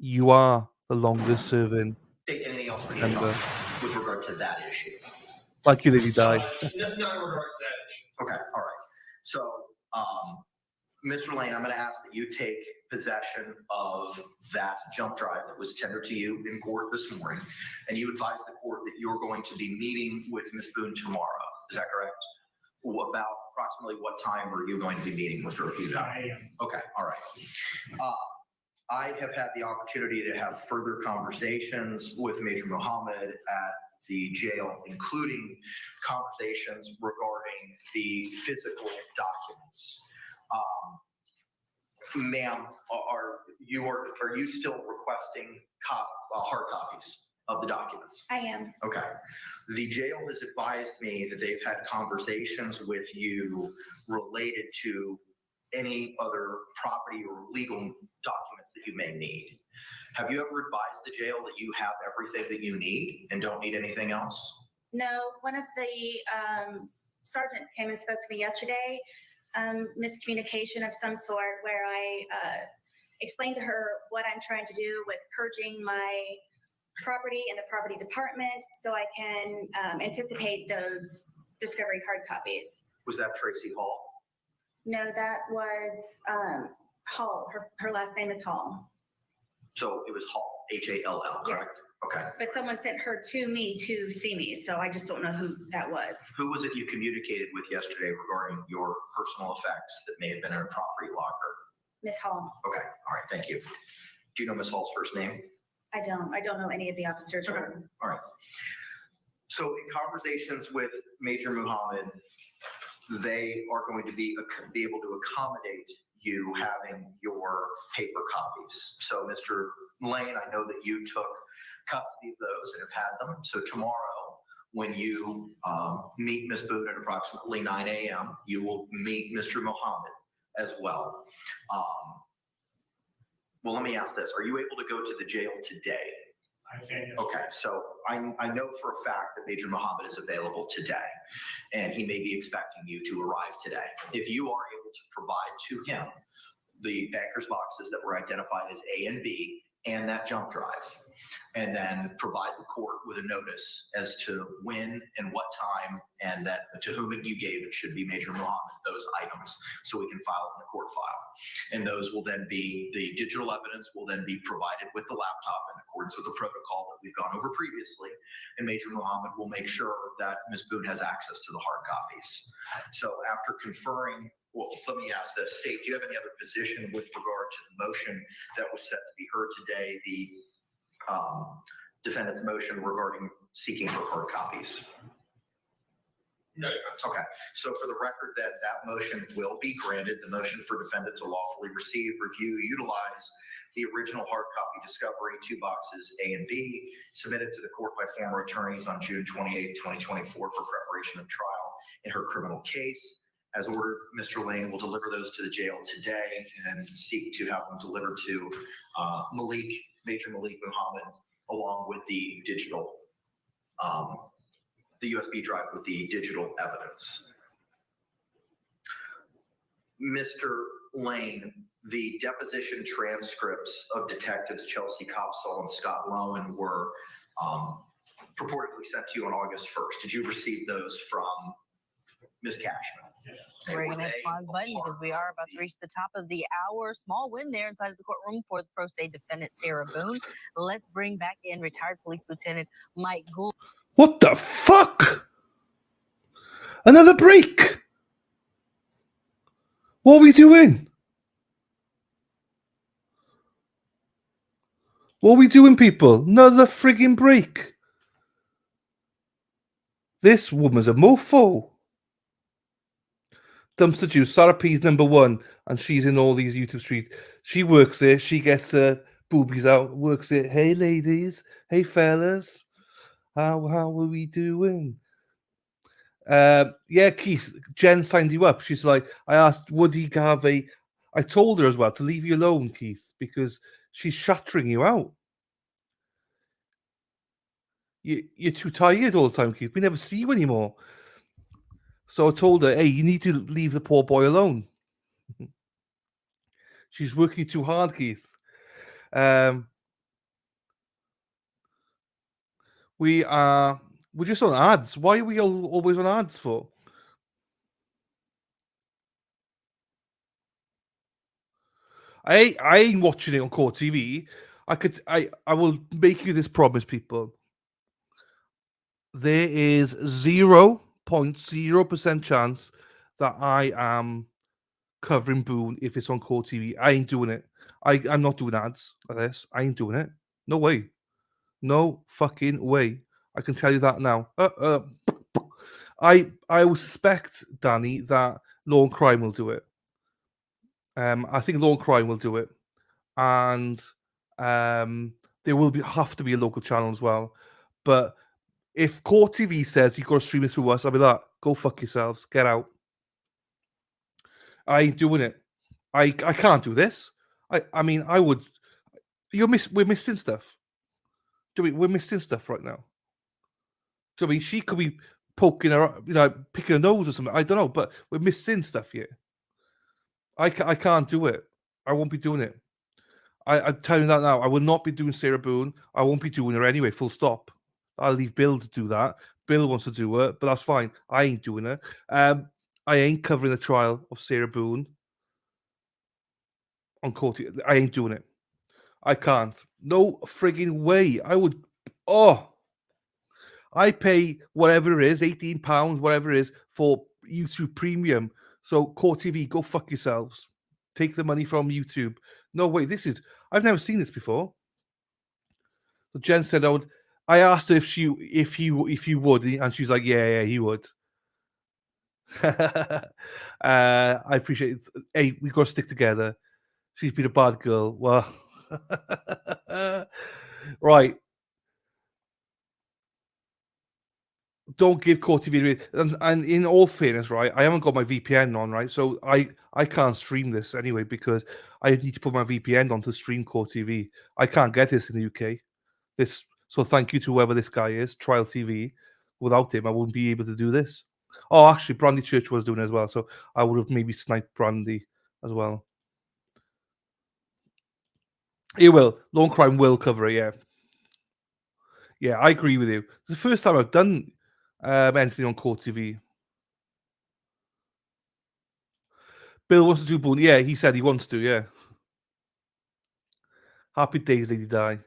you are the longest serving Anything else we need to member. talk about with regard to that issue? Thank you, Lady Di. Not in regards to that issue. Okay, all right. So, Mr. Lane, I'm going to ask that you take possession of that jump drive that was tendered to you in court this morning, and you advise the court that you're going to be meeting with Ms. Boone tomorrow. Is that correct? About approximately what time are you going to be meeting with her? If you know? 9 a.m. Okay, all right. I have had the opportunity to have further conversations with Major Muhammad at the jail, including conversations regarding the physical documents. Ma'am, are you still requesting hard copies of the documents? I am. Okay. The jail has advised me that they've had conversations with you related to any other property or legal documents that you may need. Have you ever advised the jail that you have everything that you need and don't need anything else? No, one of the sergeants came and spoke to me yesterday, miscommunication of some sort, where I explained to her what I'm trying to do with purging my property in the property department so I can anticipate those discovery hard copies. Was that Tracy Hall? No, that was Hall. Her last name is Hall. So it was Hall, H-A-L-L, correct? Yes. Okay. But someone sent her to me to see me, so I just don't know who that was. Who was it you communicated with yesterday regarding your personal effects that may have been in a property locker? Miss Hall. Okay, all right, thank you. Do you know Miss Hall's first name? I don't know any of the officers. Okay, all right. So in conversations with Major Muhammad, they are going to be able to accommodate you having your paper copies. So Mr. Lane, I know that you took custody of those and have had them. So tomorrow, when you meet Ms. Boone at approximately 9 a.m., you will meet Mr. Muhammad as well. Well, let me ask this. Are you able to go to the jail today? I can. Okay, so I know for a fact that Major Muhammad is available today, and he may be expecting you to arrive today. If you are able to provide to him the banker's boxes that were identified as A and B and that jump drive, and then provide the court with a notice as to when and what time, and that to whom you gave it should be Major Muhammad, those items, so we can file it in the court file. And those will then be, the digital evidence will then be provided with the laptop in accordance with the protocol that we've gone over previously. And Major Muhammad will make sure that Ms. Boone has access to the hard copies. So after conferring, well, let me ask this, State, do you have any other position with regard to the motion that was set to be heard today, the defendant's motion regarding seeking for hard copies? No. Okay, so for the record, that motion will be granted. The motion for defendant to lawfully receive, review, utilize the original hard copy discovery, 2 boxes A and B, submitted to the court by former attorneys on June 28, 2024 for preparation of trial in her criminal case. As ordered, Mr. Lane will deliver those to the jail today and seek to have them delivered to Major Malik Muhammad, along with the digital, the USB drive with the digital evidence. Mr. Lane, the deposition transcripts of detectives Chelsea Copsall and Scott Lowen were purportedly sent to you on August 1st. Did you receive those from Ms. Cashman? We're going to hit the pause button because we are about to reach the top of the hour. Small win there inside of the courtroom for the pro se defendant, Sarah Boone. Let's bring back in retired police lieutenant Mike Gould. What the fuck? Another break. What are we doing? What are we doing, people? Another frigging break. This woman's a mofo. Dumpster Juice, Sarah P's #1, and she's in all these YouTube streets. She works there. She gets her boobies out, works it. Hey, ladies. Hey, fellas. How are we doing? Yeah, Keith, Jen signed you up. She's like, I asked, would he have a... I told her as well to leave you alone, Keith, because she's shattering you out. You're too tired all the time, Keith. We never see you anymore. So I told her, hey, you need to leave the poor boy alone. She's working too hard, Keith. We're just on ads. Why are we always on ads for? I ain't watching it on Court TV. I will make you this promise, people. There is 0.0% chance that I am covering Boone if it's on Court TV. I ain't doing it. I'm not doing ads like this. I ain't doing it. No way. No fucking way. I can tell you that now. I would suspect, Danny, that Law and Crime will do it. I think Law and Crime will do it, and there will have to be a local channel as well. But if Court TV says you've got to stream it through us, I'll be like, go fuck yourselves, get out. I ain't doing it. I can't do this. I mean, I would. We're missing stuff. We're missing stuff right now. So I mean, she could be poking her, picking her nose or something. I don't know, but we're missing stuff here. I can't do it. I won't be doing it. I'm telling you that now. I will not be doing Sarah Boone. I won't be doing her anyway. Full stop. I'll leave Bill to do that. Bill wants to do it, but that's fine. I ain't doing it. I ain't covering the trial of Sarah Boone on court. I ain't doing it. I can't. No frigging way. I would. Oh. I pay whatever it is, £18, whatever it is, for YouTube Premium. So, Court TV, go fuck yourselves. Take the money from YouTube. No way, I've never seen this before. So Jen said I asked her if you would, and she's like, yeah, he would. I appreciate it. Hey, we got to stick together. She's been a bad girl. Well, right. Don't give Court TV, and in all fairness, right, I haven't got my VPN on, right, so I can't stream this anyway because I need to put my VPN on to stream Court TV. I can't get this in the UK. So thank you to whoever this guy is, Trial TV. Without him, I wouldn't be able to do this. Oh, actually, Brandy Church was doing it as well, so I would have maybe sniped Brandy as well. He will. Law and Crime will cover it, yeah. Yeah, I agree with you. It's the first time I've done anything on Court TV. Bill wants to do Boone. Yeah, he said he wants to, yeah. Happy days, Lady Di.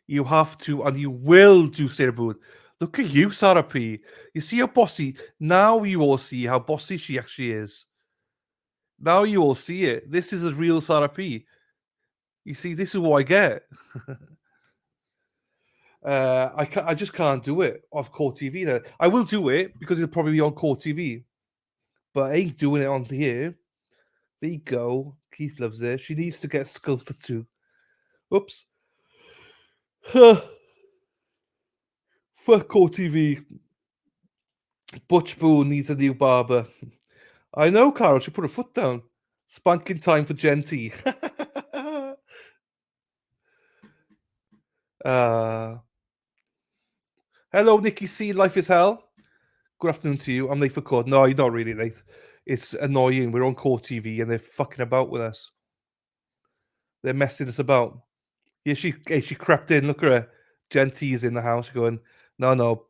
You have to, and you will do Sarah Boone. Look at you, Sarah P. You see how bossy. Now you all see how bossy she actually is. Now you all see it. This is a real Sarah P. You see, this is what I get. I just can't do it off Court TV. Then I will do it because it'll probably be on Court TV, but I ain't doing it on here. There you go. Keith loves it. She needs to get sculpted too. Oops. Fuck Court TV. Butch Boone needs a new barber. I know, Carol. She put her foot down. Spanking time for Genty. Hello, Nikki C. Life is hell. Good afternoon to you. I'm late for court. No, you're not really late. It's annoying. We're on Court TV and they're fucking about with us. They're messing us about. Yeah, she crept in. Look at her. Genty is in the house going, no,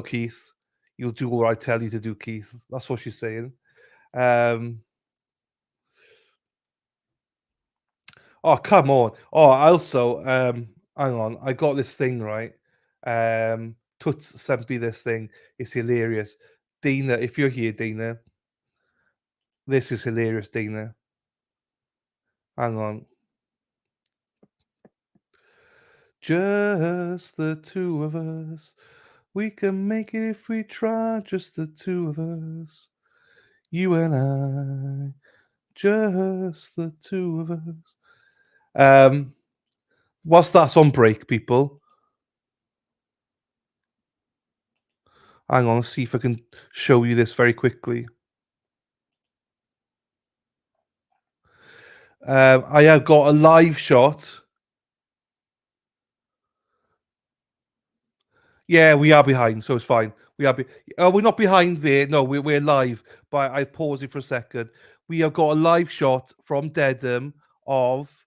Keith. You'll do what I tell you to do, Keith. That's what she's saying. Oh, come on. Oh, also, hang on. I got this thing, right? Toots sent me this thing. It's hilarious. Dina, if you're here, Dina, this is hilarious, Dina. Hang on. Just the two of us. We can make it if we try. Just the two of us. You and I. Just the two of us. Whilst that's on break, people. Hang on, let's see if I can show you this very quickly. I have got a live shot. Yeah, we are behind, so it's fine. We're not behind there. No, we're live. But I pause it for a second. We have got a live shot from Dedham of.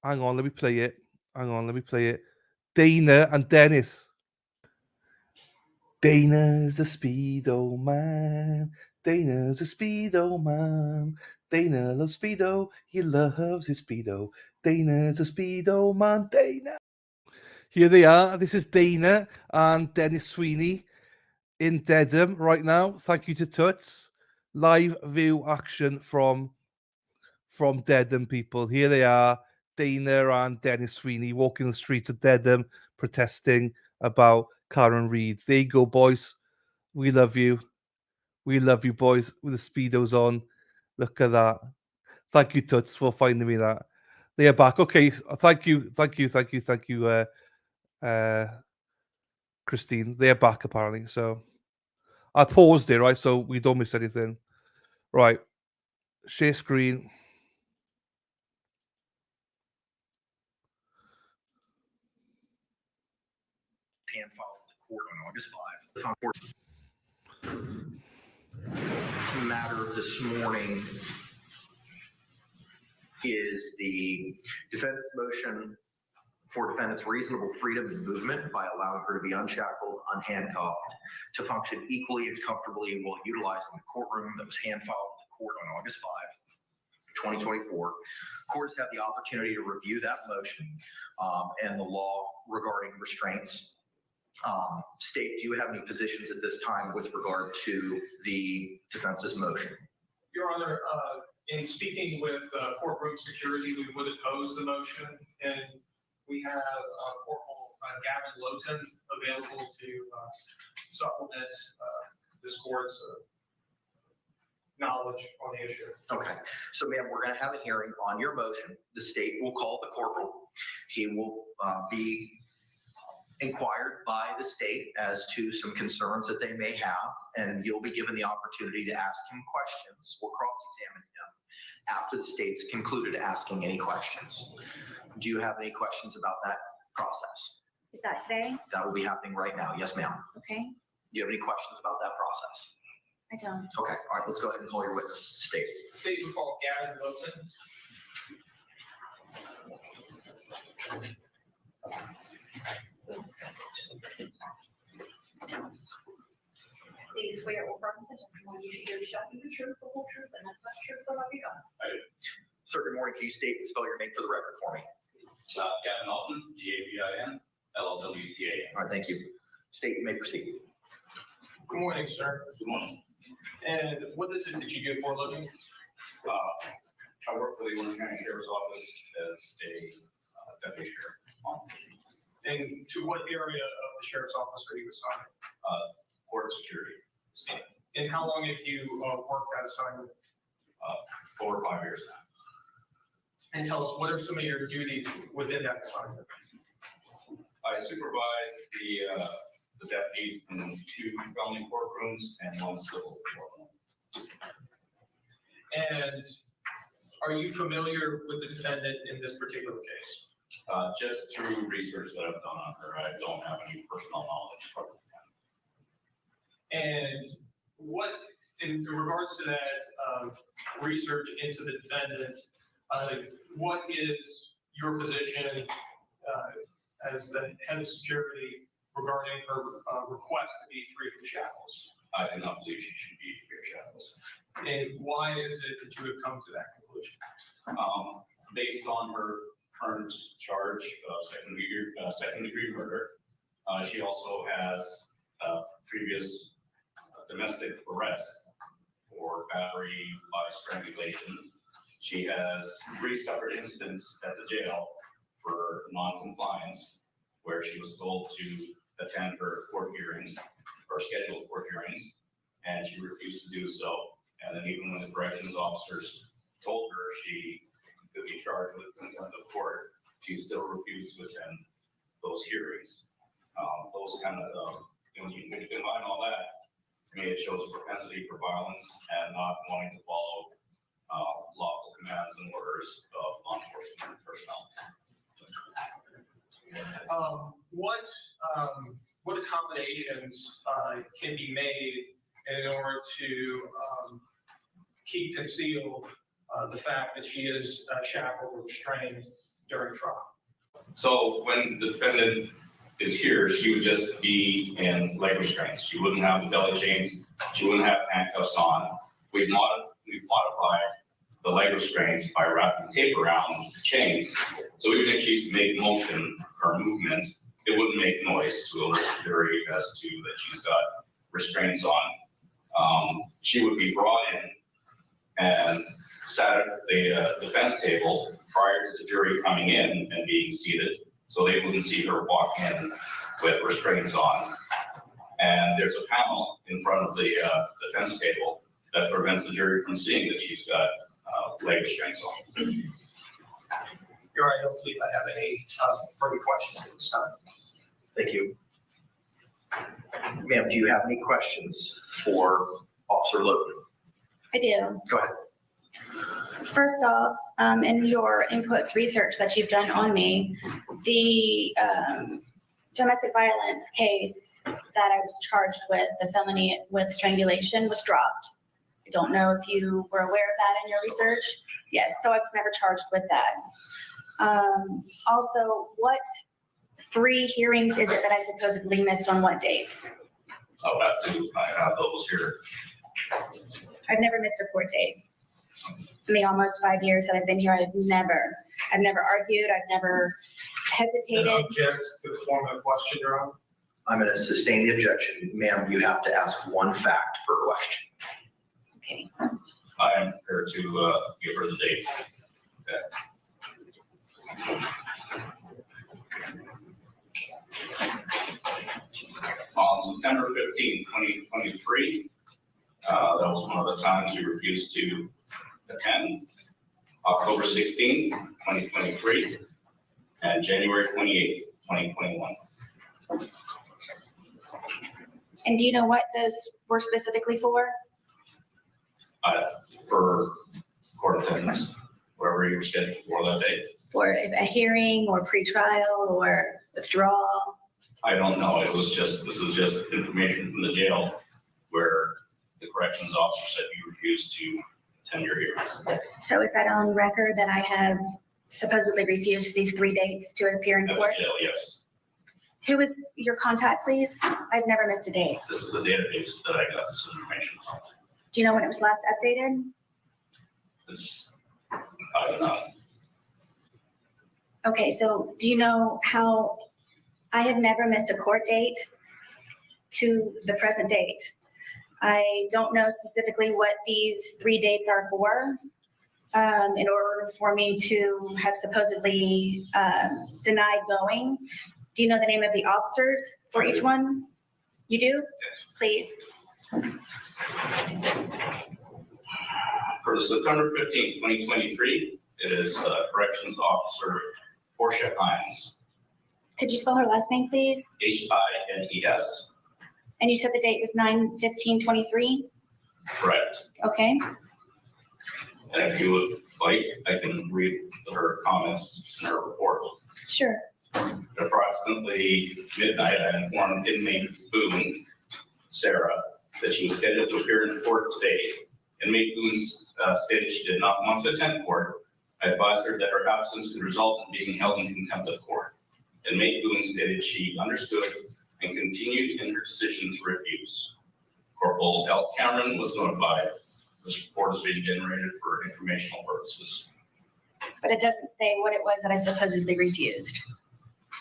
Hang on, let me play it. Dana and Dennis. Dana's a speedo man. Dana's a speedo man. Dana loves speedo. He loves his speedo. Dana's a speedo man. Dana. Here they are. This is Dana and Dennis Sweeney in Dedham right now. Thank you to Toots. Live view action from Dedham, people. Here they are. Dana and Dennis Sweeney walking the streets of Dedham, protesting about Karen Reid. There you go, boys. We love you. We love you, boys, with the Speedos on. Look at that. Thank you, Toots, for finding me that. They are back. Okay, thank you, Christine. They are back, apparently. So I paused it, right, so we don't miss anything. Right. Share screen. Hand filed at the court on August 5. The matter this morning is the defendant's motion for defendant's reasonable freedom of movement by allowing her to be unshackled, unhandcuffed, to function equally and comfortably while utilizing the courtroom that was hand filed at the court on August 5, 2024. Courts have the opportunity to review that motion and the law regarding restraints. State, do you have any positions at this time with regard to the defense's motion? Your Honor, in speaking with courtroom security, we would oppose the motion, and we have Corporal Gavin Lowton available to supplement this court's knowledge on the issue. Okay, so ma'am, we're going to have a hearing on your motion. The state will call the corporal. He will be inquired by the state as to some concerns that they may have, and you'll be given the opportunity to ask him questions or cross-examine him after the state's concluded asking any questions. Do you have any questions about that process? Is that today? That will be happening right now. Yes, ma'am. Okay, Do you have any questions about that process? I don't. Okay, all right, let's go ahead and call your witness. State. State will call Gavin Lowton. Do you swear or affirm the testimony you should give shall be the truth, the whole truth, and nothing but the truth, so help you God? Sir, good morning. Can you state and spell your name for the record for me? Gavin Alton, Gavin, LLWTA. All right, thank you. State, you may proceed. Good morning, sir. Good morning. And what is it that you do for a living? I work for the Lynn County Sheriff's Office as a deputy sheriff. And to what area of the sheriff's office are you assigned? Court security. And how long have you worked that assignment? 4 or 5 years now. And tell us, what are some of your duties within that assignment? I supervise the deputies in 2 felony courtrooms and 1 civil courtroom. And are you familiar with the defendant in this particular case? Just through research that I've done on her, I don't have any personal knowledge. And what, in regards to that research into the defendant, what is your position as the head of security regarding her request to be free from shackles? I do not believe she should be free of shackles. And why is it that you have come to that conclusion? Based on her current charge of second degree murder, she also has previous domestic arrest for battery by strangulation. She has 3 separate incidents at the jail for non-compliance, where she was told to attend her court hearings or scheduled court hearings, and she refused to do so. And then even when the corrections officers told her she could be charged with contempt of court, she still refused to attend those hearings. Those kind of, when you combine all that, to me, it shows a propensity for violence and not wanting to follow lawful commands and orders of law enforcement personnel. What accommodations can be made in order to keep concealed the fact that she is shackled or restrained during trial? So when the defendant is here, she would just be in leg restraints. She wouldn't have the belly chains. She wouldn't have handcuffs on. We've modified the leg restraints by wrapping tape around the chains. So even if she's to make motion or movement, it wouldn't make noise to alert the jury as to that she's got restraints on. She would be brought in and sat at the defense table prior to the jury coming in and being seated, so they wouldn't see her walk in with restraints on. And there's a panel in front of the defense table that prevents the jury from seeing that she's got leg restraints on. Your Honor, I don't believe I have any further questions at this time. Thank you. Ma'am, do you have any questions for Officer Logan? I do. Go ahead. First off, in your inputs research that you've done on me, the domestic violence case that I was charged with, the felony with strangulation, was dropped. I don't know if you were aware of that in your research. Yes, so I was never charged with that. Also, what 3 hearings is it that I supposedly missed on what dates? I have those here. I've never missed a court date. In the almost 5 years that I've been here, I've never argued, I've never hesitated. Object to the form of the question, Your Honor. I'm going to sustain the objection. Ma'am, you have to ask 1 fact per question. Okay. I am prepared to give her the dates. On September 15, 2023, that was one of the times you refused to attend. October 16, 2023, and January 28, 2021. And do you know what those were specifically for? For court attendance, wherever you were scheduled for that day. For a hearing or pretrial or withdrawal? I don't know. This is just information from the jail where the corrections officer said you refused to attend your hearings. So is that on record that I have supposedly refused these 3 dates to appear in At court? the jail, yes. Who is your contact, please? I've never missed a date. This is a database that I got this information from. Do you know when it was last updated? It's, I don't know. Okay, so do you know how, I have never missed a court date to the present date. I don't know specifically what these 3 dates are for. In order for me to have supposedly denied going. Do you know the name of the officers for each one? You do? Please. For September 15th, 2023, it is Corrections Officer Portia Hines, Could you spell her last name, please? Hines. And you said the date was 9/15/23? Correct. Okay. And if you would like, I can read her comments in her report. Sure. At approximately midnight, I informed inmate Boone, Sarah, that she was scheduled to appear in court today. Inmate Boone stated she did not want to attend court. I advised her that her absence could result in being held in contempt of court. Inmate Boone stated she understood and continued in her decision to refuse. Corporal L. Cameron was notified. This report is being generated for informational purposes. But it doesn't say what it was that I supposedly refused.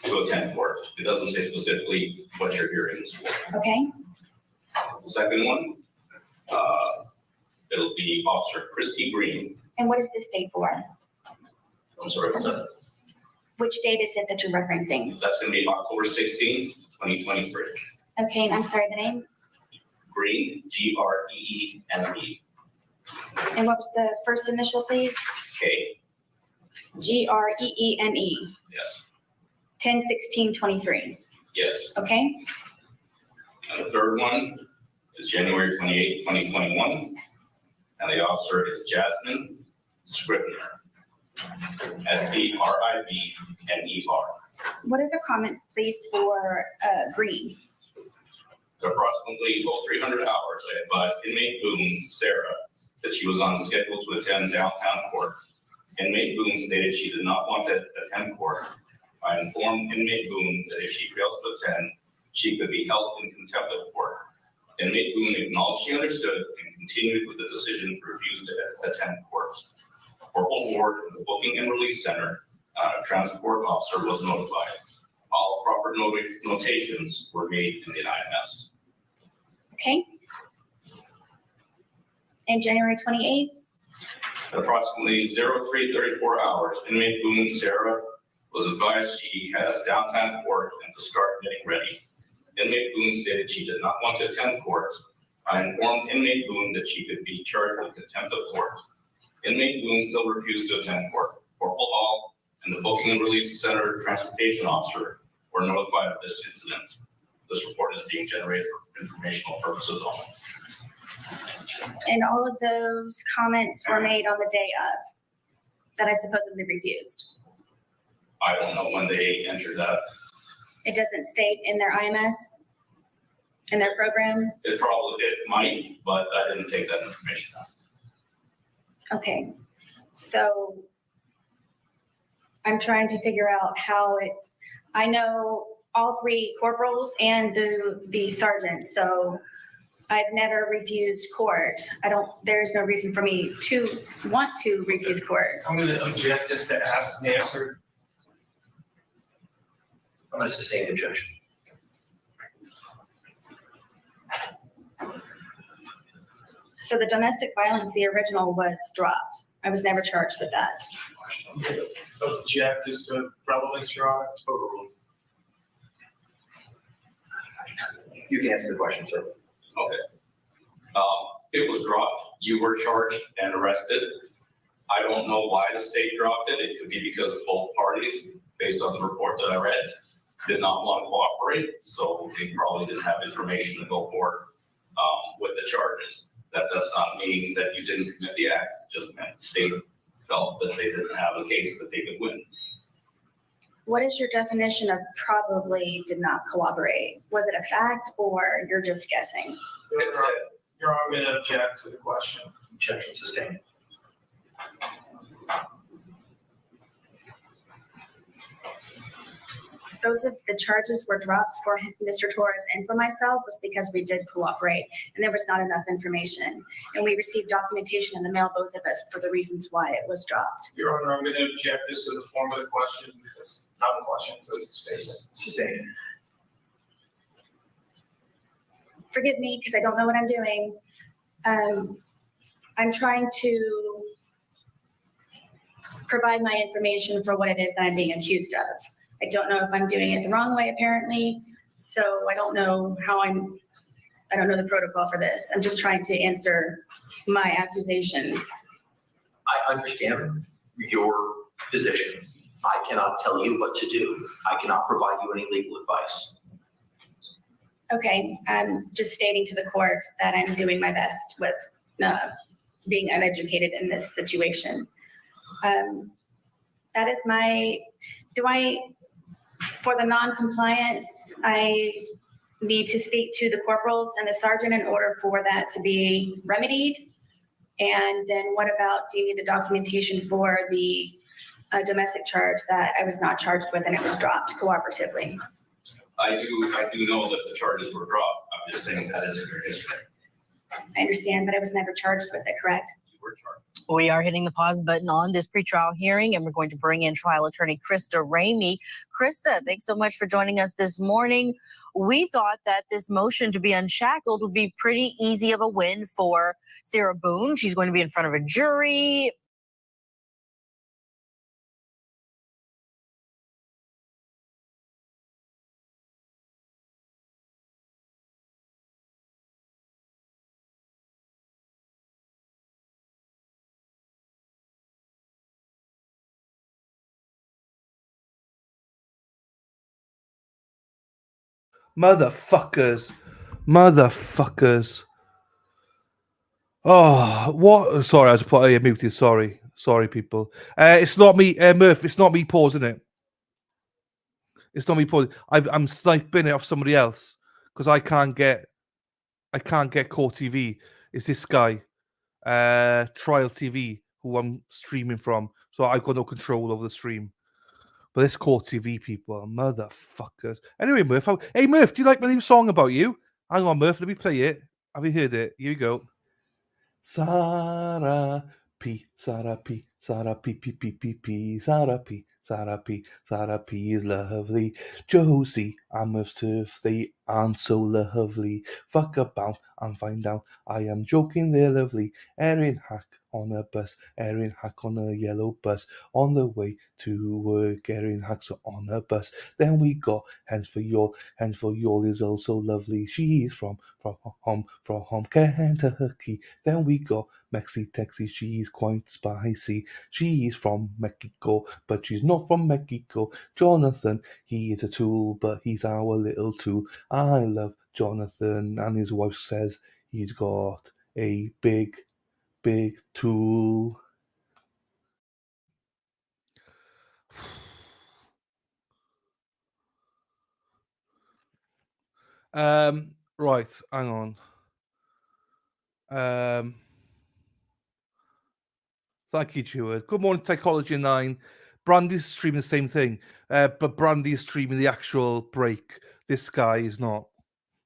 To attend court. It doesn't say specifically what your hearing is for. Okay. The second one, it'll be Officer Christy Green. And what is this date for? I'm sorry, what's that? Which date is it that you're referencing? That's going to be October 16th, 2023. Okay, and I'm sorry, the name? Green, Greene. And what was the first initial, please? K. Greene. Yes. 10/16/23. Yes. Okay. And the third one is January 28th, 2021. And the officer is Jasmine Scribner. Scribner. What are the comments, please, for Green? At approximately 300 hours, I advised inmate Boone, Sarah, that she was on schedule to attend downtown court. Inmate Boone stated she did not want to attend court. I informed inmate Boone that if she fails to attend, she could be held in contempt of court. Inmate Boone acknowledged she understood and continued with the decision to refuse to attend court. Corporal Ward of the Booking and Release Center, transport officer, was notified. All proper notations were made in the IMS. Okay. And January 28th? At approximately 03:34 hours, inmate Boone, Sarah, was advised she has downtown court and to start getting ready. Inmate Boone stated she did not want to attend court. I informed inmate Boone that she could be charged with contempt of court. Inmate Boone still refused to attend court. Corporal Hall and the Booking and Release Center transportation officer were notified of this incident. This report is being generated for informational purposes only. And all of those comments were made on the day of that I supposedly refused. I don't know when they entered that. It doesn't state in their IMS, in their program? It might, but I didn't take that information down. Okay, so I'm trying to figure out how I know all 3 corporals and the sergeant, so I've never refused court. There's no reason for me to want to refuse court. I'm going to object just to ask and answer. I'm going to sustain the objection. So the domestic violence, the original was dropped. I was never charged with that. I'm going to object just to relevance, Your Honor. You can answer the question, sir. Okay. It was dropped. You were charged and arrested. I don't know why the state dropped it. It could be because both parties, based on the report that I read, did not want to cooperate. So they probably didn't have information to go forward with the charges. That does not mean that you didn't commit the act. It just meant the state felt that they didn't have a case that they could win. What is your definition of probably did not cooperate? Was it a fact or you're just guessing? Your Honor, I'm going to object to the question. Objection sustained. both of the charges were dropped for Mr. Torres and for myself was because we did cooperate and there was not enough information. And we received documentation in the mail, both of us, for the reasons why it was dropped. Your Honor, I'm going to object this to the form of the question. It's not a question, it's a statement. Sustained. Forgive me because I don't know what I'm doing. I'm trying to provide my information for what it is that I'm being accused of. I don't know if I'm doing it the wrong way, apparently. So I don't know how I don't know the protocol for this. I'm just trying to answer my accusations. I understand your position. I cannot tell you what to do. I cannot provide you any legal advice. Okay, I'm just stating to the court that I'm doing my best with being uneducated in this situation. That is for the non-compliance, I need to speak to the corporals and the sergeant in order for that to be remedied. And then what about, do you need the documentation for the domestic charge that I was not charged with and it was dropped cooperatively? I do know that the charges were dropped. I'm just saying that isn't your history. I understand, but I was never charged with it, correct? You were charged. We are hitting the pause button on this pretrial hearing, and we're going to bring in trial attorney Krista Ramey. Krista, thanks so much for joining us this morning. We thought that this motion to be unshackled would be pretty easy of a win for Sarah Boone. She's going to be in front of a jury. Motherfuckers. Oh, what? Sorry, I was muted. Sorry, people. It's not me, Murph. It's not me pausing it. It's not me pausing. I'm sniping it off somebody else because I can't get Court TV. It's this guy, Trial TV, who I'm streaming from. So I've got no control over the stream. But this Court TV people, motherfuckers. Anyway, Murph. Hey, Murph, do you like my new song about you? Hang on, Murph. Let me play it. Have you heard it? Here you go. Sarah P, Sarah P, Sarah P, P, P, P, P, Sarah P, Sarah P, Sarah P is lovely. Josie and Murph's turf, they aren't so lovely. Fuck about and find out. I am joking, they're lovely. Erin Hack on a bus, Erin Hack on a yellow bus. On the way to work, Erin Hack's on a bus. Then we got Hens for Y'all is also lovely. She's from Kentucky. Then we got Mexi Texi, she's quite spicy. She's from Mexico, but she's not from Mexico. Jonathan, he is a tool, but he's our little tool. I love Jonathan, and his wife says he's got a big tool. Right, hang on. Thank you, Stuart. Good morning, Psychology 9. Brandy's streaming the same thing, but Brandy is streaming the actual break. This guy is not.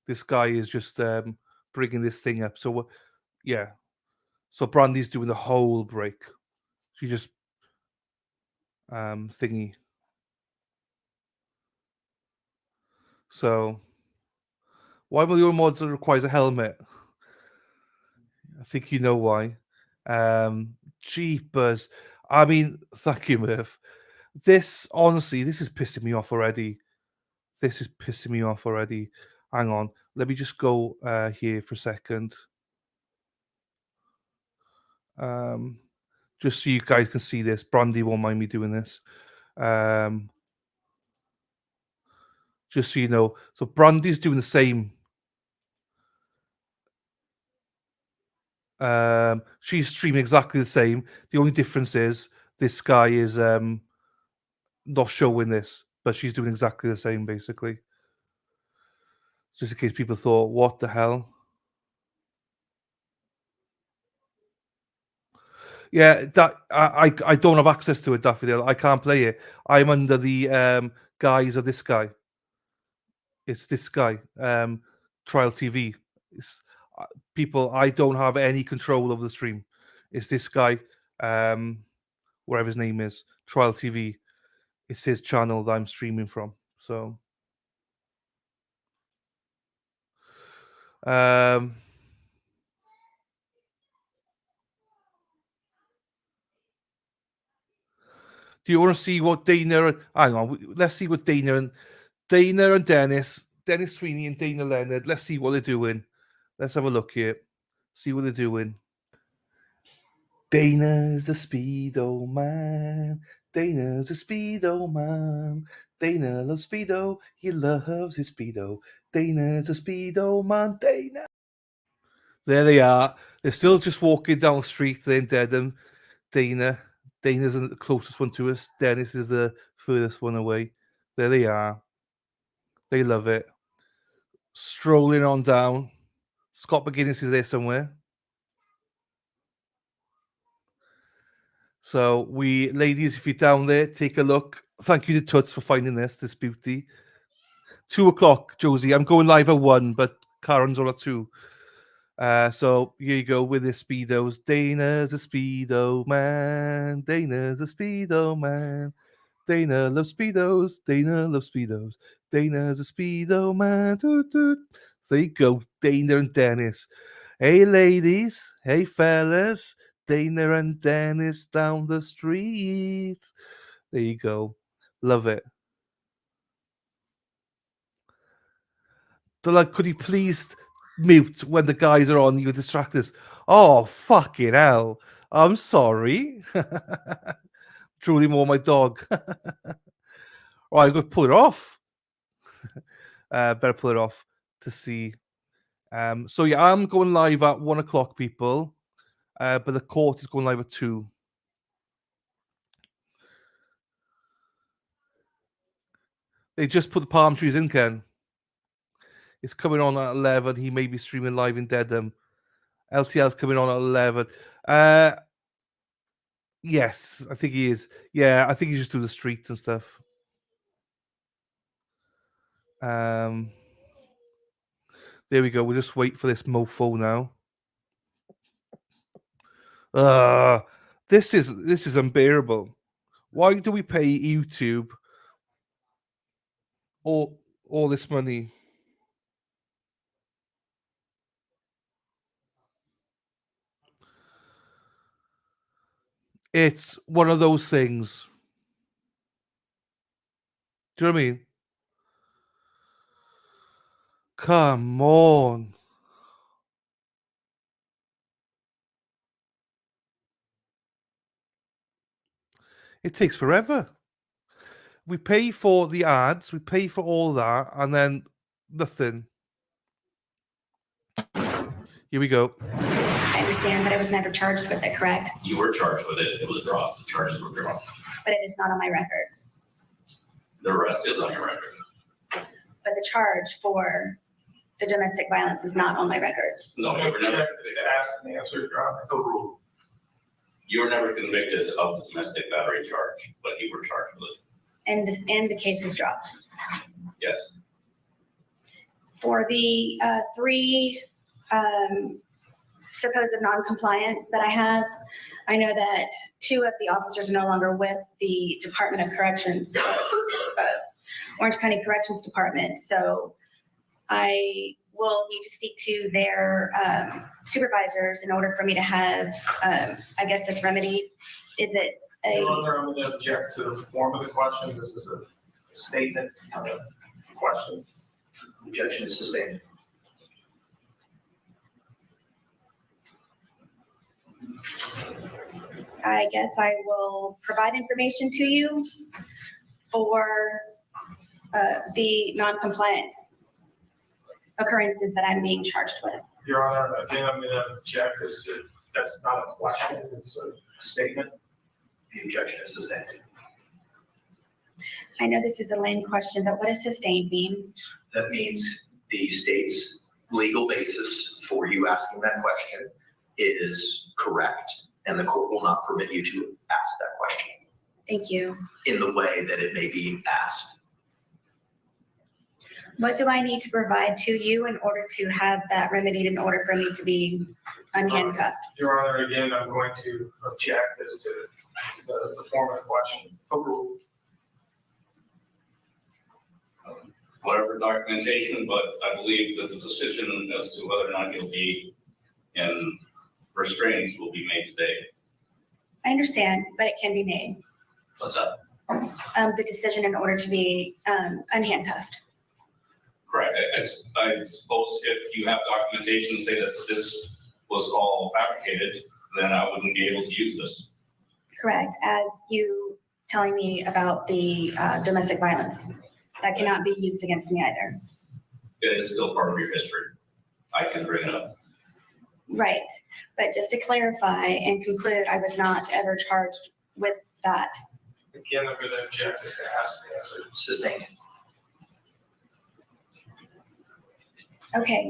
This guy is just bringing this thing up. So, yeah. So Brandy's doing the whole break. She just thingy. So, why will your mods requires a helmet? I think you know why. Jeepers. I mean, thank you, Murph. This, honestly, this is pissing me off already. Hang on. Let me just go here for a second. Just so you guys can see this. Brandy won't mind me doing this. Just so you know. So Brandy's doing the same. She's streaming exactly the same. The only difference is this guy is not showing this, but she's doing exactly the same, basically. Just in case people thought, what the hell? Yeah, that I don't have access to it, Daffodil. I can't play it. I'm under the guys are this guy. It's this guy. Trial TV. It's people. I don't have any control of the stream. It's this guy. Whatever his name is. Trial TV. It's his channel that I'm streaming from. So. Do you want to see what Dana? Hang on. Let's see what Dana and Dennis Sweeney and Dana Leonard. Let's see what they're doing. Let's have a look here. See what they're doing. Dana's a speedo man. Dana's a speedo man. Dana loves speedo. He loves his speedo. Dana's a speedo man. Dana. There they are. They're still just walking down the street. Then Dedham. Dana's the closest one to us. Dennis is the furthest one away. There they are. They love it. Strolling on down. Scott McGinnis is there somewhere. So ladies, if you're down there, take a look. Thank you to Toots for finding this beauty. 2:00, Josie. I'm going live at 1, but Karen's on at 2. So here you go with the speedos. Dana's a speedo man. Dana's a speedo man. Dana loves speedos. Dana loves speedos. Dana's a speedo man. Doot, doot. So there you go, Dana and Dennis. Hey ladies. Hey fellas. Dana and Dennis down the street. There you go. Love it. They're like, could you please mute when the guys are on? You distract us. Oh, fucking hell. I'm sorry. Truly more my dog. Right, I'm going to pull it off. Better pull it off to see. So yeah, I'm going live at 1:00, people. But the court is going live at 2. They just put the palm trees in, Ken. It's coming on at 11. He may be streaming live in Dedham. LTL's coming on at 11. Yes, I think he is. Yeah, I think he's just doing the streets and stuff. There we go. We'll just wait for this mofo now. This is unbearable. Why do we pay YouTube all this money? It's one of those things. Do you know what I mean? Come on. It takes forever. We pay for the ads, we pay for all that, and then nothing. Here we go. I understand, but I was never charged with it, correct? You were charged with it. It was dropped. The charges were dropped. But it is not on my record. The rest is on your record. But the charge for the domestic violence is not on my record. No, you were never Asked and answered, Your Honor. Overruled. You were never convicted of the domestic battery charge, but you were charged with it. And the case was dropped. Yes. For the 3 supposed non-compliance that I have, I know that 2 of the officers are no longer with the Department of Corrections, Orange County Corrections Department. So I will need to speak to their supervisors in order for me to have, I guess, this remedy. Is it Your Honor, I'm going to object to the form of the question. This is a statement, not a question. Objection is sustained. I guess I will provide information to you for the non-compliance occurrences that I'm being charged with. Your Honor, again, I'm going to object as to, that's not a question, it's a statement. The objection is sustained. I know this is a lame question, but what does sustained mean? That means the state's legal basis for you asking that question is correct, and the court will not permit you to ask that question Thank you. in the way that it may be asked. What do I need to provide to you in order to have that remedied in order for me to be unhandcuffed? Your Honor, again, I'm going to object as to the form of the question. Overruled. Whatever documentation, but I believe that the decision as to whether or not he'll be in restraints will be made today. I understand, but it can be made. What's that? The decision in order to be unhandcuffed. Correct. I suppose if you have documentation to say that this was all fabricated, then I wouldn't be able to use this. Correct, as you telling me about the domestic violence. That cannot be used against me either. It is still part of your history. I can bring it up. Right, but just to clarify and conclude, I was not ever charged with that. Again, I'm going to object as to has to be answered. Sustained. Okay,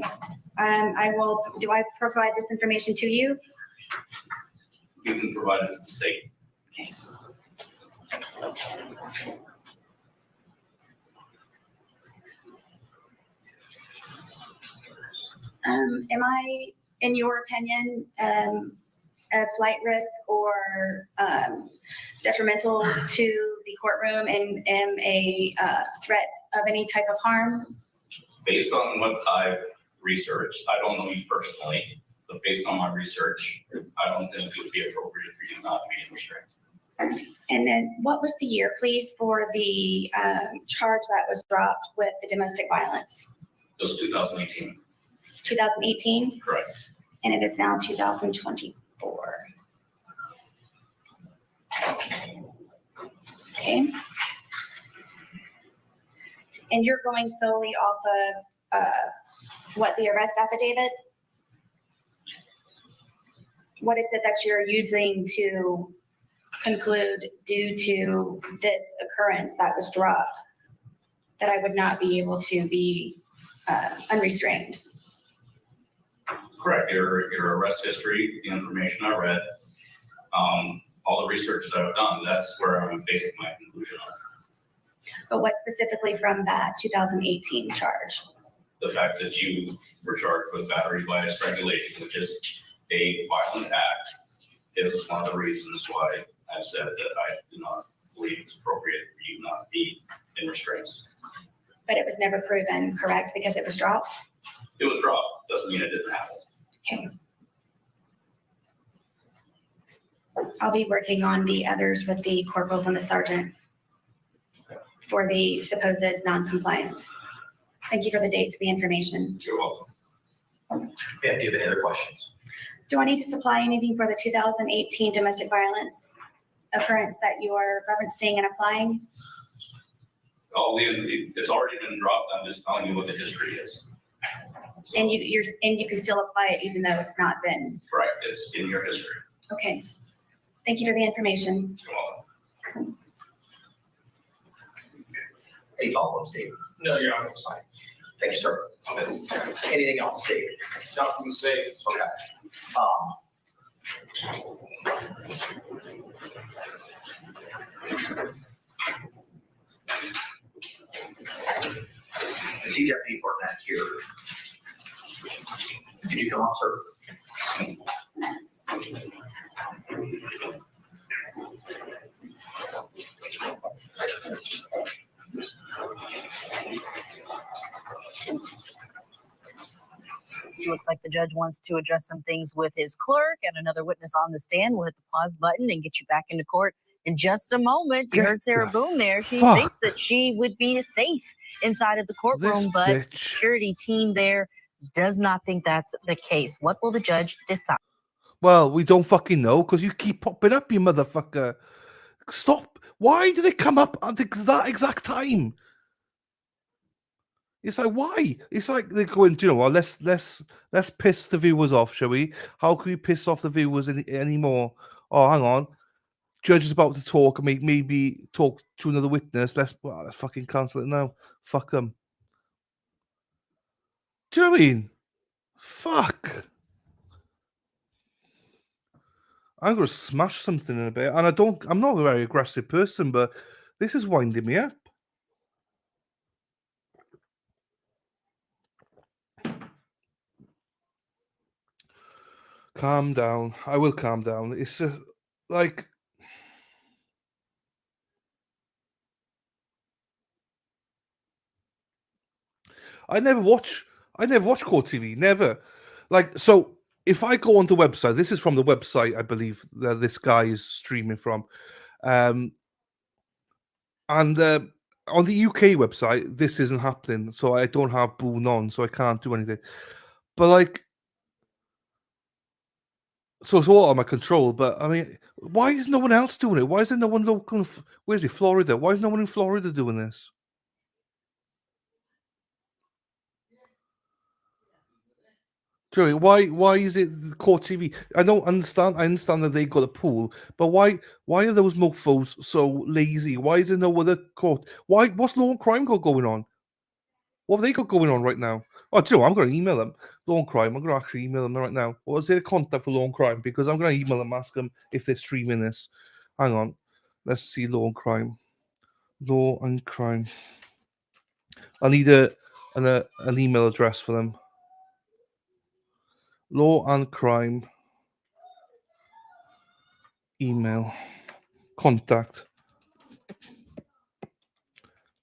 I will, do I provide this information to you? You can provide it to the state. Okay. Am I, in your opinion, a flight risk or detrimental to the courtroom and am a threat of any type of harm? Based on what I've researched, I don't know you personally, but based on my research, I don't think it would be appropriate for you not to be in restraint. And then what was the year, please, for the charge that was dropped with the domestic violence? It was 2018. 2018? Correct. And it is now 2024. Okay. And you're going solely off of what, the arrest affidavit? What is it that you're using to conclude due to this occurrence that was dropped that I would not be able to be unrestrained? Correct. Your arrest history, the information I read, all the research that I've done, that's where I'm basing my conclusion on. But what specifically from that 2018 charge? The fact that you were charged with battery by strangulation, which is a violent act, is one of the reasons why I've said that I do not believe it's appropriate for you not to be in restraints. But it was never proven, correct, because it was dropped? It was dropped, doesn't mean it didn't happen. Okay. I'll be working on the others with the corporals and the sergeant for the supposed non-compliance. Thank you for the dates, the information. You're welcome. Yeah, do you have any other questions? Do I need to supply anything for the 2018 domestic violence occurrence that you are referencing and applying? It's already been dropped. I'm just telling you what the history is. So, And you can still apply it even though it's not been. correct. It's in your history. Okay. Thank you for the information. You're welcome. Any follow-up, Steve? No, Your Honor, it's fine. Thank you, sir. Anything else, Steve? Nothing to say. Okay. I see Deputy Barnett here. Did you come up, sir? It looks like the judge wants to address some things with his clerk and another witness on the stand. We'll hit the pause button and get you back into court in just a moment. You heard Sarah Boone there. She thinks that she would be safe inside of the courtroom, but the security team there does not think that's the case. What will the judge decide? Well, we don't fucking know because you keep popping up, you motherfucker. Stop. Why do they come up at that exact time? It's like, why? It's like they're going, you know what, let's piss the viewers off, shall we? How can we piss off the viewers anymore? Oh, hang on. Judge is about to talk and maybe talk to another witness. Let's fucking cancel it now. Fuck them. Do you know what I mean? Fuck. I'm gonna smash something in a bit. And I'm not a very aggressive person, but this is winding me up. Calm down. I will calm down. It's like I never watch court TV. Never. Like, so if I go on the website, this is from the website I believe that this guy is streaming from, and on the UK website this isn't happening. So I don't have Boone on, so I can't do anything. But like, so it's all out of my control. But I mean, why is no one else doing it? Why is there no one local? Where's it? Florida? Why is no one in Florida doing this? Joey, why is it the court TV? I don't understand. I understand that they got a pool, but why are those mofos so lazy? Why is there no other court? What's law and crime got going on? What have they got going on right now? Oh, Joe, I'm going to email them. Law and crime. I'm going to actually email them right now. Or is there a contact for law and crime? Because I'm going to email them, ask them if they're streaming this. Hang on. Let's see law and crime. Law and crime. I need an email address for them. Law and crime. Email. Contact.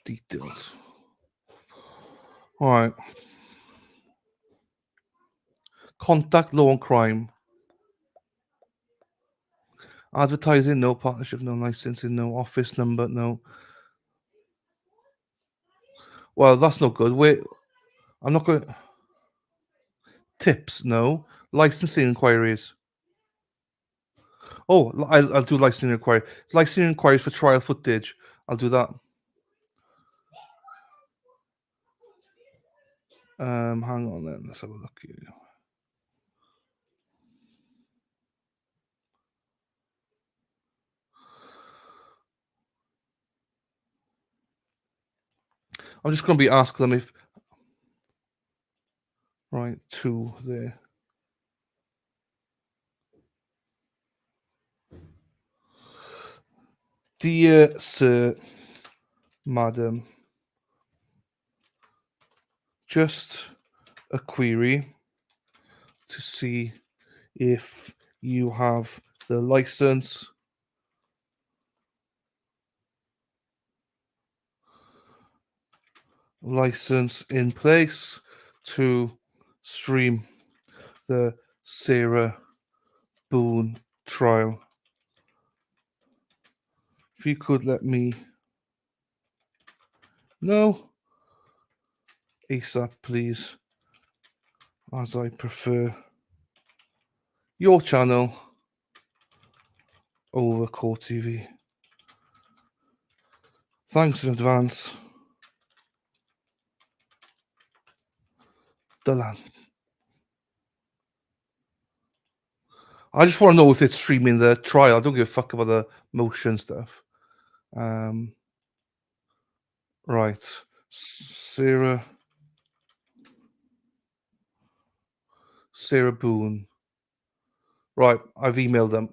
Details. All right. Contact law and crime. Advertising, no partnership, no licensing, no office number, no. Well, that's not good. Wait, I'm not going. Tips, no. Licensing inquiries. Oh, I'll do licensing inquiry. Licensing inquiries for trial footage. I'll do that. Hang on then. Let's have a look here. I'm just going to be asking them if. Right, 2 there. Dear Sir, Madam, just a query to see if you have the license in place to stream the Sarah Boone trial. If you could let me know ASAP, please, as I prefer your channel over Court TV. Thanks in advance. Dylan. I just want to know if it's streaming the trial. I don't give a fuck about the motion stuff. Right. Sarah Boone. Right, I've emailed them.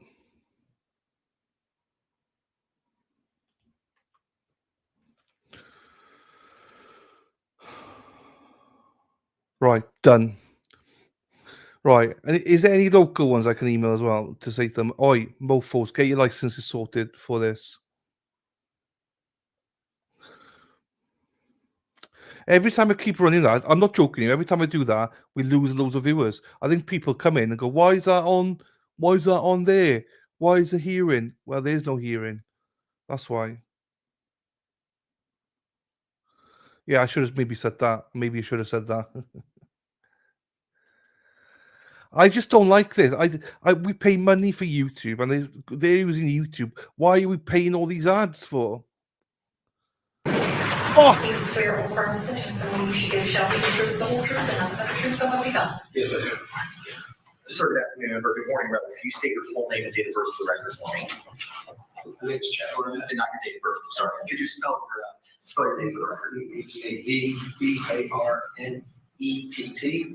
Right, done. Right, and is there any local ones I can email as well to say to them, oi, mofos, get your licenses sorted for this? Every time I keep running that, I'm not joking. Every time I do that, we lose loads of viewers. I think people come in and go, why is that on? Why is that on there? Why is the hearing? Well, there's no hearing. That's why. Yeah, I should have maybe said that. Maybe you should have said that. I just don't like this. We pay money for YouTube, and they're using YouTube. Why are we paying all these ads for? Fuck! You swear or affirm the testimony you should give shall be the truth, the whole truth, and nothing but the truth, so help you God. Yes, I do. Sir, good afternoon, or good morning, rather. Can you state your full name and date of birth for the record this morning? My name is Chad. And not your date of birth, sorry. Could you spell your name for the record? E-A-D-B-A-R-N-E-T-T.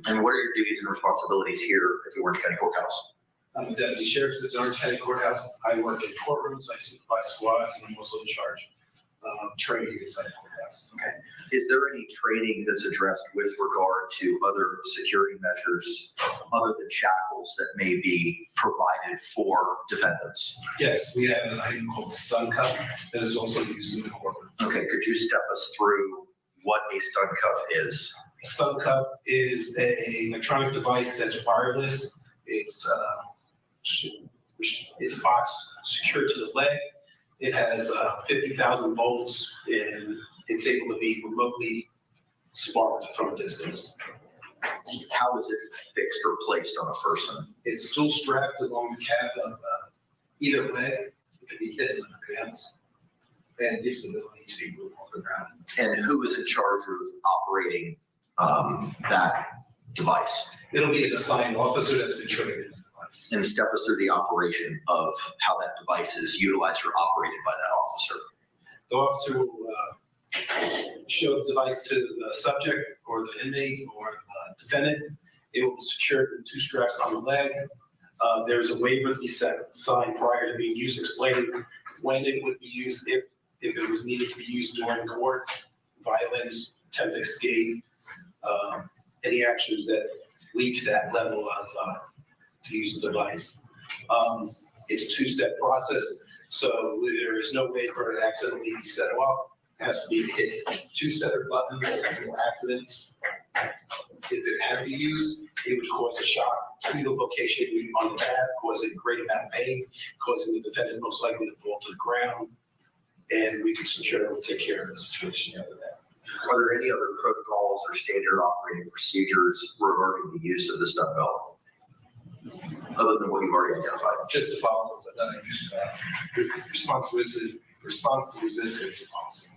And what are your duties and responsibilities here at the Orange County Courthouse? I'm the deputy sheriff at the Orange County Courthouse. I work in courtrooms, I supervise squads, and I'm also in charge training is like yes. Okay. Is there any training that's addressed with regard to other security measures other than shackles that may be provided for defendants? Yes, we have an item called the stun cuff that is also used in the courtroom. Okay, could you step us through what a stun cuff is? A stun cuff is an electronic device that's wireless. It's a box secured to the leg. It has 50,000 volts, and it's able to be remotely sparked from a distance. How is it fixed or placed on a person? It's dual strapped along the calf of either leg. It can be hidden in the pants, and gives the ability to be moved on the ground. And who is in charge of operating that device? It'll be an assigned officer that's been trained in the device. And step us through the operation of how that device is utilized or operated by that officer. The officer will show the device to the subject or the inmate or the defendant. It will be secured with 2 straps on the leg. There's a waiver to be signed prior to being used, explaining when it would be used, if it was needed to be used during court, violence, attempt to escape, any actions that lead to that level of to use the device. It's a 2-step process, so there is no way for it to accidentally be set off. It has to be hit 2 separate buttons for accidents. If it had to be used, it would cause a shock to the location on the calf, causing a great amount of pain, causing the defendant most likely to fall to the ground, and we could secure and take care of the situation after that. Are there any other protocols or standard operating procedures regarding the use of the stun belt? Other than what you've already identified? Just to follow response to resistance policy.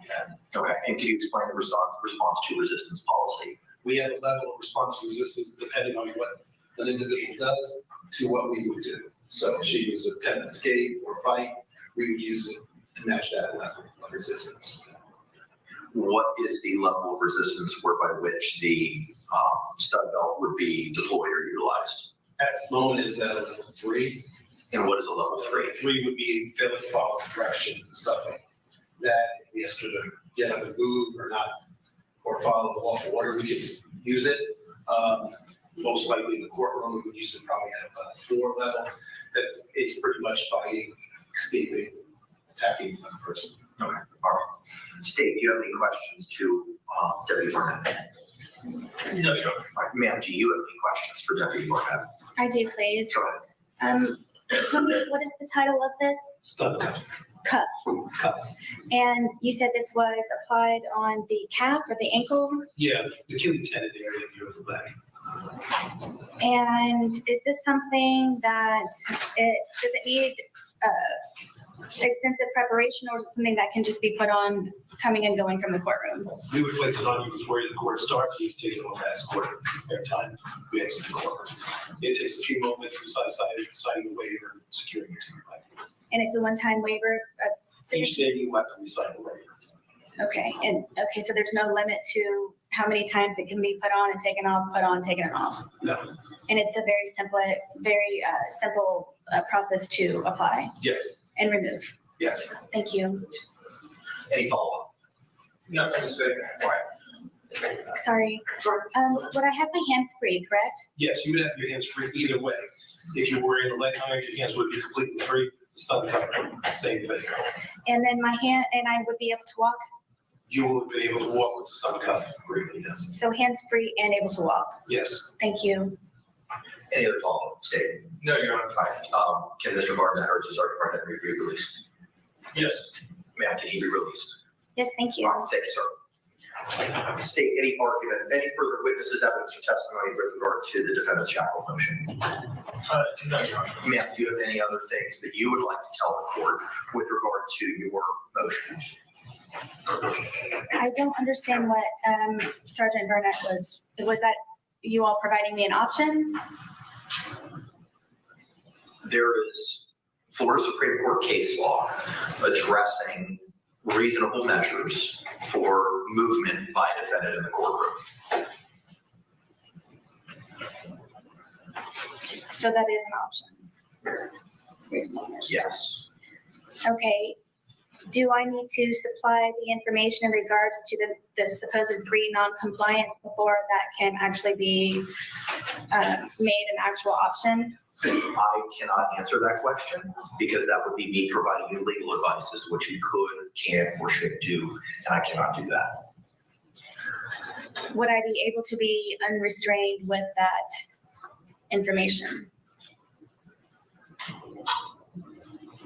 Okay, and can you explain the response to resistance policy? We have a level of response to resistance depending on what an individual does to what we would do. So if she was attempt to escape or fight, we would use it to match that level of resistance. What is the level of resistance whereby which the stun belt would be deployed or utilized? At this moment is at a level 3. And what is a level 3? 3 would be fail to follow directions and stuff like that. If we asked her to get up and move or not, or follow the lawful order, we could use it. Most likely in the courtroom, we would use it probably at a 4 level. That it's pretty much fighting, escaping, attacking another person. Okay, all right. State, do you have any questions to Deputy Barnett? No, sure. Ma'am, do you have any questions for Deputy Barnett? I do, please. Go ahead. Tell me, what is the title of this? Stun cuff. Cuff. And you said this was applied on the calf or the ankle? Yeah, the Achilles tendon area of your leg. And is this something that does it need extensive preparation, or is it something that can just be put on coming and going from the courtroom? We would place it on you before the court starts. You can take it off as court every time we exit the court. It takes a few moments besides signing the waiver and securing it to your life. And it's a one-time waiver? Each day you have to sign the waiver. Okay, so there's no limit to how many times it can be put on and taken off, put on, taken off? No. And it's a very simple process to apply Yes. and remove? Yes. Thank you. Any follow-up? Nothing to say. All right. Sorry. Would I have my hands free, correct? Yes, you would have your hands free either way. If you were in a leg irons, your hands would be completely free. Stun cuff, same thing. And then I would be able to walk? You will be able to walk with the stun cuff freely, yes. So hands free and able to walk? Yes. Thank you. Any other follow-up, State? No, Your Honor. All right. Can Mr. Barnett or Sergeant Barnett be released? Yes. Ma'am, can he be released? Yes, thank you. All right, thank you, sir. State, any argument, any further witnesses, evidence, or testimony with regard to the defendant's shackle motion? No, Your Honor. Ma'am, do you have any other things that you would like to tell the court with regard to your motion? I don't understand what Sergeant Burnett was that you all providing me an option? There is Florida Supreme Court case law addressing reasonable measures for movement by a defendant in the courtroom. So that is an option? Reasonable measures. Yes. Okay. Do I need to supply the information in regards to the supposed pre-non-compliance before that can actually be made an actual option? I cannot answer that question because that would be me providing you legal advice as to what you could, can, or should do, and I cannot do that. Would I be able to be unrestrained with that information?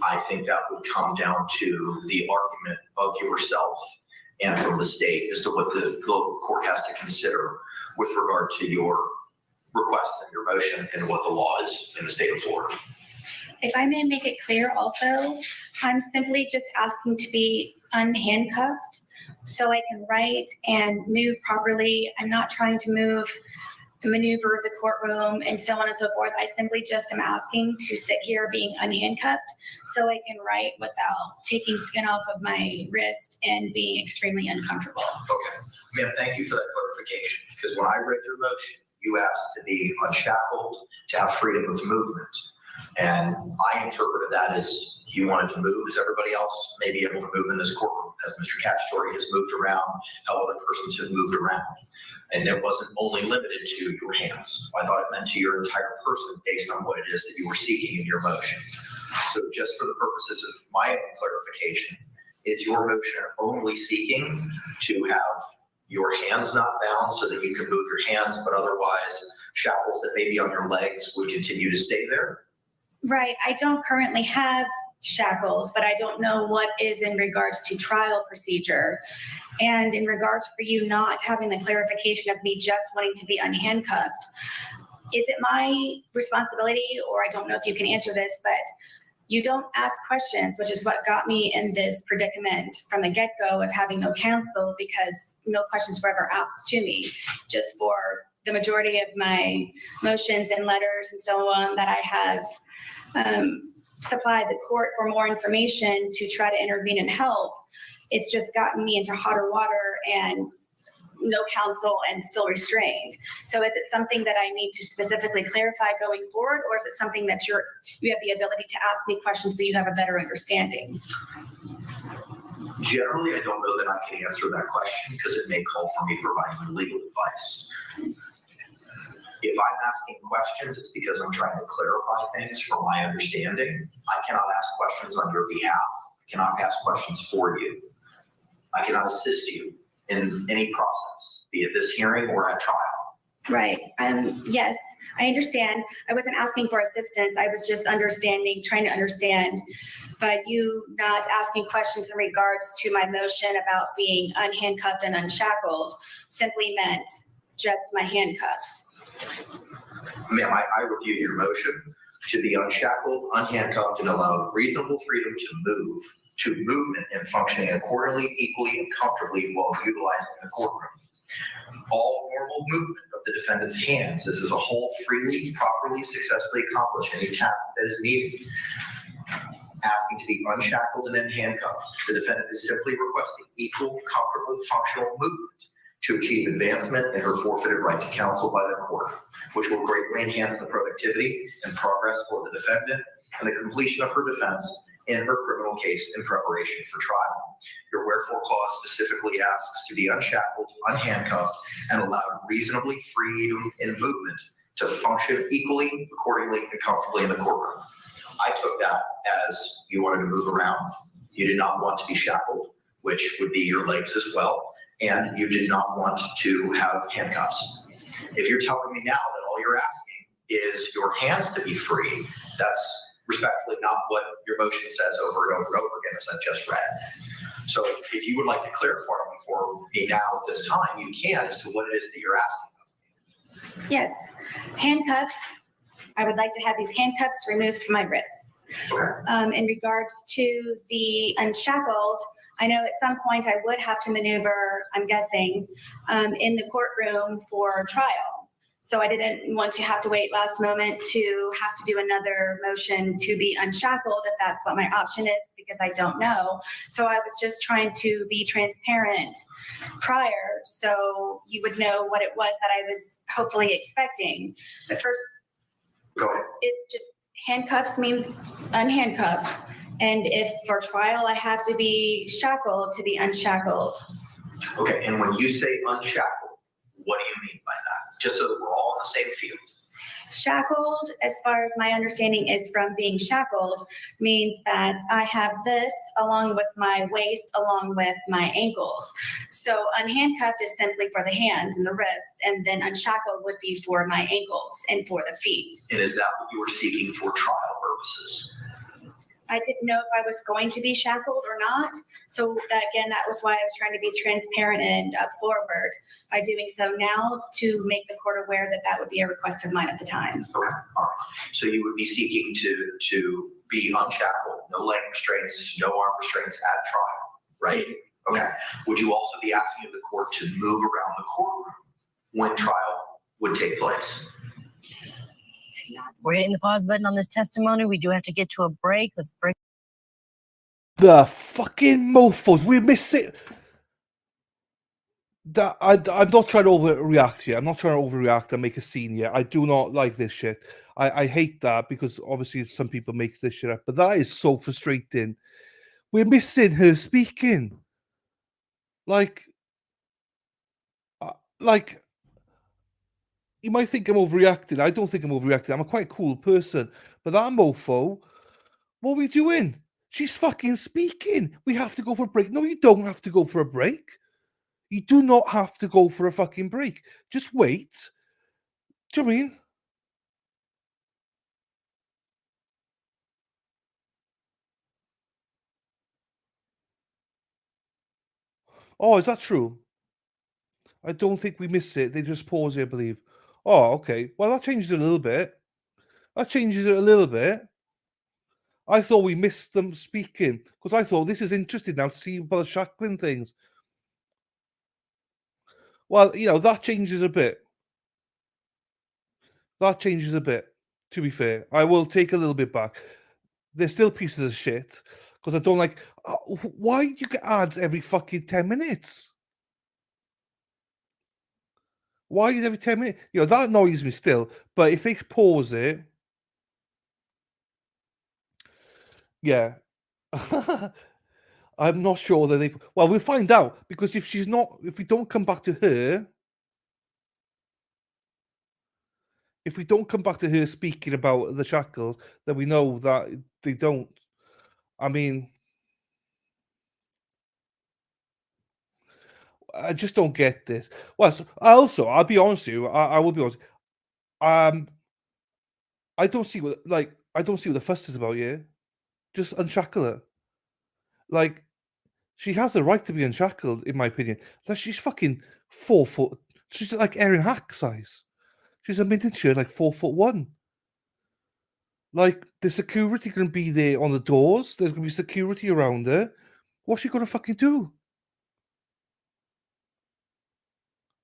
I think that would come down to the argument of yourself and from the state as to what the local court has to consider with regard to your requests and your motion and what the law is in the state of Florida. If I may make it clear also, I'm simply just asking to be unhandcuffed so I can write and move properly. I'm not trying to maneuver the courtroom and so on and so forth. I simply just am asking to sit here being unhandcuffed so I can write without taking skin off of my wrist and being extremely uncomfortable. Okay. Ma'am, thank you for that clarification, because when I read your motion, you asked to be unshackled, to have freedom of movement. And I interpreted that as you wanted to move as everybody else may be able to move in this courtroom, as Mr. Cacciatore has moved around, how other persons have moved around. And it wasn't only limited to your hands. I thought it meant to your entire person based on what it is that you were seeking in your motion. So just for the purposes of my own clarification, is your motion only seeking to have your hands not bound so that you can move your hands, but otherwise shackles that may be on your legs would continue to stay there? Right. I don't currently have shackles, but I don't know what is in regards to trial procedure. And in regards for you not having the clarification of me just wanting to be unhandcuffed, is it my responsibility, or I don't know if you can answer this, but you don't ask questions, which is what got me in this predicament from the get-go of having no counsel, because no questions were ever asked to me, just for the majority of my motions and letters and so on that I have supplied the court for more information to try to intervene and help. It's just gotten me into hotter water and no counsel and still restrained. So is it something that I need to specifically clarify going forward, or is it something that you have the ability to ask me questions so you have a better understanding? Generally, I don't know that I can answer that question because it may call for me providing you legal advice. If I'm asking questions, it's because I'm trying to clarify things from my understanding. I cannot ask questions on your behalf. I cannot ask questions for you. I cannot assist you in any process, be it this hearing or at trial. Right. Yes, I understand. I wasn't asking for assistance. I was just trying to understand. But you not asking questions in regards to my motion about being unhandcuffed and unshackled simply meant just my handcuffs. Ma'am, I review your motion to be unshackled, unhandcuffed, and allowed reasonable freedom to movement and functioning accordingly, equally, and comfortably while utilizing the courtroom. All normal movement of the defendant's hands is as a whole freely, properly, successfully accomplish any task that is needed. Asking to be unshackled and handcuffed, the defendant is simply requesting equal, comfortable, functional movement to achieve advancement in her forfeited right to counsel by the court, which will greatly enhance the productivity and progress for the defendant and the completion of her defense in her criminal case in preparation for trial. Your wherefore clause specifically asks to be unshackled, unhandcuffed, and allowed reasonably freedom in movement to function equally, accordingly, and comfortably in the courtroom. I took that as you wanted to move around. You did not want to be shackled, which would be your legs as well. And you did not want to have handcuffs. If you're telling me now that all you're asking is your hands to be free, that's respectfully not what your motion says over and over and over again, as I just read. So if you would like to clarify for me now at this time, you can, as to what it is that you're asking. Yes, handcuffed. I would like to have these handcuffs removed from my wrists. Okay. In regards to the unshackled, I know at some point I would have to maneuver, I'm guessing, in the courtroom for trial. So I didn't want to have to wait last moment to have to do another motion to be unshackled if that's what my option is, because I don't know. So I was just trying to be transparent prior so you would know what it was that I was hopefully expecting. But first, go ahead. It's just handcuffs means unhandcuffed, And if for trial I have to be shackled, to be unshackled. Okay, and when you say unshackled, what do you mean by that? Just so that we're all on the same field. Shackled, as far as my understanding is from being shackled, means that I have this along with my waist, along with my ankles. So unhandcuffed is simply for the hands and the wrists, and then unshackled would be for my ankles and for the feet. And is that what you were seeking for trial purposes? I didn't know if I was going to be shackled or not. So again, that was why I was trying to be transparent and up forward by doing so now to make the court aware that that would be a request of mine at the time. Okay, all right. So you would be seeking to be unshackled, no leg restraints, no arm restraints at trial, right? Please. Okay. Yes. Would you also be asking of the court to move around the courtroom when trial would take place? We're hitting the pause button on this testimony. We do have to get to a break. Let's break. The fucking mofos. We miss it. That I'm not trying to overreact here. I'm not trying to overreact and make a scene here. I do not like this shit. I hate that because obviously some people make this shit up, but that is so frustrating. We're missing her speaking. Like, you might think I'm overreacting. I don't think I'm overreacting. I'm a quite cool person. But that mofo, what are we doing? She's fucking speaking. We have to go for a break. No, you don't have to go for a break. You do not have to go for a fucking break. Just wait. Do you know what I mean? Oh, is that true? I don't think we miss it. They just pause it, I believe. Oh, okay. Well, that changes it a little bit. That changes it a little bit. I thought we missed them speaking because I thought this is interesting now to see about the shackling things. Well, you know, that changes a bit. That changes a bit, to be fair. I will take a little bit back. They're still pieces of shit because I don't like. Why do you get ads every fucking 10 minutes? Why is every 10 minutes? You know, that annoys me still. But if they pause it, yeah. I'm not sure that they. Well, we'll find out because if we don't come back to her, if we don't come back to her speaking about the shackles, then we know that they don't. I mean, I just don't get this. Well, I'll be honest with you. I will be honest. I don't see what the fuss is about. Yeah, just unshackle her. Like, she has the right to be unshackled, in my opinion. Like, she's fucking 4 foot. She's like Erin Hack size. She's a miniature, like 4'1". Like, the security going to be there on the doors. There's going to be security around her. What's she going to fucking do?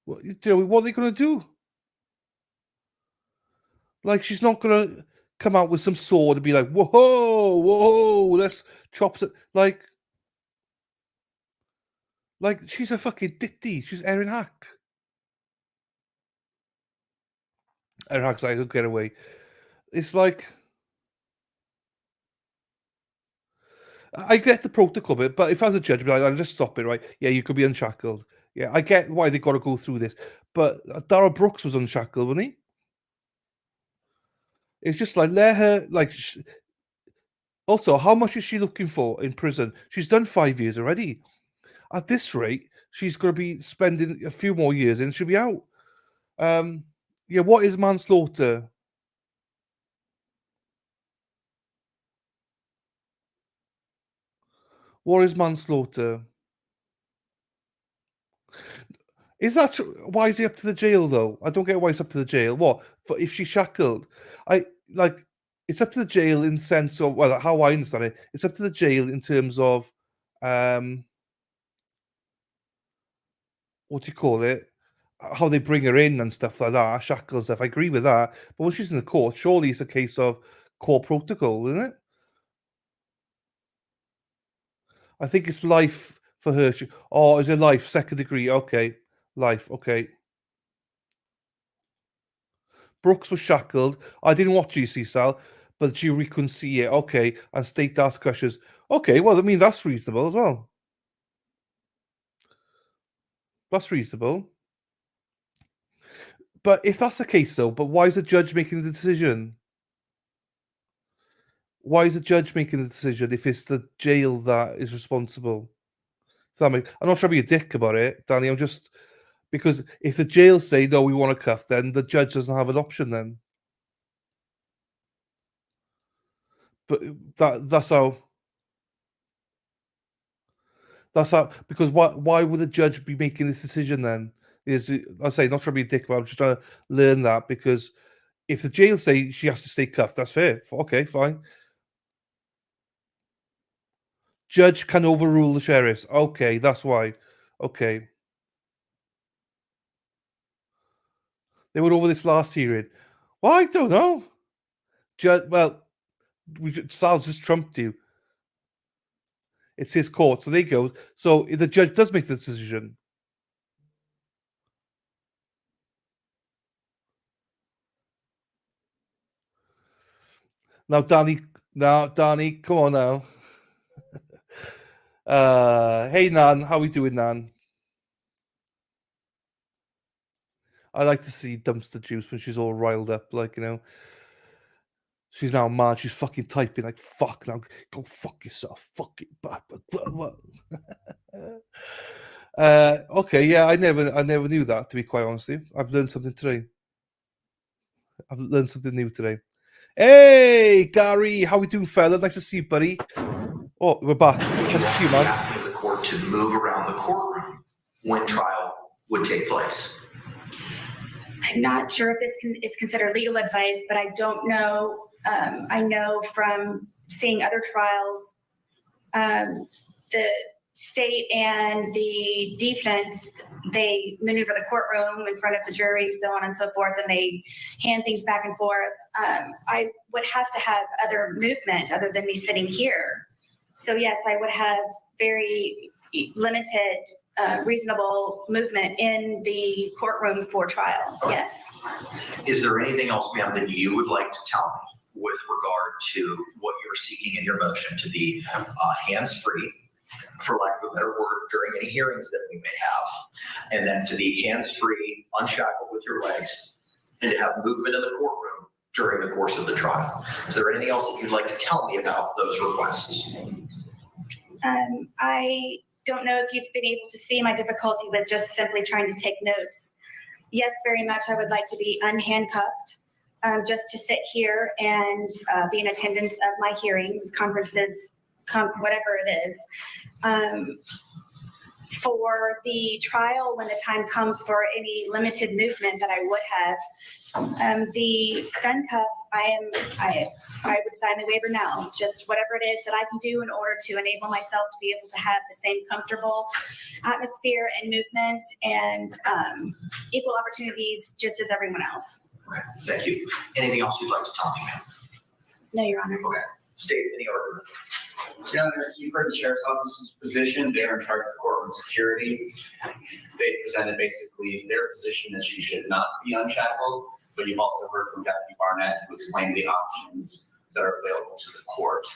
What are they going to do? Like, she's not going to come out with some sword and be like, whoa, let's chop it. Like, she's a fucking ditty. She's Erin Hack. Erin Hack's like, I'll get away. It's like, I get the protocol bit, but if as a judge, I'll just stop it, right? Yeah, you could be unshackled. Yeah, I get why they got to go through this. But Darrell Brooks was unshackled, wasn't he? It's just like, let her, like... Also, how much is she looking for in prison? She's done 5 years already. At this rate, she's going to be spending a few more years and she'll be out. Yeah, what is manslaughter? What is manslaughter? Is that true? Why is he up to the jail though? I don't get why he's up to the jail. What for if she's shackled? It's up to the jail in sense of, well, how I understand it. It's up to the jail in terms of what do you call it? How they bring her in and stuff like that, shackles stuff. I agree with that. But when she's in the court, surely it's a case of court protocol, isn't it? I think it's life for her. Is it life? Second degree. Okay. Life. Okay. Brooks was shackled. I didn't watch GC Sal, but the jury couldn't see it. Okay, and state asked questions. Okay, well, I mean, that's reasonable as well. That's reasonable. But if that's the case, though, but why is the judge making the decision? Why is the judge making the decision if it's the jail that is responsible? I'm not trying to be a dick about it, Danny. I'm just because if the jail say no, we want a cuff, then the judge doesn't have an option. Then, but that's how. That's how. Because why would the judge be making this decision then? I say not trying to be a dick, but I'm just trying to learn that because if the jail say she has to stay cuffed, that's fair. Okay, fine. Judge can overrule the sheriffs. Okay, that's why. Okay. They were over this last hearing. Well, I don't know. Judge, well, Sal's just trumped you. It's his court, so there you go. So the judge does make the decision. Now, Danny, come on now. Hey, Nan, how we doing, Nan? I like to see Dumpster Juice when she's all riled up, like, you know. She's now mad. She's fucking typing like, fuck, now go fuck yourself. Fuck it. Okay, yeah, I never knew that, to be quite honest with you. I've learned something today. I've learned something new today. Hey, Gary, how we doing, fella? Nice to see you, buddy. Oh, we're back. Nice to see you, man. Asking the court to move around the courtroom when trial would take place. I'm not sure if this is considered legal advice, but I don't know. I know from seeing other trials, the state and the defense, they maneuver the courtroom in front of the jury, so on and so forth, and they hand things back and forth. I would have to have other movement other than me sitting here. So yes, I would have very limited, reasonable movement in the courtroom for trial, yes. Is there anything else, ma'am, that you would like to tell me with regard to what you're seeking in your motion to be hands-free, for lack of a better word, during any hearings that we may have, and then to be hands-free, unshackled with your legs, and to have movement in the courtroom during the course of the trial? Is there anything else that you'd like to tell me about those requests? I don't know if you've been able to see my difficulty with just simply trying to take notes. Yes, very much. I would like to be unhandcuffed, just to sit here and be in attendance of my hearings, conferences, whatever it is. For the trial, when the time comes for any limited movement that I would have, the stun cuff, I would sign the waiver now. Just whatever it is that I can do in order to enable myself to be able to have the same comfortable atmosphere and movement and equal opportunities just as everyone else. Okay, thank you. Anything else you'd like to tell me, ma'am? No, Your Honor. Okay. State any argument. Your Honor, you've heard the Sheriff's Office's position. They're in charge of courtroom security. They presented basically their position is she should not be unshackled, but you've also heard from Deputy Barnett who explained the options that are available to the court.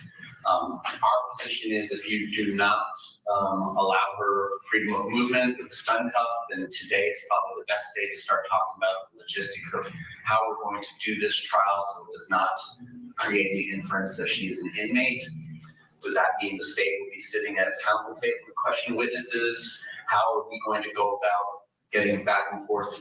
Our position is if you do not allow her freedom of movement with the stun cuff, then today is probably the best day to start talking about the logistics of how we're going to do this trial so it does not create the inference that she is an inmate. Does that mean the state will be sitting at a counsel table to question witnesses? How are we going to go about getting back and forth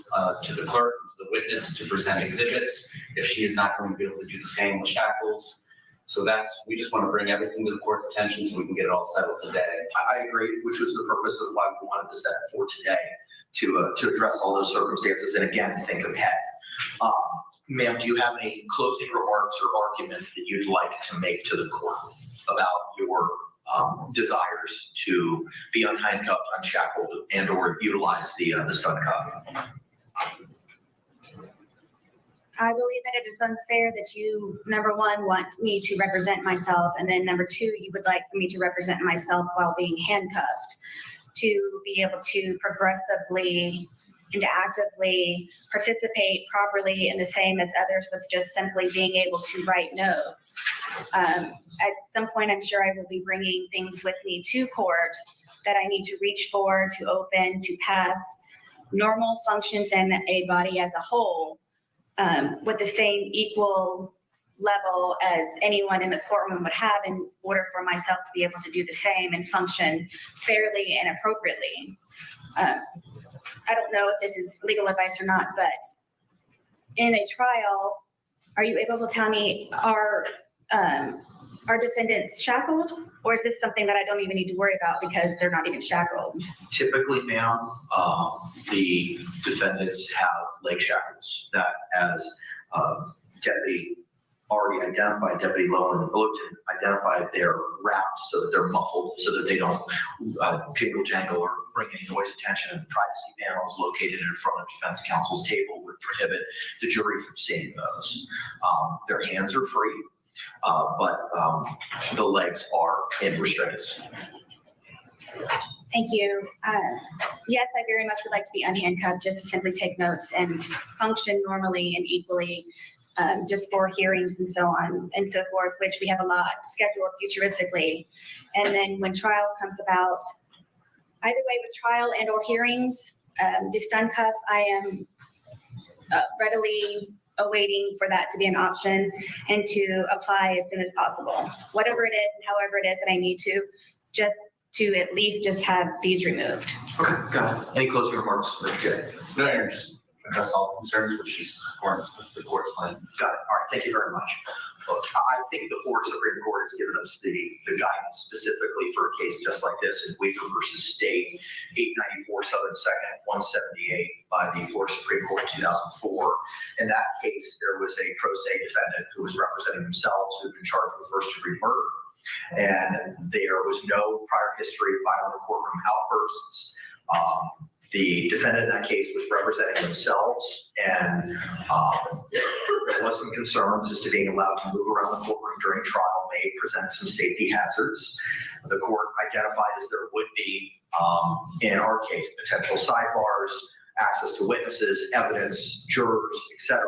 to the clerk, to the witness to present exhibits if she is not going to be able to do the same with shackles? So we just want to bring everything to the court's attention so we can get it all settled today. I agree, which was the purpose of why we wanted to set it for today, to address all those circumstances and again, think ahead. Ma'am, do you have any closing remarks or arguments that you'd like to make to the court about your desires to be unhandcuffed, unshackled, and or utilize the stun cuff? I believe that it is unfair that you, number one, want me to represent myself, and then number two, you would like for me to represent myself while being handcuffed to be able to progressively and to actively participate properly in the same as others with just simply being able to write notes. At some point, I'm sure I will be bringing things with me to court that I need to reach for, to open, to pass normal functions in a body as a whole, with the same equal level as anyone in the courtroom would have in order for myself to be able to do the same and function fairly and appropriately. I don't know if this is legal advice or not, but in a trial, are you able to tell me, are defendants shackled, or is this something that I don't even need to worry about because they're not even shackled? Typically, ma'am, the defendants have leg shackles that, as Deputy already identified, Deputy Lowen identified, they're wrapped so that they're muffled, so that they don't jingle jangle or bring any noise attention. And the privacy panels located in front of defense counsel's table would prohibit the jury from seeing those. Their hands are free, but the legs are in restraints. Thank you. Yes, I very much would like to be unhandcuffed just to simply take notes and function normally and equally, just for hearings and so on and so forth, which we have a lot scheduled futuristically. And then when trial comes about, either way with trial and or hearings, the stun cuff, I am readily awaiting for that to be an option and to apply as soon as possible. Whatever it is and however it is that I need to, just to at least just have these removed. Okay, got it. Any closing remarks, Mr. J? No, I just address all concerns, which is the court's plan. Got it. All right, thank you very much. Look, I think the Florida Supreme Court has given us the guidance specifically for a case just like this in Weaver versus State, 894 Southern 2nd, 178 by the Florida Supreme Court in 2004. In that case, there was a pro se defendant who was representing themselves who had been charged with first-degree murder. And there was no prior history of violent courtroom outbursts. The defendant in that case was representing themselves, and there was some concerns as to being allowed to move around the courtroom during trial may present some safety hazards. The court identified as there would be, in our case, potential sidebars, access to witnesses, evidence, jurors, etc.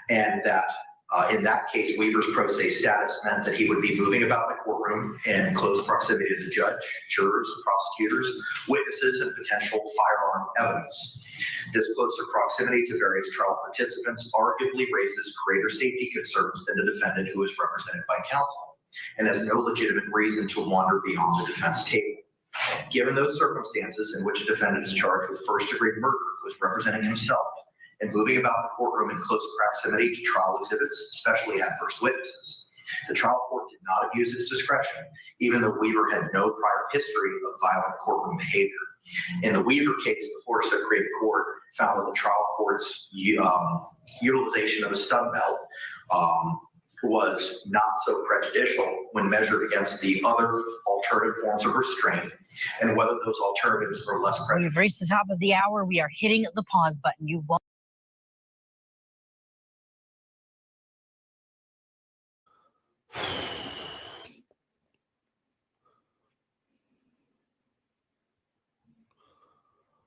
And that in that case, Weaver's pro se status meant that he would be moving about the courtroom in close proximity to the judge, jurors, prosecutors, witnesses, and potential firearm evidence. This closer proximity to various trial participants arguably raises greater safety concerns than the defendant who is represented by counsel and has no legitimate reason to wander beyond the defense table. Given those circumstances in which a defendant is charged with first-degree murder who is representing himself and moving about the courtroom in close proximity to trial exhibits, especially adverse witnesses, the trial court did not abuse its discretion, even though Weaver had no prior history of violent courtroom behavior. In the Weaver case, the Florida Supreme Court found that the trial court's utilization of a stun belt was not so prejudicial when measured against the other alternative forms of restraint and whether those alternatives were less prejudicial. We've reached the top of the hour. We are hitting the pause button. You won't.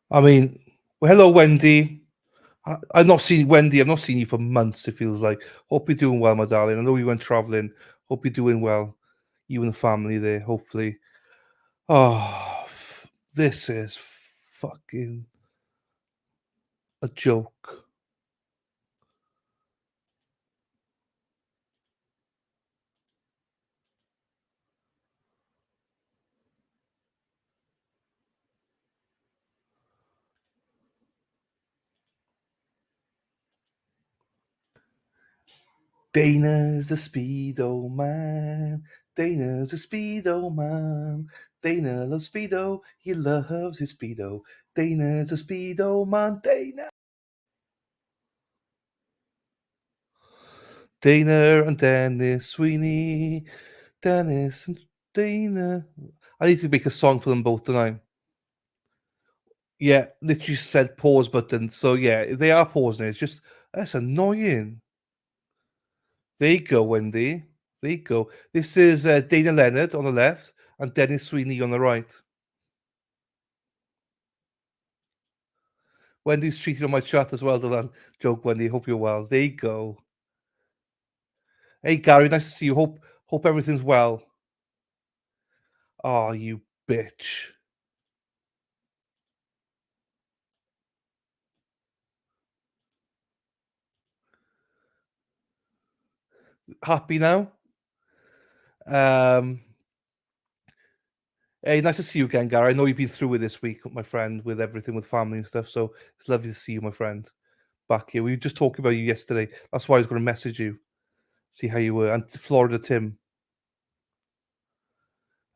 I mean, well, hello, Wendy. I've not seen Wendy. I've not seen you for months. It feels like. Hope you're doing well, my darling. I know you went traveling. Hope you're doing well. You and the family there, hopefully. Oh, this is fucking a joke. Dana's a Speedo man. Dana's a Speedo man. Dana loves Speedo. He loves his Speedo. Dana's a Speedo man. Dana and Dennis Sweeney. Dennis and Dana. I need to make a song for them both tonight. Yeah, literally said pause button. So yeah, they are pausing. It's just, that's annoying. There you go, Wendy. There you go. This is Dana Leonard on the left and Dennis Sweeney on the right. Wendy's cheating on my chat as well, Dylan. Joke, Wendy. Hope you're well. There you go. Hey, Gary. Nice to see you. Hope everything's well. Oh, you bitch. Happy now? Hey, nice to see you again, Gary. I know you've been through it this week, my friend, with everything with family and stuff. So it's lovely to see you, my friend, back here. We were just talking about you yesterday. That's why I was going to message you, see how you were. And Florida Tim.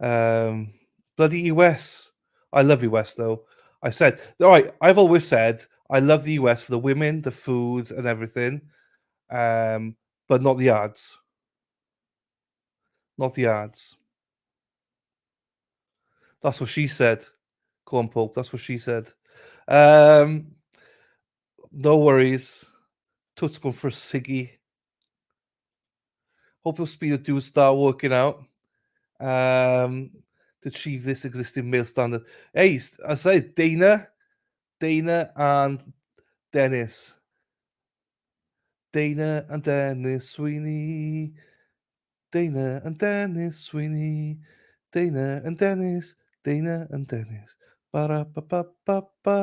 Bloody US. I love US though. I said, all right, I've always said I love the US for the women, the food, and everything. But not the ads. Not the ads. That's what she said. Corn Pope, that's what she said. No worries. Tut's going for a ciggy. Hope those speed do start working out. To achieve this existing male standard. Hey, I say Dana and Dennis. Dana and Dennis Sweeney. Dana and Dennis Sweeney. Dana and Dennis. Dana and Dennis. Ba-da-ba-ba-ba-ba.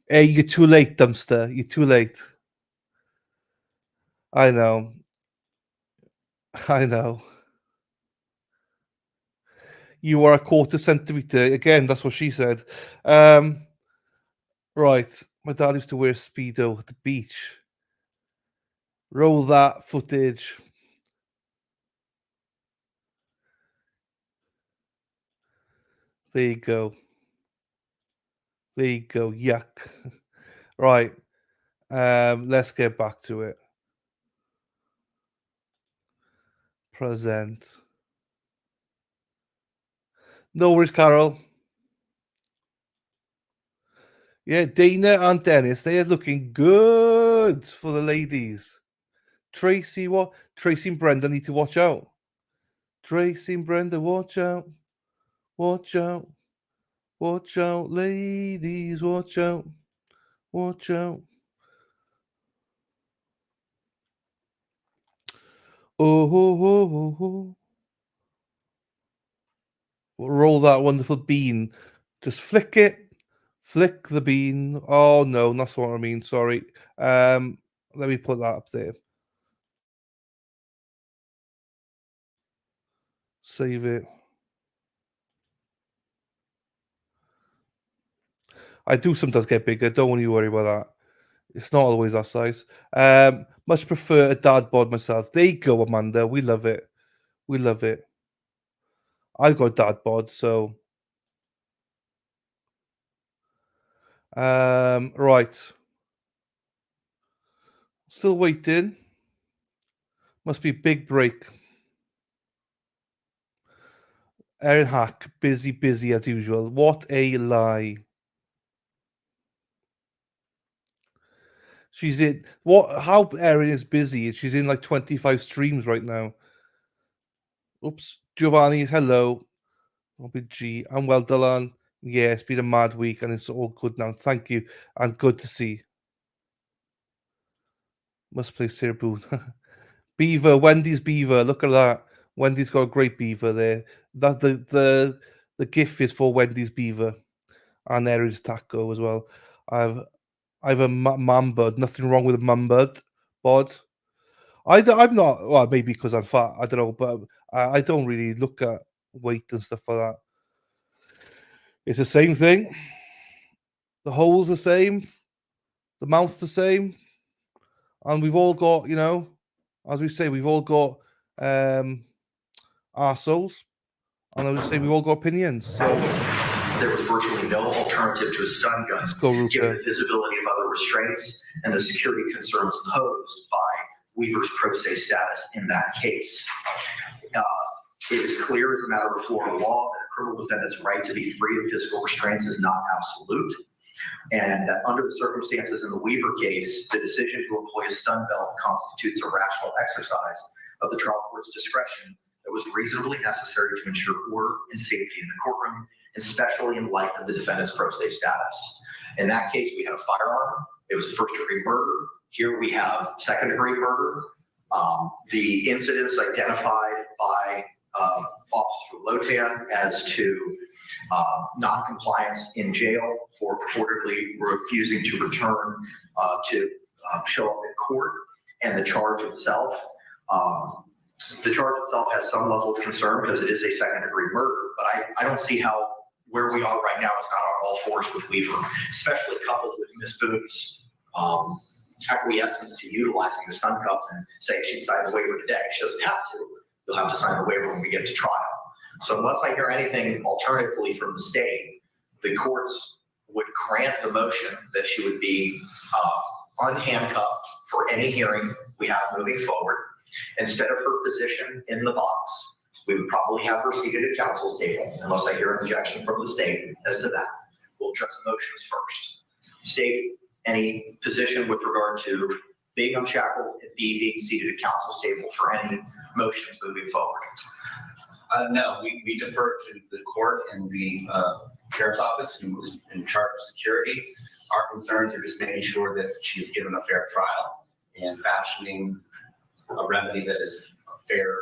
Hey, you're too late, dumpster. You're too late. I know. I know. You are a quarter centimeter. Again, that's what she said. Right. My dad used to wear Speedo at the beach. Roll that footage. There you go. There you go. Yuck. Right. Let's get back to it. Present. No worries, Carol. Yeah, Dana and Dennis, they are looking good for the ladies. Tracy, what? Tracy and Brenda need to watch out. Tracy and Brenda, watch out. Watch out. Watch out, ladies, watch out. Watch out. Oh, oh, oh, oh, oh. Roll that wonderful bean. Just flick it. Flick the bean. Oh, no, that's what I mean. Sorry. Let me put that up there. Save it. I do sometimes get bigger. Don't you worry about that. It's not always that size. Much prefer a dad bod myself. There you go, Amanda. We love it. We love it. I've got a dad bod, so right. Still waiting. Must be a big break. Erin Hack, busy as usual. What a lie. She's in how Erin is busy. She's in like 25 streams right now. Oops. Giovanni's hello. Robin G. I'm well, Dylan. Yeah, it's been a mad week and it's all good now. Thank you. And good to see. Must play Sir Boone. Beaver, Wendy's Beaver. Look at that. Wendy's got a great beaver there. That the GIF is for Wendy's Beaver. And Erin's taco as well. I've a mum bud. Nothing wrong with a mum bud. I'm not. Well, maybe because I'm fat. I don't know, but I don't really look at weight and stuff like that. It's the same thing. The hole's the same. The mouth's the same. And we've all got, as we say, we've all got arseholes. And I would say we've all got opinions. So there was virtually no alternative to a stun gun, given the visibility of other restraints and the security concerns posed by Weaver's pro se status in that case. It is clear as a matter of Florida law that a criminal defendant's right to be free of physical restraints is not absolute, and that under the circumstances in the Weaver case, the decision to employ a stun belt constitutes a rational exercise of the trial court's discretion that was reasonably necessary to ensure order and safety in the courtroom especially in light of the defendant's pro se status. In that case, we had a firearm. It was a first-degree murder. Here we have second-degree murder. The incidents identified by Officer Lotan as to non-compliance in jail for purportedly refusing to return to show up in court, and the charge itself. The charge itself has some level of concern because it is a second-degree murder, but I don't see how where we are right now is not on all fours with Weaver, especially coupled with Ms. Boone's acquiescence to utilizing the stun cuff and saying she'd sign the waiver today. She doesn't have to. You'll have to sign the waiver when we get to trial. So unless I hear anything alternatively from the state, the courts would grant the motion that she would be unhandcuffed for any hearing we have moving forward. Instead of her position in the box, we would probably have her seated at counsel's table, unless I hear an objection from the state as to that. We'll address motions first. State, any position with regard to being unshackled and B, being seated at counsel's table for any motions moving forward? No, we defer to the court and the sheriff's office, who is in charge of security. Our concerns are just making sure that she's given a fair trial and fashioning a remedy that is a fair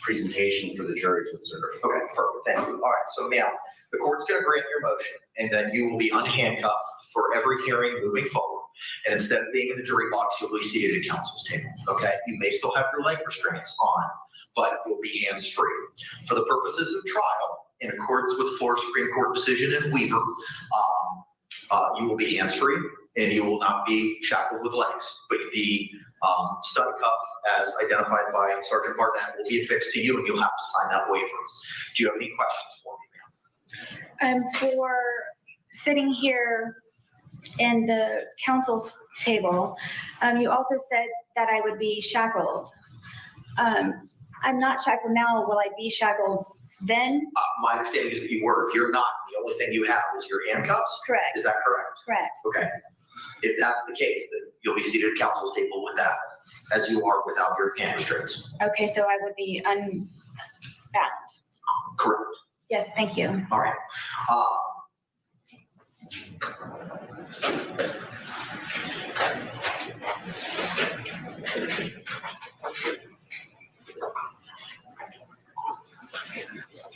presentation for the jury to observe. Okay, perfect. Thank you. All right, so now the court's going to grant your motion, and then you will be unhandcuffed for every hearing moving forward. And instead of being in the jury box, you'll be seated at counsel's table. Okay, you may still have your leg restraints on, but you'll be hands-free. For the purposes of trial, in accordance with Florida Supreme Court decision in Weaver, you will be hands-free and you will not be shackled with legs. But the stun cuff, as identified by Sergeant Barnett, will be affixed to you, and you'll have to sign that waiver. Do you have any questions for me, ma'am? For sitting here in the counsel's table, you also said that I would be shackled. I'm not shackled now. Will I be shackled then? My understanding is that you were. If you're not, the only thing you have is your handcuffs. Correct. Is that correct? Correct. Okay. If that's the case, then you'll be seated at counsel's table with that, as you are without your hand restraints. Okay, so I would be unbound. Correct. Yes, thank you. All right.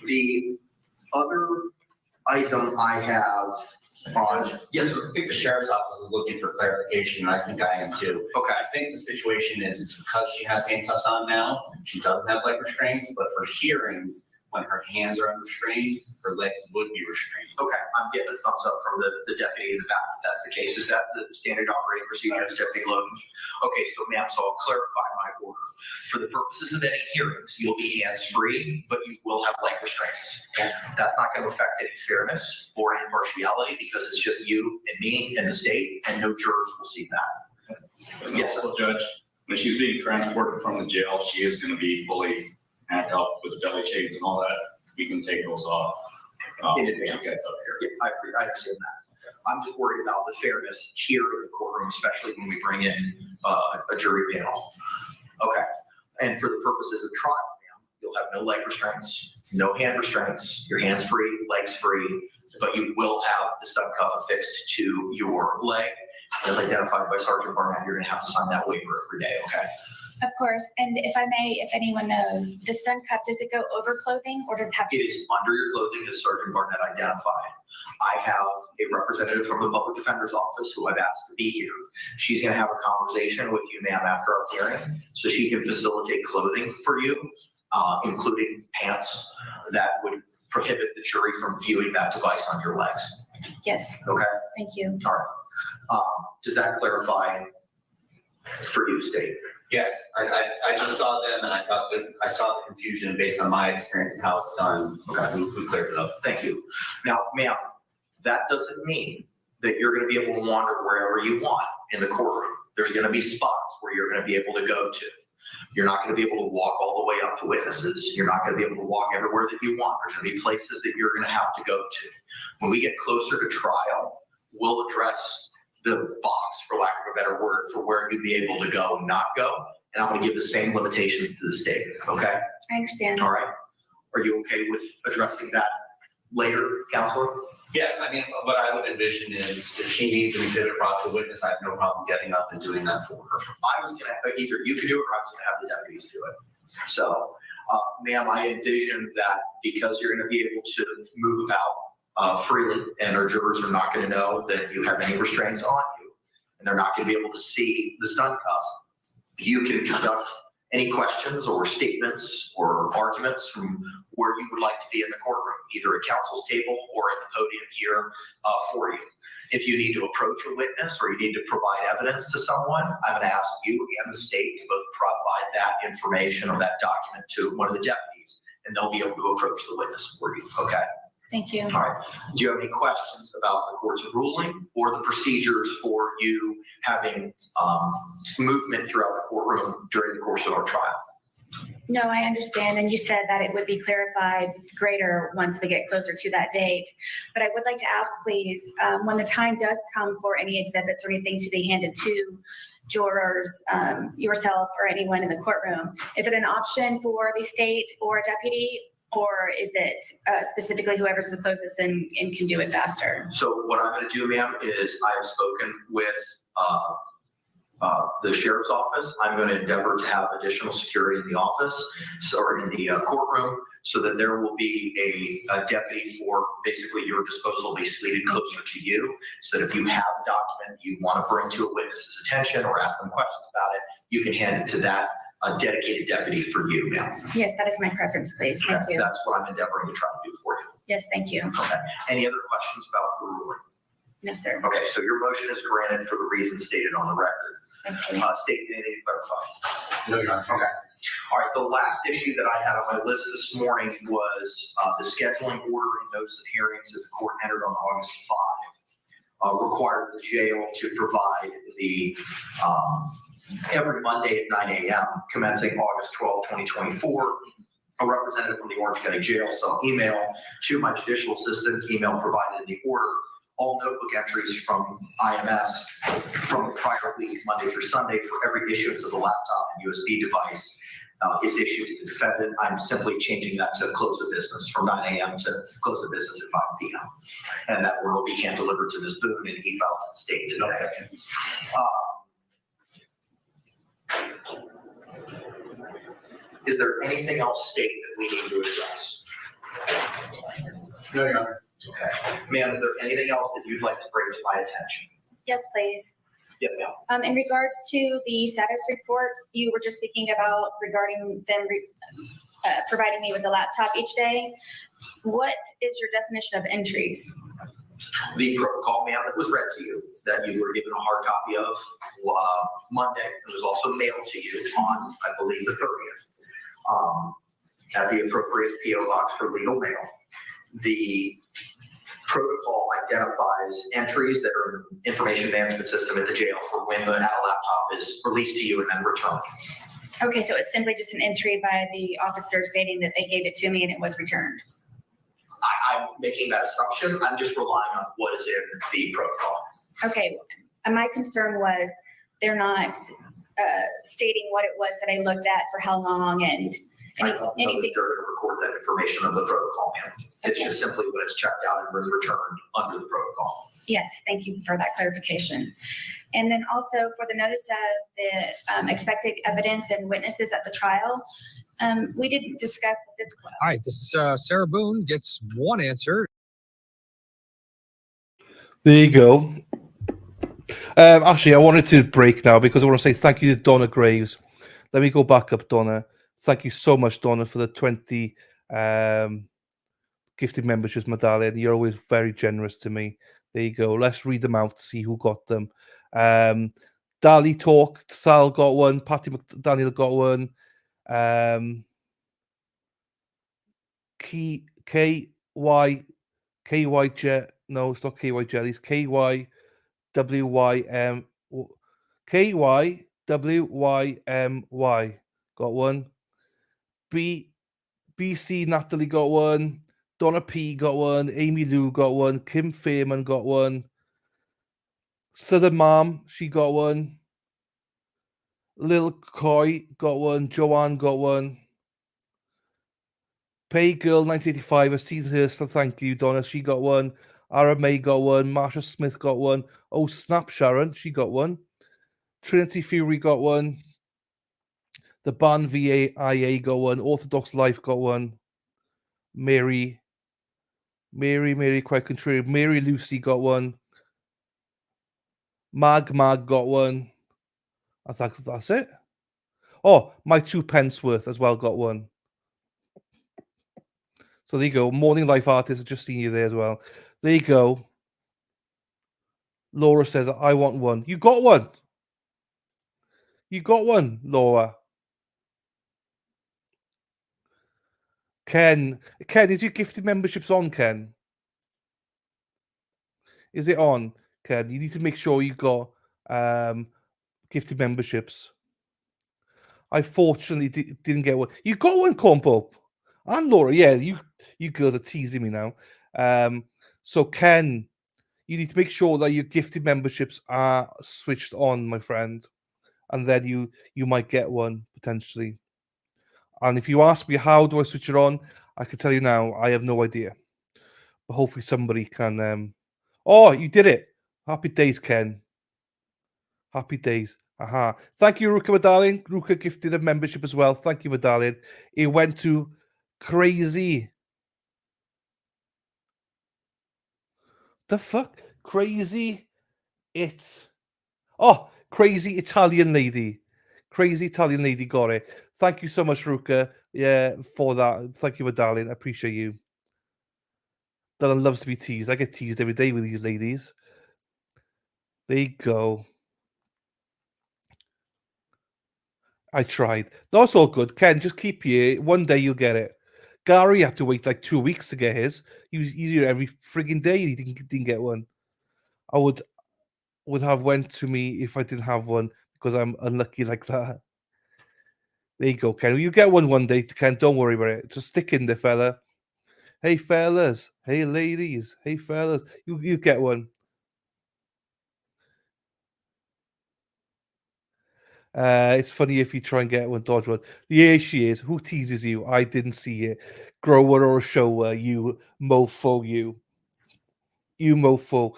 The other item I have on, yes, sir. I think the sheriff's office is looking for clarification, and I think I am too. Okay. I think the situation is because she has handcuffs on now, she doesn't have leg restraints, but for hearings, when her hands are unrestrained, her legs would be restrained. Okay, I'm getting a thumbs up from the deputy in the back. If that's the case, is that the standard operating procedure, Deputy Logan? Okay, so ma'am, so I'll clarify my order. For the purposes of any hearings, you'll be hands-free, but you will have leg restraints. That's not going to affect any fairness or impartiality, because it's just you and me and the state, and no jurors will see that. Yes, Also, Judge, when she's being transported from the jail, she is going to be fully handcuffed with belly chains and all that. We can take those off. In advance. Up here. Yeah, I understand that. I'm just worried about the fairness here in the courtroom, especially when we bring in a jury panel. Okay, and for the purposes of trial, ma'am, you'll have no leg restraints, no hand restraints, your hands free, legs free, but you will have the stun cuff affixed to your leg. As identified by Sergeant Barnett, you're going to have to sign that waiver every day, okay? Of course, and if I may, if anyone knows, the stun cuff, does it go over clothing or does it have to? It is under your clothing, as Sergeant Barnett identified. I have a representative from the Public Defender's Office who I've asked to be here. She's going to have a conversation with you, ma'am, after our hearing, so she can facilitate clothing for you, including pants that would prohibit the jury from viewing that device on your legs. Yes. Okay? Thank you. All right. Does that clarify for you, State? Yes, I just saw them, and I thought that I saw the confusion based on my experience and how it's done. Okay. We cleared it up. Thank you. Now, ma'am, that doesn't mean that you're going to be able to wander wherever you want in the courtroom. There's going to be spots where you're going to be able to go to. You're not going to be able to walk all the way up to witnesses. You're not going to be able to walk everywhere that you want. There's going to be places that you're going to have to go to. When we get closer to trial, we'll address the box, for lack of a better word, for where you'd be able to go and not go. And I'm going to give the same limitations to the state, okay? I understand. All right. Are you okay with addressing that later, Counselor? Yeah, I mean, what I would envision is if she needs an exhibit brought to witness, I have no problem getting up and doing that for her. I was gonna, either you can do it or I was gonna have the deputies do it. So, ma'am, I envision that because you're gonna be able to move about freely and our jurors are not gonna know that you have any restraints on you and they're not gonna be able to see the stun cuff, you can conduct any questions or statements or arguments from where you would like to be in the courtroom, either at counsel's table or at the podium here for you. If you need to approach a witness or you need to provide evidence to someone, I'm going to ask you and the state to both provide that information or that document to one of the deputies, and they'll be able to approach the witness for you, okay? Thank you. All right. Do you have any questions about the court's ruling or the procedures for you having movement throughout the courtroom during the course of our trial? No, I understand. And you said that it would be clarified greater once we get closer to that date. But I would like to ask, please, when the time does come for any exhibits or anything to be handed to jurors, yourself or anyone in the courtroom, is it an option for the state or a deputy? Or is it specifically whoever's the closest and can do it faster? So what I'm going to do, ma'am, is I have spoken with the sheriff's office. I'm going to endeavor to have additional security in the office, or in the courtroom, so that there will be a deputy for basically your disposal, be seated closer to you, so that if you have a document that you want to bring to a witness's attention or ask them questions about it, you can hand it to that dedicated deputy for you, ma'am. Yes, that is my preference, please. Thank you. That's what I'm endeavoring to try to do for you. Yes, thank you. Okay. Any other questions about the ruling? No, sir. Okay, so your motion is granted for the reasons stated on the record. Thank you. State, anything to clarify? No, Your Honor. Okay. All right, the last issue that I had on my list this morning was the scheduling order and notice of hearings that the court entered on August 5 required the jail to provide the every Monday at 9 a.m. commencing August 12, 2024. A representative from the Orange County Jail sent email to my judicial assistant, email provided in the order, all notebook entries from IMS from the prior week, Monday through Sunday, for every issuance of the laptop and USB device is issued to the defendant. I'm simply changing that to close of business from 9 a.m. to close of business at 5 p.m. And that order will be hand delivered to Ms. Boone and e-filed to the state today. Is there anything else, state, that we need to address? No, Your Honor. Okay. Ma'am, is there anything else that you'd like to bring to my attention? Yes, please. Yes, ma'am. In regards to the status report, you were just speaking about regarding them providing me with the laptop each day. What is your definition of entries? The protocol, ma'am, that was read to you, that you were given a hard copy of Monday. It was also mailed to you on, I believe, the 30th, at the appropriate PO box for legal mail. The protocol identifies entries that are in the information management system at the jail for when the laptop is released to you and then returned. Okay, so it's simply just an entry by the officer stating that they gave it to me and it was returned. I'm making that assumption. I'm just relying on what is in the protocol. Okay, and my concern was they're not stating what it was that I looked at for how long and I don't know that they're going to record that information of the protocol, ma'am. It's just simply when it's checked out and returned under the protocol. Yes, thank you for that clarification. And then also for the notice of the expected evidence and witnesses at the trial, we didn't discuss this. All right, this Sarah Boone gets one answer. There you go. Actually, I wanted to break now because I want to say thank you to Donna Graves. Let me go back up, Donna. Thank you so much, Donna, for the 20 gifted memberships medallion. You're always very generous to me. There you go. Let's read them out to see who got them. Dali talked. Sal got one. Patty McDaniel got one. KY Jet. No, it's not KY Jellies. KYWYM got one. BC Natalie got one. Donna P got one. Amy Lou got one. Kim Fairman got one. Southern Mom, she got one. Lil Coy got one. Joanne got one. Pay Girl 1985, I've seen her, so thank you, Donna. She got one. Ara May got one. Marsha Smith got one. Oh, snap, Sharon, she got one. Trinity Fury got one. The Ban VAIA got one. Orthodox Life got one. Mary, quite contrary. Mary Lucy got one. Mag got one. I think that's it. Oh, my 2 pence worth as well got one. So there you go. Morning Life Artist, I've just seen you there as well. There you go. Laura says, I want one. You got one. You got one, Laura. Ken, is your gifted memberships on, Ken? Is it on, Ken? You need to make sure you got gifted memberships. I fortunately didn't get one. You got one, Corn Pope. And Laura, yeah, you girls are teasing me now. So Ken, you need to make sure that your gifted memberships are switched on, my friend, and then you might get one potentially. And if you ask me how do I switch it on, I can tell you now, I have no idea. But hopefully somebody can. Oh, you did it! Happy days, Ken. Happy days. Aha. Thank you, Ruka, my darling. Ruka gifted a membership as well. Thank you, my darling. It went to Crazy. The fuck? Crazy. Crazy Italian lady. Crazy Italian lady got it. Thank you so much, Ruka. Yeah, for that. Thank you, my darling. I appreciate you. Donna loves to be teased. I get teased every day with these ladies. There you go. I tried. That's all good. Ken, just keep here. One day you'll get it. Gary had to wait like 2 weeks to get his. He was here every frigging day. He didn't get one. I would have went to me if I didn't have one because I'm unlucky like that. There you go, Ken. You get one day, Ken. Don't worry about it. Just stick in there, fella. Hey, fellas. Hey, ladies. Hey, fellas. You get one. It's funny if you try and get one, dodge one. Yeah, she is. Who teases you? I didn't see it. Grower or shower, you mofo, you. You mofo.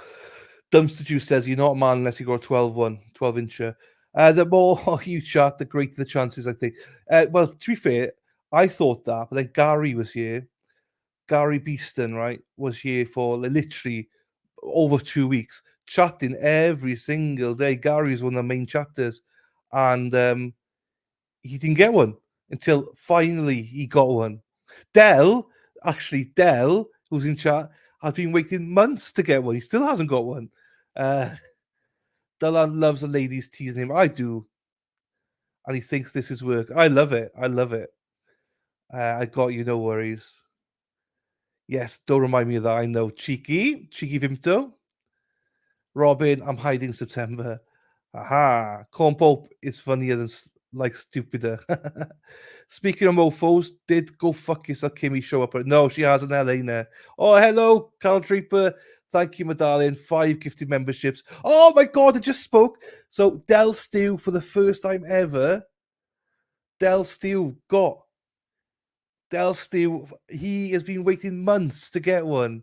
Dumpster Juice says you're not a man unless you got a 12-incher. The more you chat, the greater the chances, I think. Well, to be fair, I thought that, but then Gary was here. Gary Beeston, right, was here for literally over 2 weeks, chatting every single day. Gary was one of the main chatters, and he didn't get one until finally he got one. Dell, who's in chat, has been waiting months to get one. He still hasn't got one. Dylan loves the ladies teasing him. I do. And he thinks this is work. I love it. I love it. I got you, no worries. Yes, don't remind me of that. I know. Cheeky Vimto. Robin, I'm hiding September. Aha. Corn Pope is funnier than stupider. Speaking of mofos, did Go Fuck Yourself Kimmy show up? No, she has an LA now. Oh, hello, Carol Trooper. Thank you, my darling. 5 gifted memberships. Oh my God, I just spoke. So Del Steele, for the first time ever, Del Steele, he has been waiting months to get one.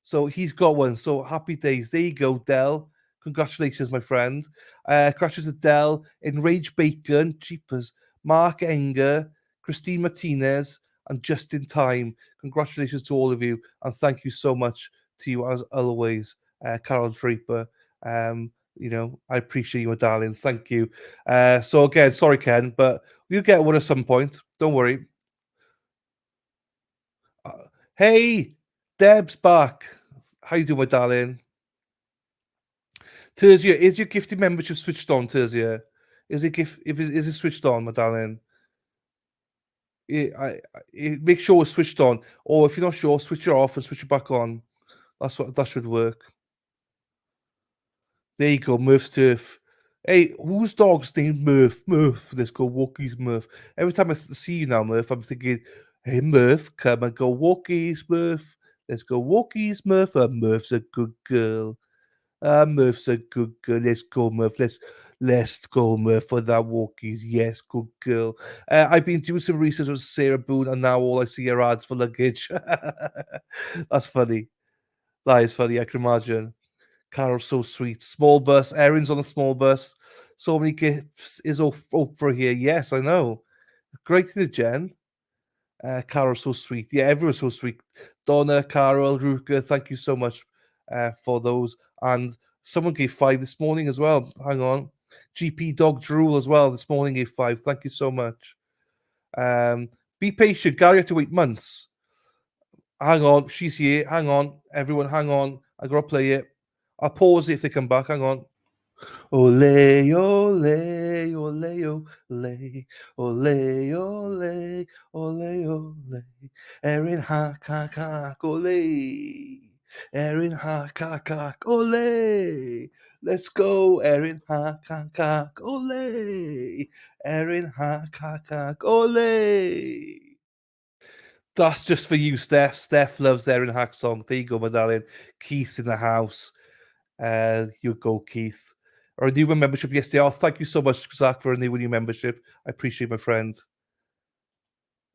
So he's got one. So happy days. There you go, Del. Congratulations, my friend. Crashes of Dell, Enraged Bacon, Cheapers, Mark Enger, Christine Martinez, and Just in Time. Congratulations to all of you, and thank you so much to you as always, Carol Draper. I appreciate you, my darling. Thank you. So again, sorry, Ken, but you'll get one at some point. Don't worry. Hey, Deb's back. How you doing, my darling? Terzia, is your gifted membership switched on, Terzia? Is it switched on, my darling? Make sure it's switched on. Or if you're not sure, switch it off and switch it back on. That should work. There you go, Murph's Turf. Hey, whose dog's named Murph? Murph. Let's go walkies, Murph. Every time I see you now, Murph, I'm thinking, hey, Murph, come and go walkies, Murph. Let's go walkies, Murph. Murph's a good girl. Murph's a good girl. Let's go, Murph. Let's go, Murph, for that walkies. Yes, good girl. I've been doing some research on Sarah Boone, and now all I see are ads for luggage. That's funny. That is funny, I can imagine. Carol's so sweet. Small bus. Erin's on a small bus. So many gifts. Is Oprah here? Yes, I know. Great to Jen. Carol's so sweet. Yeah, everyone's so sweet. Donna, Carol, Ruka, thank you so much for those. And someone gave 5 this morning as well. Hang on. GP Dog Drool as well this morning gave 5. Thank you so much. Be patient. Gary had to wait months. Hang on. She's here. Hang on. Everyone, hang on. I got to play it. I'll pause it if they come back. Hang on. Ole, ole, ole, ole, ole, ole, ole, ole. Erin hack, hack, hack, ole. Erin hack, hack, hack, ole. Let's go, Erin hack, hack, hack, ole. Erin hack, hack, hack, ole. That's just for you, Steph. Steph loves Erin Hack song. There you go, my darling. Keith's in the house. You go, Keith. Or a new membership yesterday. Oh, thank you so much, Zach, for a new membership. I appreciate my friend.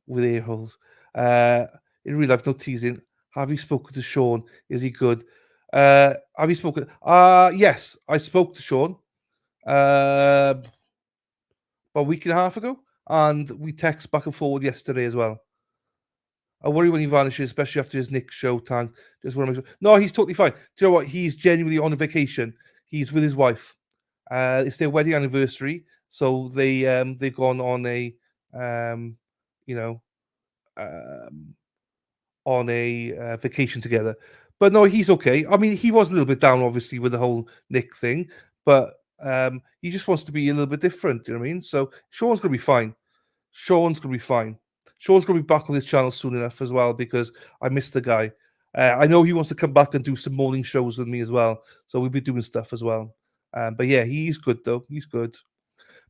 With ear holes. In real life, no teasing. Have you spoken to Sean? Is he good? Have you spoken? Yes, I spoke to Sean about a week and a half ago, and we text back and forward yesterday as well. I worry when he vanishes, especially after his Nick show tank. Just want to make sure. No, he's totally fine. Do you know what? He's genuinely on a vacation. He's with his wife. It's their wedding anniversary, so they've gone on a vacation together. But no, he's okay. I mean, he was a little bit down, obviously, with the whole Nick thing, but he just wants to be a little bit different. You know what I mean? So Sean's gonna be fine. Sean's gonna be fine. Sean's gonna be back on this channel soon enough as well, because I miss the guy. I know he wants to come back and do some morning shows with me as well, so we'll be doing stuff as well. But yeah, he's good though. He's good.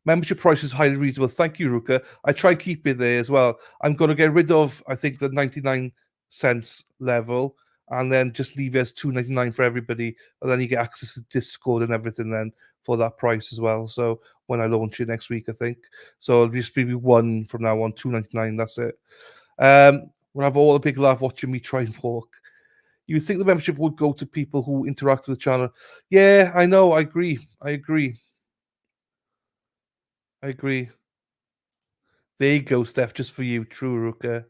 Membership price is highly reasonable. Thank you, Ruka. I try and keep it there as well. I'm going to get rid of, I think, the 99 cents level, and then just leave it as $2.99 for everybody. And then you get access to Discord and everything then for that price as well. So when I launch it next week, I think. So it'll just be one from now on, $2.99. That's it. We'll have all a big laugh watching me try and walk. You would think the membership would go to people who interact with the channel. Yeah, I know. I agree. There you go, Steph, just for you. True, Ruka.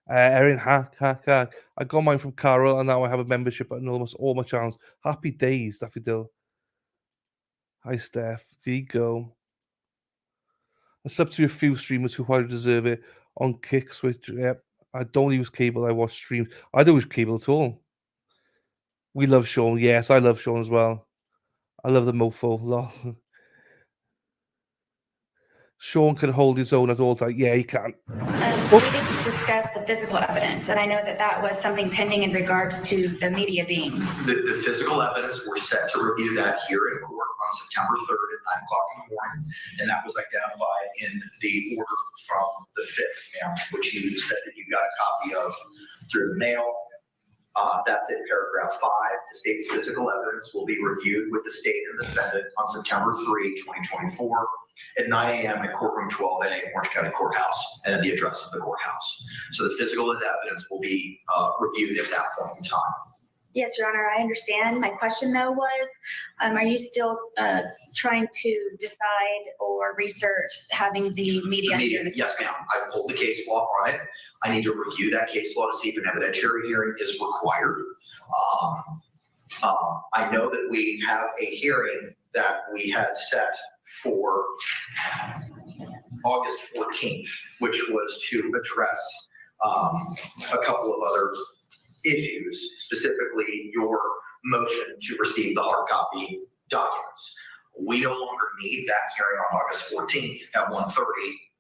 Erin, hack. I got mine from Carol, and now I have a membership on almost all my channels. Happy days, Daffy Dill. Hi, Steph. There you go. I sub to a few streamers who highly deserve it on Kick Switch. Yep. I don't use cable. I watch streams. I don't use cable at all. We love Sean. Yes, I love Sean as well. I love the mofo. Lol. Sean can hold his own at all times. Yeah, he can. We didn't discuss the physical evidence, and I know that that was something pending in regards to the media being. The physical evidence, we're set to review that here in court on September 3rd at 9 o'clock in the morning, and that was identified in the order from the 5th, ma'am, which you said that you got a copy of through the mail. That's in paragraph 5. The state's physical evidence will be reviewed with the state and the defendant on September 3, 2024 at 9 a.m. at courtroom 12A, Orange County Courthouse, and the address of the courthouse. So the physical evidence will be reviewed at that point in time. Yes, Your Honor, I understand. My question though was, are you still trying to decide or research having the media? Yes, ma'am. I've pulled the case law on it. I need to review that case law to see if an evidentiary hearing is required. I know that we have a hearing that we had set for August 14th, which was to address a couple of other issues, specifically your motion to receive the hard copy documents. We no longer need that hearing on August 14th at 1:30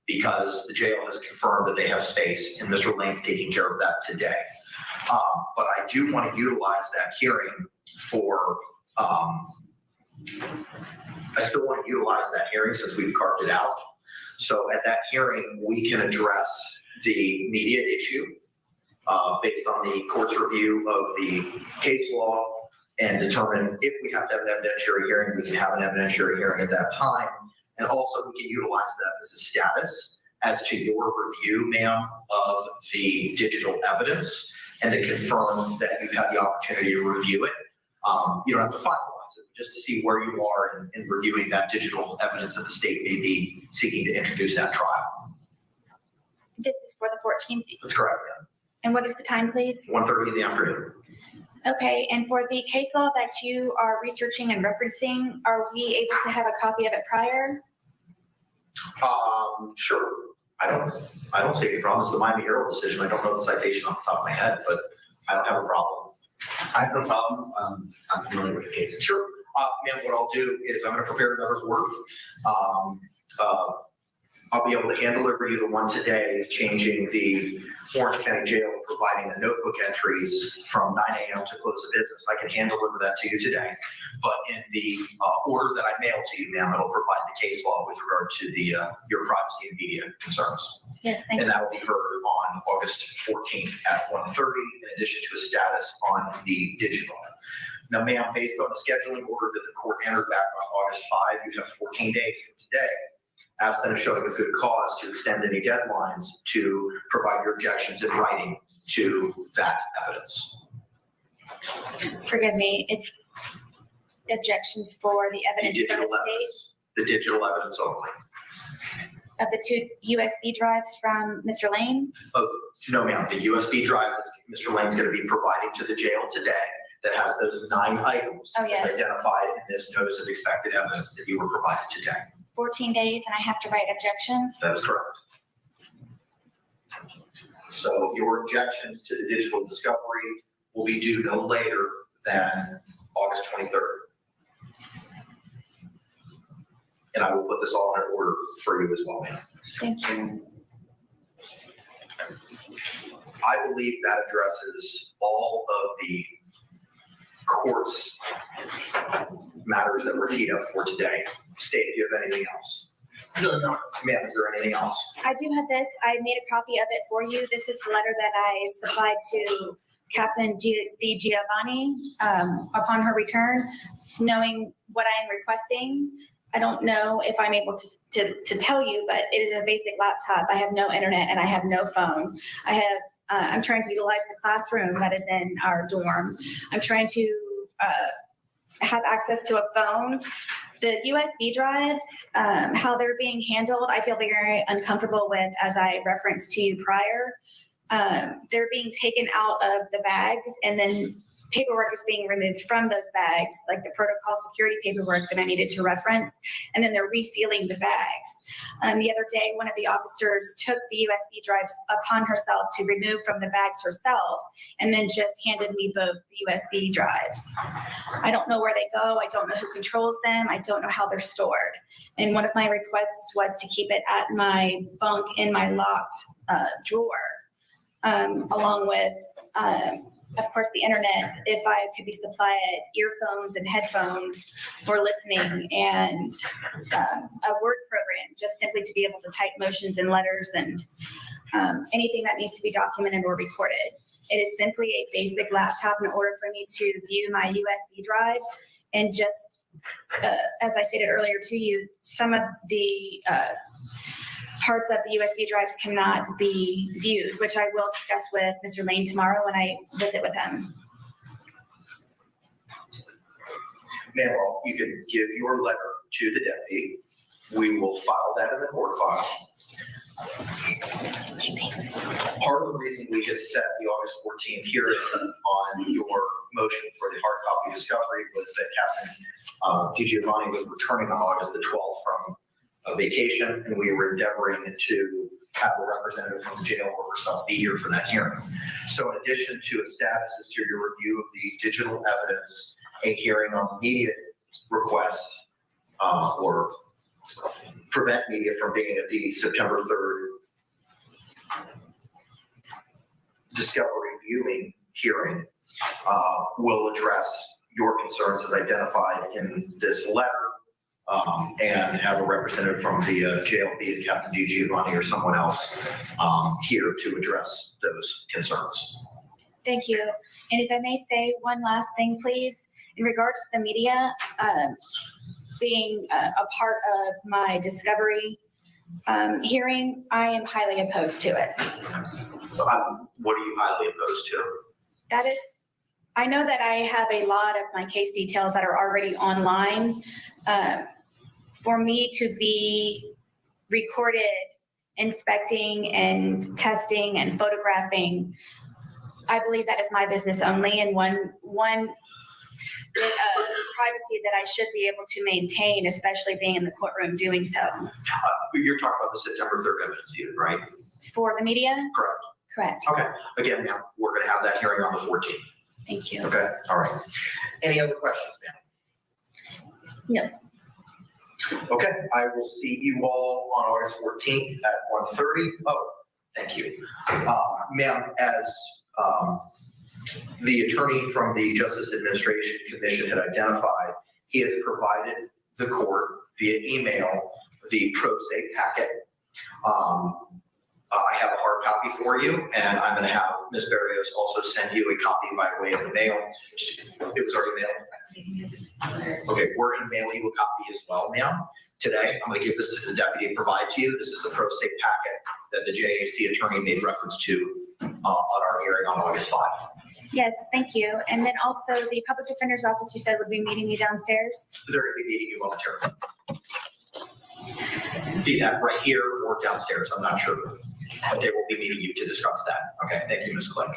because the jail has confirmed that they have space and Mr. Lane's taking care of that today. But I do want to utilize that hearing for, I still want to utilize that hearing since we've carved it out. So at that hearing, we can address the media issue based on the court's review of the case law, and determine if we have to have an evidentiary hearing, we can have an evidentiary hearing at that time. And also we can utilize that as a status as to your review, ma'am, of the digital evidence and to confirm that you've had the opportunity to review it. You don't have to finalize it, just to see where you are in reviewing that digital evidence that the state may be seeking to introduce at trial. This is for the 14th. That's correct, ma'am. And what is the time, please? 1:30 in the afternoon. Okay, and for the case law that you are researching and referencing, are we able to have a copy of it prior? Sure. I don't see any problems. The Miami Herald decision, I don't know the citation off the top of my head, but I don't have a problem. I have no problem. I'm familiar with the case. Sure. Ma'am, what I'll do is I'm going to prepare another order. I'll be able to hand deliver you the one today, changing the Orange County Jail, providing the notebook entries from 9 a.m. to close of business. I can hand deliver that to you today. But in the order that I mail to you, ma'am, it'll provide the case law with regard to the your privacy and media concerns. Yes, thank you. And that will be heard on August 14th at 1:30, in addition to a status on the digital. Now, ma'am, based on the scheduling order that the court entered back on August 5, you have 14 days from today, absent of showing a good cause, to extend any deadlines to provide your objections in writing to that evidence. Forgive me, it's objections for the evidence The from digital the state evidence. The digital evidence only. of the 2 USB drives from Mr. Lane? Oh, no, ma'am. The USB drive that Mr. Lane's going to be providing to the jail today that has those 9 items Oh, yes. as identified in this notice of expected evidence that you were provided today. 14 days and I have to write objections? That is correct. So your objections to the digital discovery will be due no later than August 23rd. And I will put this all in order for you as well, ma'am. Thank you. I believe that addresses all of the court's matters that were teed up for today. State, do you have anything else? No. Ma'am, is there anything else? I do have this. I made a copy of it for you. This is the letter that I supplied to Captain Di Giovanni upon her return, knowing what I am requesting. I don't know if I'm able to tell you, but it is a basic laptop. I have no internet and I have no phone. I'm trying to utilize the classroom that is in our dorm. I'm trying to have access to a phone. The USB drives, how they're being handled, I feel very uncomfortable with, as I referenced to you prior. They're being taken out of the bags and then paperwork is being removed from those bags, like the protocol security paperwork that I needed to reference, and then they're resealing the bags. The other day, one of the officers took the USB drives upon herself to remove from the bags herself, and then just handed me both the USB drives. I don't know where they go. I don't know who controls them. I don't know how they're stored. And one of my requests was to keep it at my bunk in my locked drawer, along with of course, the internet, if I could be supplied earphones and headphones for listening, and a word program, just simply to be able to type motions and letters and anything that needs to be documented or recorded. It is simply a basic laptop in order for me to view my USB drives, and just, as I stated earlier to you, some of the parts of the USB drives cannot be viewed, which I will discuss with Mr. Lane tomorrow when I visit with him. Ma'am, well, you can give your letter to the deputy. We will file that in the court file. Part of the reason we had set the August 14th hearing on your motion for the hard copy discovery was that Captain Di Giovanni was returning on August the 12th from a vacation, and we were endeavoring to have a representative from the jail or herself be here for that hearing. So in addition to a status as to your review of the digital evidence, a hearing on immediate request or prevent media from being at the September 3rd discovery viewing hearing, will address your concerns as identified in this letter, and have a representative from the jail, be it Captain Di Giovanni or someone else, here to address those concerns. Thank you. And if I may say one last thing, please. In regards to the media, being a part of my discovery hearing, I am highly opposed to it. What are you highly opposed to? That is, I know that I have a lot of my case details that are already online. For me to be recorded inspecting and testing and photographing, I believe that is my business only, and one privacy that I should be able to maintain, especially being in the courtroom doing so. You're talking about the September 3rd evidence hearing, right? For the media? Correct. Correct. Okay. Again, ma'am, we're going to have that hearing on the 14th. Thank you. Okay. All right. Any other questions, ma'am? No. Okay. I will see you all on August 14th at 1:30. Oh, thank you. Ma'am, as the attorney from the Justice Administration Commission had identified, he has provided the court via email the pro se packet. I have a hard copy for you, and I'm going to have Ms. Barrios also send you a copy by way of the mail. It was already mailed. Okay, we're going to mail you a copy as well, ma'am. Today, I'm going to give this to the deputy and provide to you. This is the pro se packet that the JAC attorney made reference to on our hearing on August 5. Yes, thank you. And then also the public defender's office, you said would be meeting me downstairs? They're going to be meeting you momentarily. Be that right here or downstairs, I'm not sure. But they will be meeting you to discuss that. Okay, thank you, Ms. Click. All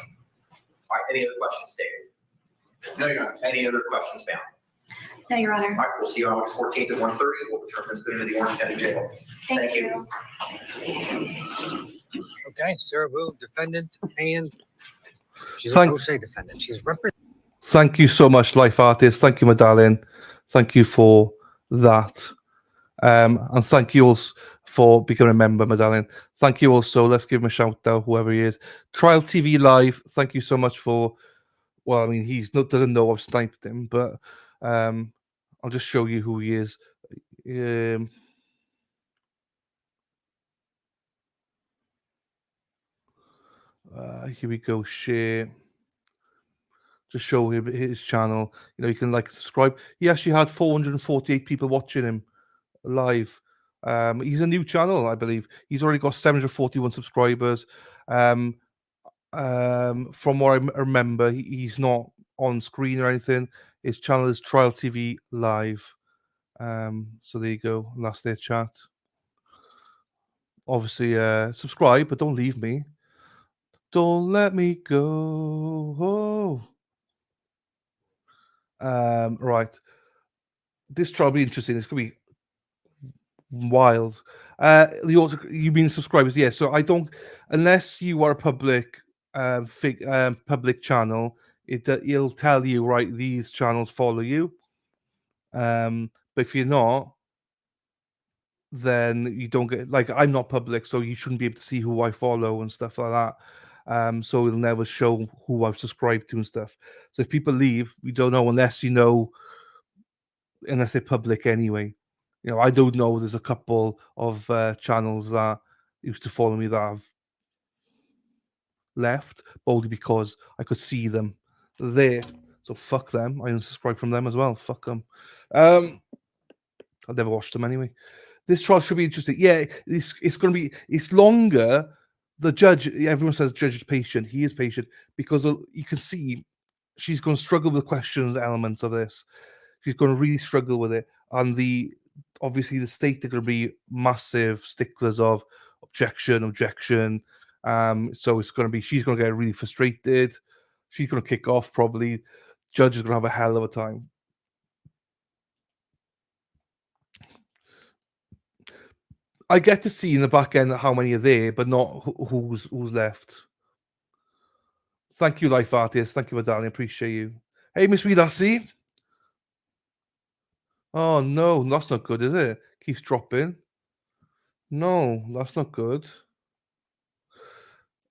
right, any other questions, David? No, Your Honor. Any other questions, ma'am? No, Your Honor. All right, we'll see you on August 14th at 1:30. We'll return this bill to the Orange County Jail. Thank you. Okay, Sarah Boone, defendant, and she's a Thank- pro se defendant. She's represented. Thank you so much, Life Artist. Thank you, my darling. Thank you for that. And thank you also for becoming a member, my darling. Thank you also. Let's give him a shout out, whoever he is. Trial TV Live. Thank you so much for. Well, I mean, doesn't know I've sniped him, but I'll just show you who he is. Here we go. Share. Just show him his channel. You know, you can like subscribe. He actually had 448 people watching him live. He's a new channel, I believe. He's already got 741 subscribers. From what I remember, he's not on screen or anything. His channel is Trial TV Live. So there you go. And that's their chat. Obviously, subscribe, but don't leave me. Don't let me go. Right. This trial will be interesting. It's going to be wild. You mean subscribers? Yeah. So I don't, unless you are a public public channel, it'll tell you, right, these channels follow you. But if you're not, then you don't get, like, I'm not public, so you shouldn't be able to see who I follow and stuff like that. So it'll never show who I've subscribed to and stuff. So if people leave, we don't know unless you know, unless they're public anyway. You know, I don't know. There's a couple of channels that used to follow me that have left, only because I could see them there. So fuck them. I unsubscribe from them as well. Fuck them. I'll never watch them anyway. This trial should be interesting. Yeah, it's going to be. It's longer. The judge. Everyone says judge is patient. He is patient because you can see she's going to struggle with the questions elements of this. She's going to really struggle with it, and obviously the state are going to be massive sticklers of objection. So it's going to be, she's going to get really frustrated. She's going to kick off probably. Judge is going to have a hell of a time. I get to see in the back end how many are there, but not who's left. Thank you, Life Artist. Thank you, my darling. Appreciate you. Hey, Miss Wee Lassie. Oh no, that's not good, is it? Keeps dropping. No, that's not good.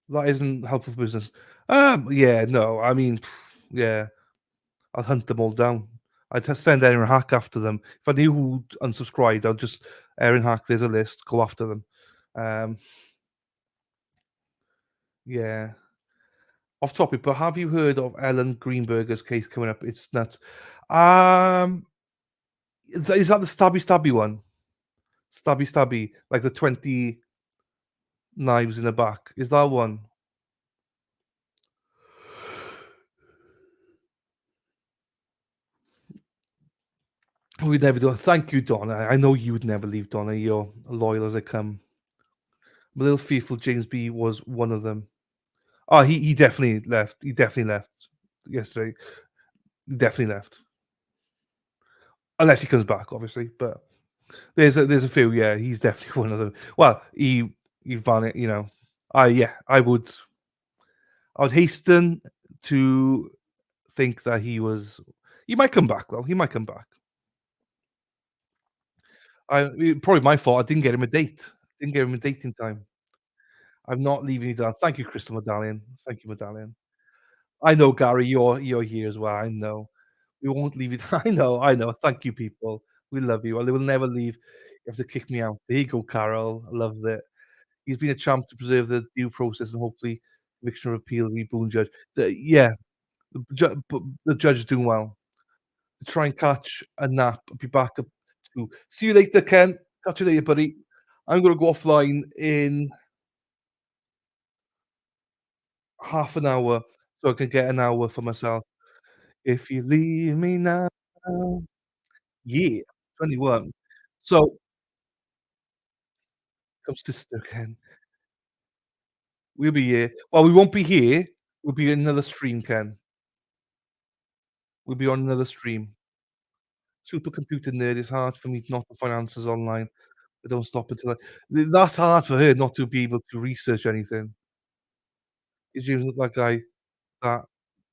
That isn't helpful for business. Yeah, no, I mean, yeah, I'll hunt them all down. I'd send Erin Hack after them. If I knew who unsubscribed, I'll just Erin Hack. There's a list. Go after them. Yeah. Off topic, but have you heard of Ellen Greenberger's case coming up? It's nuts. Is that the stabby one? Stabby, like the 20 knives in the back. Is that one? We'd never do it. Thank you, Donna. I know you would never leave, Donna. You're loyal as they come. I'm a little fearful James B was one of them. Oh, he definitely left. He definitely left yesterday. He definitely left. Unless he comes back, obviously. But there's a few. Yeah, he's definitely one of them. Well, he found it. You know, I would hasten to think that he might come back though. He might come back. Probably my fault. I didn't get him a date. Didn't get him a date in time. I'm not leaving you down. Thank you, Crystal Medallion. Thank you, Medallion. I know, Gary, you're here as well. I know. We won't leave you. I know. Thank you, people. We love you. They will never leave. You have to kick me out. There you go, Carol. Loves it. He's been a champ to preserve the due process and hopefully conviction or appeal be Boone judge. The judge is doing well. To try and catch a nap. I'll be back up to. See you later, Ken. Catch you later, buddy. I'm going to go offline in half an hour so I can get an hour for myself. If you leave me now, yeah, 21. So comes sister Ken. We'll be here. Well, we won't be here. We'll be in another stream, Ken. We'll be on another stream. Supercomputer nerd. It's hard for me not to find answers online. I don't stop until that's hard for her not to be able to research anything. Is James look like guy that?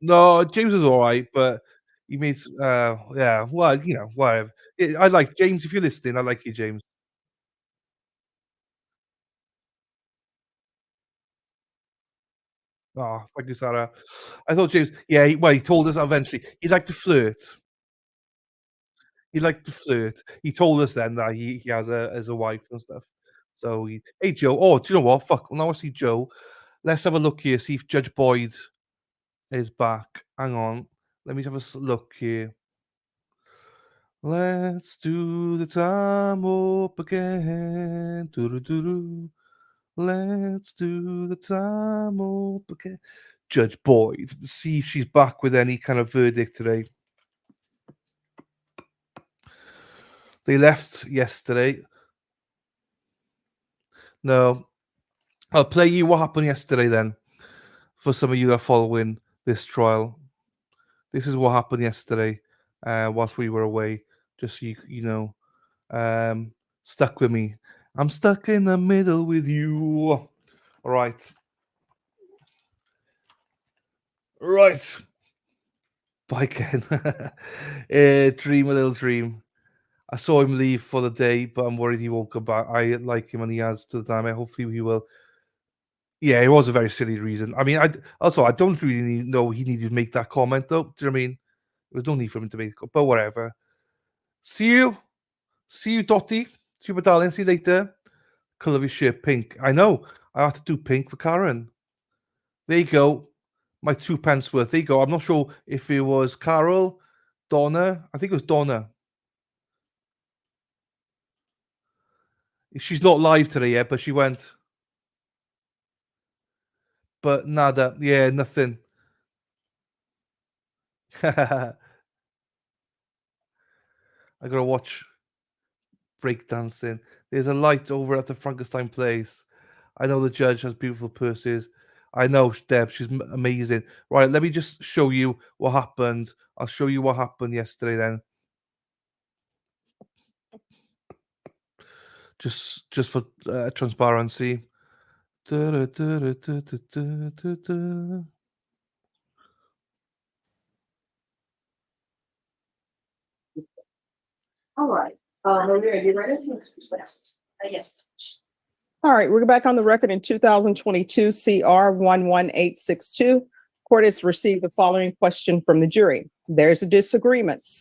No, James is all right, but he made yeah. Well, you know, whatever. I like James. If you're listening, I like you, James. Oh, thank you, Sarah. I thought James. Yeah, he told us eventually he'd like to flirt. He liked to flirt. He told us then that he has a wife and stuff. So hey Joe. Oh, do you know what? Fuck. Now I see Joe. Let's have a look here. See if Judge Boyd is back. Hang on. Let me have a look here. Let's do the time up again. Doo-doo-doo-doo. Let's do the time up again. Judge Boyd. See if she's back with any kind of verdict today. They left yesterday. No. I'll play you what happened yesterday then. For some of you that are following this trial. This is what happened yesterday whilst we were away. Just so you know. Stuck with me. I'm stuck in the middle with you. All right. Right. Bye, Ken. Dream a little dream. I saw him leave for the day, but I'm worried he won't come back. I like him and he has to the time. Hopefully he will. Yeah, it was a very silly reason. I mean, I don't really know he needed to make that comment, though. Do you know what I mean? There's no need for him to make it, but whatever. See you, Dottie. See you, my darling. See you later. Colour of his shirt, pink. I know. I had to do pink for Karen. There you go. My 2 pence worth. There you go. I'm not sure if it was Carol, Donna. I think it was Donna. She's not live today yet, but she went. But nada. Yeah, nothing. I gotta watch breakdancing. There's a light over at the Frankenstein place. I know the judge has beautiful purses. I know Deb, she's amazing. Right, let me just show you what happened. I'll show you what happened yesterday then. Just for transparency. All right. Maria, you ready? Yes. All right, we're back on the record in 2022 CR 11862. Court has received the following question from the jury. There's a disagreement /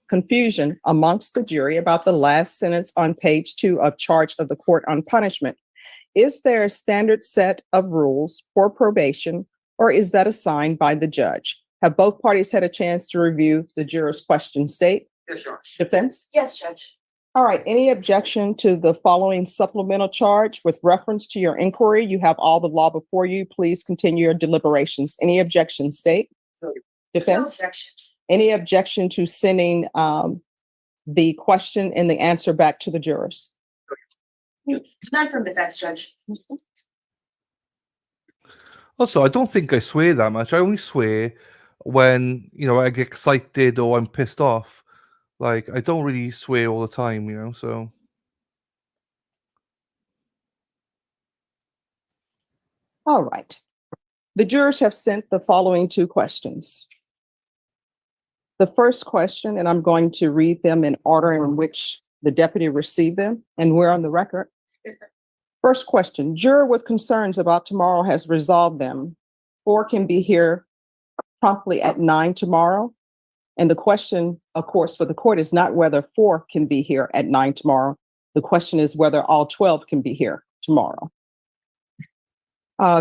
confusion amongst the jury about the last sentence on page 2 of charge of the court on punishment. Is there a standard set of rules for probation, or is that assigned by the judge? Have both parties had a chance to review the juror's question state? Yes, Your Honor. Defense? Yes, Judge. All right, any objection to the following supplemental charge with reference to your inquiry? You have all the law before you. Please continue your deliberations. Any objection, state? Defense? objection. Any objection to sending the question and the answer back to the jurors? None from defense, Judge. Also, I don't think I swear that much. I only swear when, I get excited or I'm pissed off. Like, I don't really swear all the time, so. All right. The jurors have sent the following two questions. The first question, and I'm going to read them in order in which the deputy received them, and we're on the record. First question, juror with concerns about tomorrow has resolved them. 4 can be here promptly at 9 tomorrow. And the question, of course, for the court is not whether 4 can be here at 9 tomorrow. The question is whether all 12 can be here tomorrow.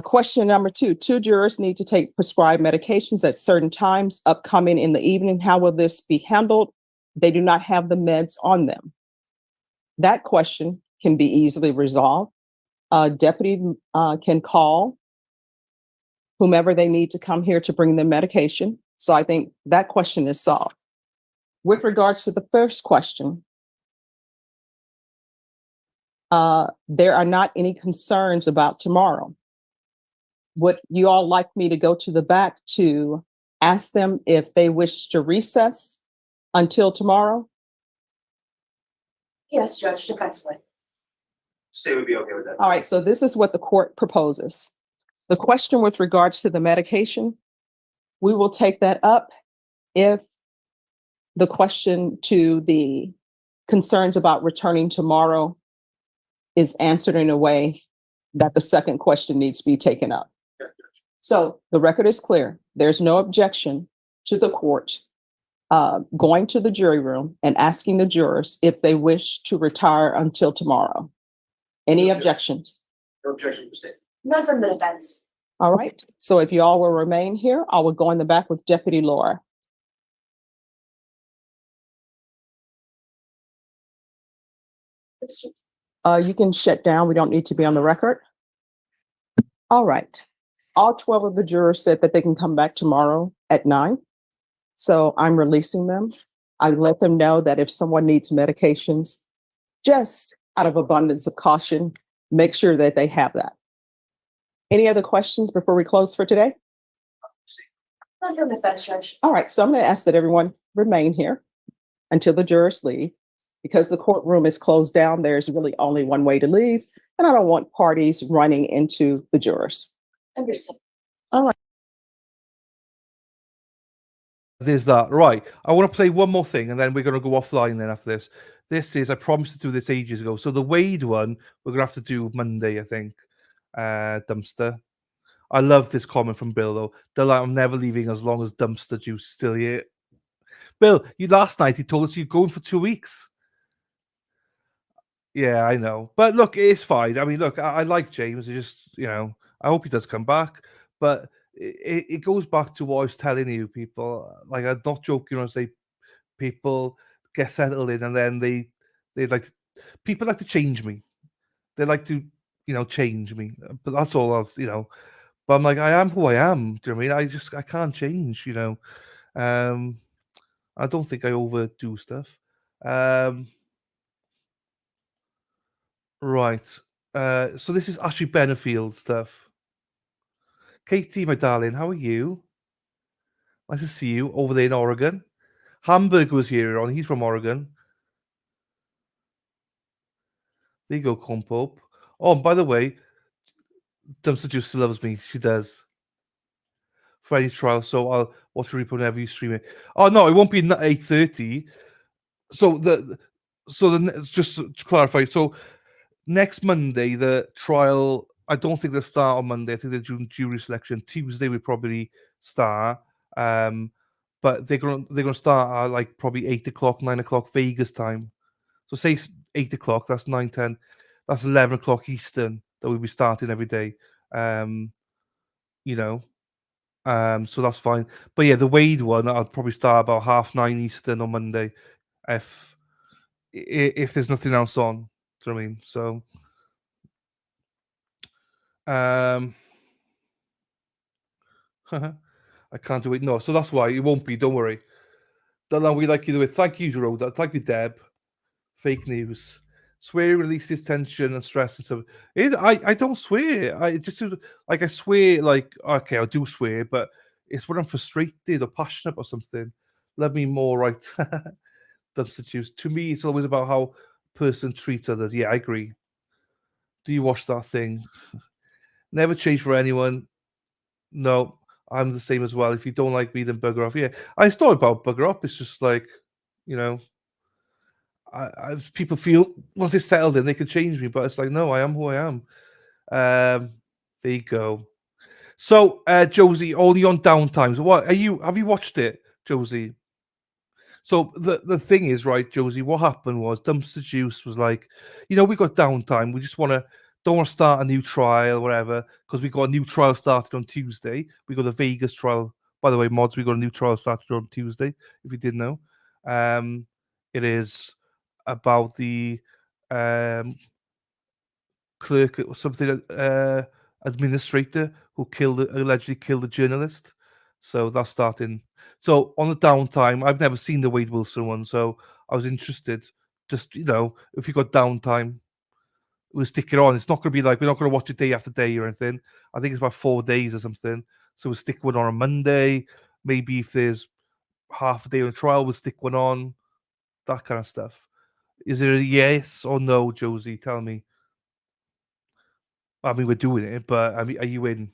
Question number 2, 2 jurors need to take prescribed medications at certain times upcoming in the evening. How will this be handled? They do not have the meds on them. That question can be easily resolved. Deputy can call whomever they need to come here to bring them medication. So I think that question is solved. With regards to the first question, there are not any concerns about tomorrow. Would you all like me to go to the back to ask them if they wish to recess until tomorrow? Yes, Judge, defensively. State would be okay with that. All right, so this is what the court proposes. The question with regards to the medication, we will take that up if the question to the concerns about returning tomorrow is answered in a way that the second question needs to be taken up. So the record is clear. There's no objection to the court going to the jury room and asking the jurors if they wish to retire until tomorrow. Any objections? No objection to state. None from the defense. All right. So if you all will remain here, I will go in the back with Deputy Laura. You can shut down. We don't need to be on the record. All right. All 12 of the jurors said that they can come back tomorrow at 9. So I'm releasing them. I let them know that if someone needs medications, just out of abundance of caution, make sure that they have that. Any other questions before we close for today? None from defense, Judge. All right, so I'm going to ask that everyone remain here until the jurors leave. Because the courtroom is closed down, there's really only one way to leave, and I don't want parties running into the jurors. Understood. All right. There's that. Right. I want to play one more thing and then we're going to go offline then after this. This is, I promised to do this ages ago. So the Wade one, we're going to have to do Monday, I think. Dumpster. I love this comment from Bill, though. They're like, I'm never leaving as long as dumpster juice is still here. Bill, last night he told us you're going for 2 weeks. Yeah, I know. But look, it's fine. I mean, look, I like James. It's just, I hope he does come back. But it goes back to what I was telling you, people. Like, I'm not joking when I say people get settled in and then they like, people like to change me. They like to, change me. But that's all I've, But I'm like, I am who I am. Do you know what I mean? I can't change, I don't think I overdo stuff. Right. So this is Ashley Benefield stuff. Katie, my darling, how are you? Nice to see you over there in Oregon. Hamburg was here on. He's from Oregon. There you go, Compope. Oh, and by the way, Dumpster Juice loves me. She does. Friday trial, so I'll watch the replay whenever you stream it. Oh no, it won't be 8:30. So just to clarify, so next Monday the trial. I don't think they'll start on Monday. I think they're doing jury selection. Tuesday we probably start. But they're gonna start at like probably 8 o'clock, 9 o'clock Vegas time. So say 8 o'clock. That's 9, 10. That's 11 o'clock Eastern that we'll be starting every day. So that's fine. But yeah, the Wade one, I'll probably start about 9:30 Eastern on Monday, if there's nothing else on. Do you know what I mean? So, I can't do it. No, so that's why it won't be. Don't worry. Don't know. We like you do it. Thank you, Rhoda. Thank you, Deb. Fake news. Swear releases tension and stress and stuff. I don't swear. I just like I swear. Like okay, I do swear, but it's when I'm frustrated or passionate or something. Love me more, right? Dumpster juice. To me, it's always about how a person treats others. Yeah, I agree. Do you watch that thing? Never change for anyone. No, I'm the same as well. If you don't like me, then bugger off. Yeah, it's not about bugger off. It's just like, you know, people feel once it's settled in, they can change me. But it's like, no, I am who I am. There you go. So, Josie, only on downtimes. What are you? Have you watched it, Josie? So the thing is, right, Josie, what happened was Dumpster Juice was like, we got downtime. We just don't want to start a new trial, whatever, because we got a new trial started on Tuesday. We got the Vegas trial. By the way, mods, we got a new trial started on Tuesday, if you didn't know. It is about the clerk or something, administrator who allegedly killed a journalist. So that's starting. So on the downtime, I've never seen the Wade Wilson one, so I was interested. Just if you got downtime, we'll stick it on. It's not going to be like we're not going to watch it day after day or anything. I think it's about 4 days or something. So we'll stick one on a Monday. Maybe if there's half a day on a trial, we'll stick one on. That kind of stuff. Is it a yes or no, Josie? Tell me. I mean, we're doing it, but I mean, are you in?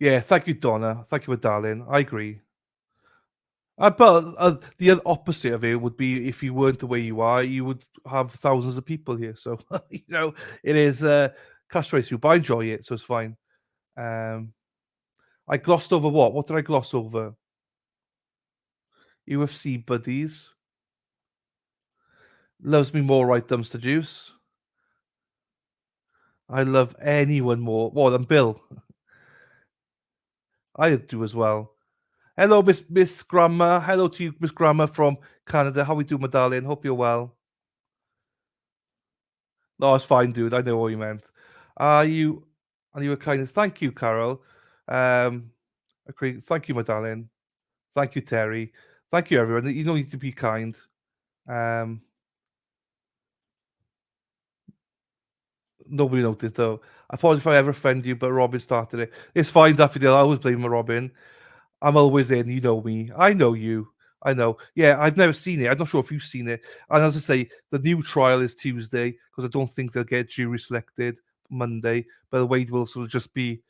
Yeah, thank you, Donna. Thank you, darling. I agree. But the other opposite of it would be if you weren't the way you are, you would have thousands of people here. So it is cash race through, but I enjoy it, so it's fine. I glossed over what? What did I gloss over? UFC buddies. Loves me more, right, Dumpster Juice? I love anyone more than Bill. I do as well. Hello, Miss Grandma. Hello to you, Miss Grandma from Canada. How we doing, my darling? Hope you're well. No, it's fine, dude. I know what you meant. Are you a kindness? Thank you, Carol. Agree. Thank you, my darling. Thank you, Terry. Thank you, everyone. You don't need to be kind. Nobody noticed though. I apologize if I ever offend you, but Robin started it. It's fine, Daffodil. I always blame Robin. I'm always in. You know me. I know you. I know. Yeah, I've never seen it. I'm not sure if you've seen it. And as I say, the new trial is Tuesday because I don't think they'll get jury selected Monday. But Wade Wilson will just be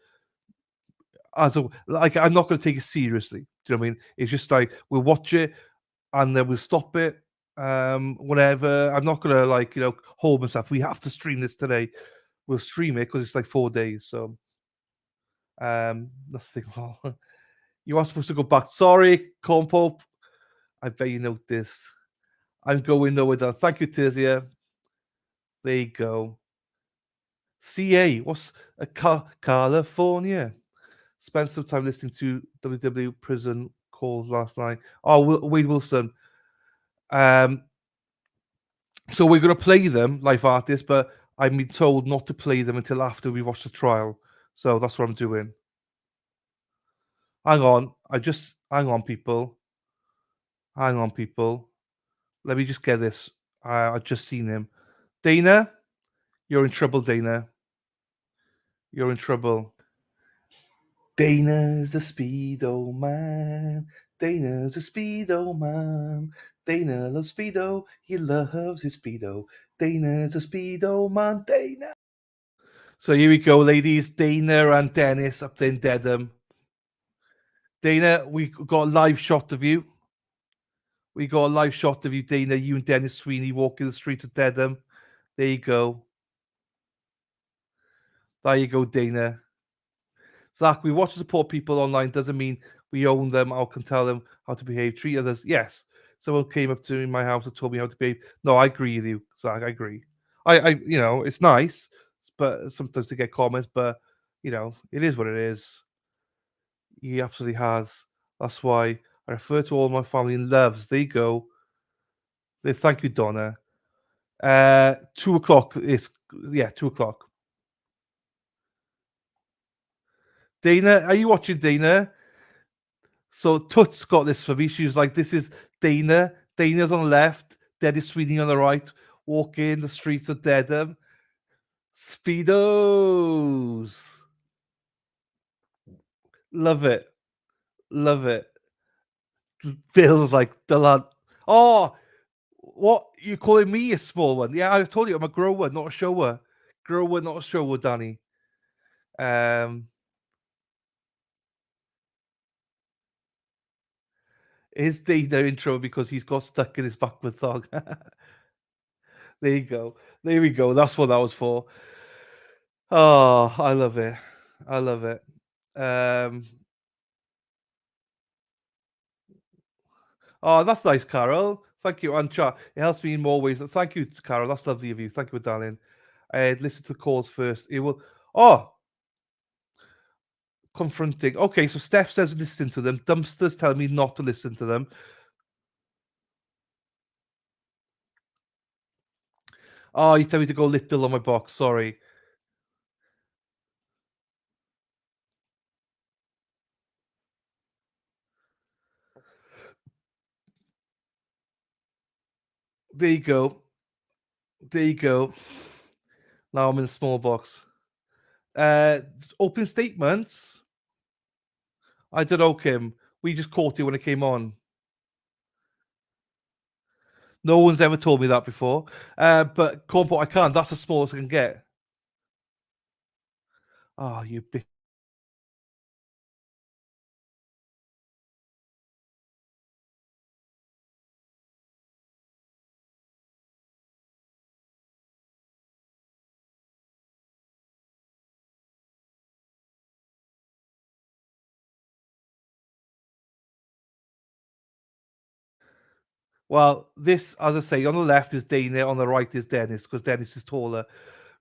I'm not going to take it seriously. Do you know what I mean? It's just like we'll watch it and then we'll stop it. Whatever. I'm not going to hold myself. We have to stream this today. We'll stream it because it's like 4 days. So nothing. You are supposed to go back. Sorry, Corn Pope. I bet you know this. I'm going nowhere down. Thank you, Tizia. There you go. CA. What's a California? Spent some time listening to WWE prison calls last night. Oh, Wade Wilson. So we're going to play them, live artists, but I've been told not to play them until after we watch the trial. So that's what I'm doing. Hang on. Hang on, people. Hang on, people. Let me just get this. I've just seen him. Dana, you're in trouble, Dana. You're in trouble. Dana's a Speedo man. Dana's a Speedo man. Dana loves Speedo. He loves his Speedo. Dana's a Speedo man. Dana. So here we go, ladies. Dana and Dennis up in Dedham. Dana, we got a live shot of you. We got a live shot of you, Dana. You and Dennis Sweeney walking the street of Dedham. There you go. There you go, Dana. Zach, we watch and support people online doesn't mean we own them or can tell them how to behave. Treat others. Yes. Someone came up to me in my house and told me how to behave. No, I agree with you, Zach. I agree. It's nice, but sometimes to get comments, but you know, it is what it is. He absolutely has. That's why I refer to all my family in loves. There you go. Thank you, Donna. 2 o'clock is, yeah, 2 o'clock. Dana, are you watching, Dana? So Toots got this for me. She was like, this is Dana. Dana's on the left, Deddy Sweeney on the right, walking the streets of Dedham. Speedos. Love it. Love it. Bill's like, the lad. Oh, what? You calling me a small one? Yeah, I told you I'm a grower, not a shower. Grower, not a shower, Danny. Is Dana intro because he's got stuck in his backward thong. There you go. There we go. That's what that was for. Oh, I love it. I love it. Oh, that's nice, Carol. Thank you. And chat. It helps me in more ways. Thank you, Carol. That's lovely of you. Thank you, darling. Listen to the calls first. It will. Oh, confronting. Okay, so Steph says listen to them. Dumpsters tell me not to listen to them. Oh, you tell me to go little on my box. Sorry. There you go. There you go. Now I'm in a small box. Open statements. I don't know, Kim. We just caught it when it came on. No one's ever told me that before. But Cornport, I can't. That's the smallest I can get. Oh, you bitch. Well, this, as I say, on the left is Dana, on the right is Dennis, because Dennis is taller.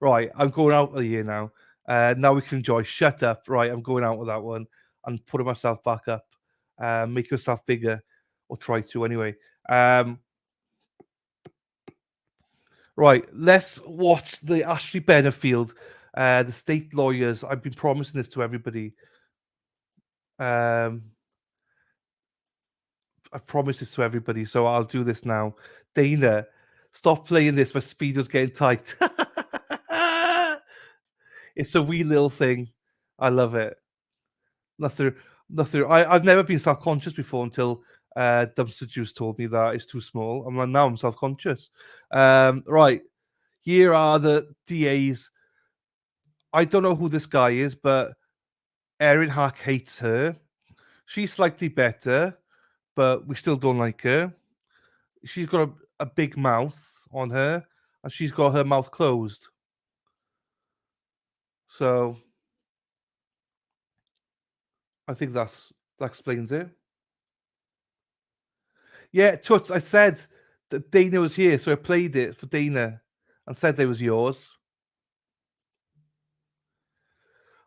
Right, I'm going out of the year now. Now we can enjoy. Shut up. Right, I'm going out with that one and putting myself back up. Make yourself bigger, or try to anyway. Right, let's watch the Ashley Benefield, the state lawyers. I've been promising this to everybody. I've promised this to everybody, so I'll do this now. Dana, stop playing this. My speedo's getting tight. It's a wee little thing. I love it. Nothing. I've never been self-conscious before until Dumpster Juice told me that it's too small. I'm like, now I'm self-conscious. Right. Here are the DAs. I don't know who this guy is, but Erin Hack hates her. She's slightly better, but we still don't like her. She's got a big mouth on her, and she's got her mouth closed. So I think that explains it. Yeah, Toots, I said that Dana was here, so I played it for Dana and said it was yours.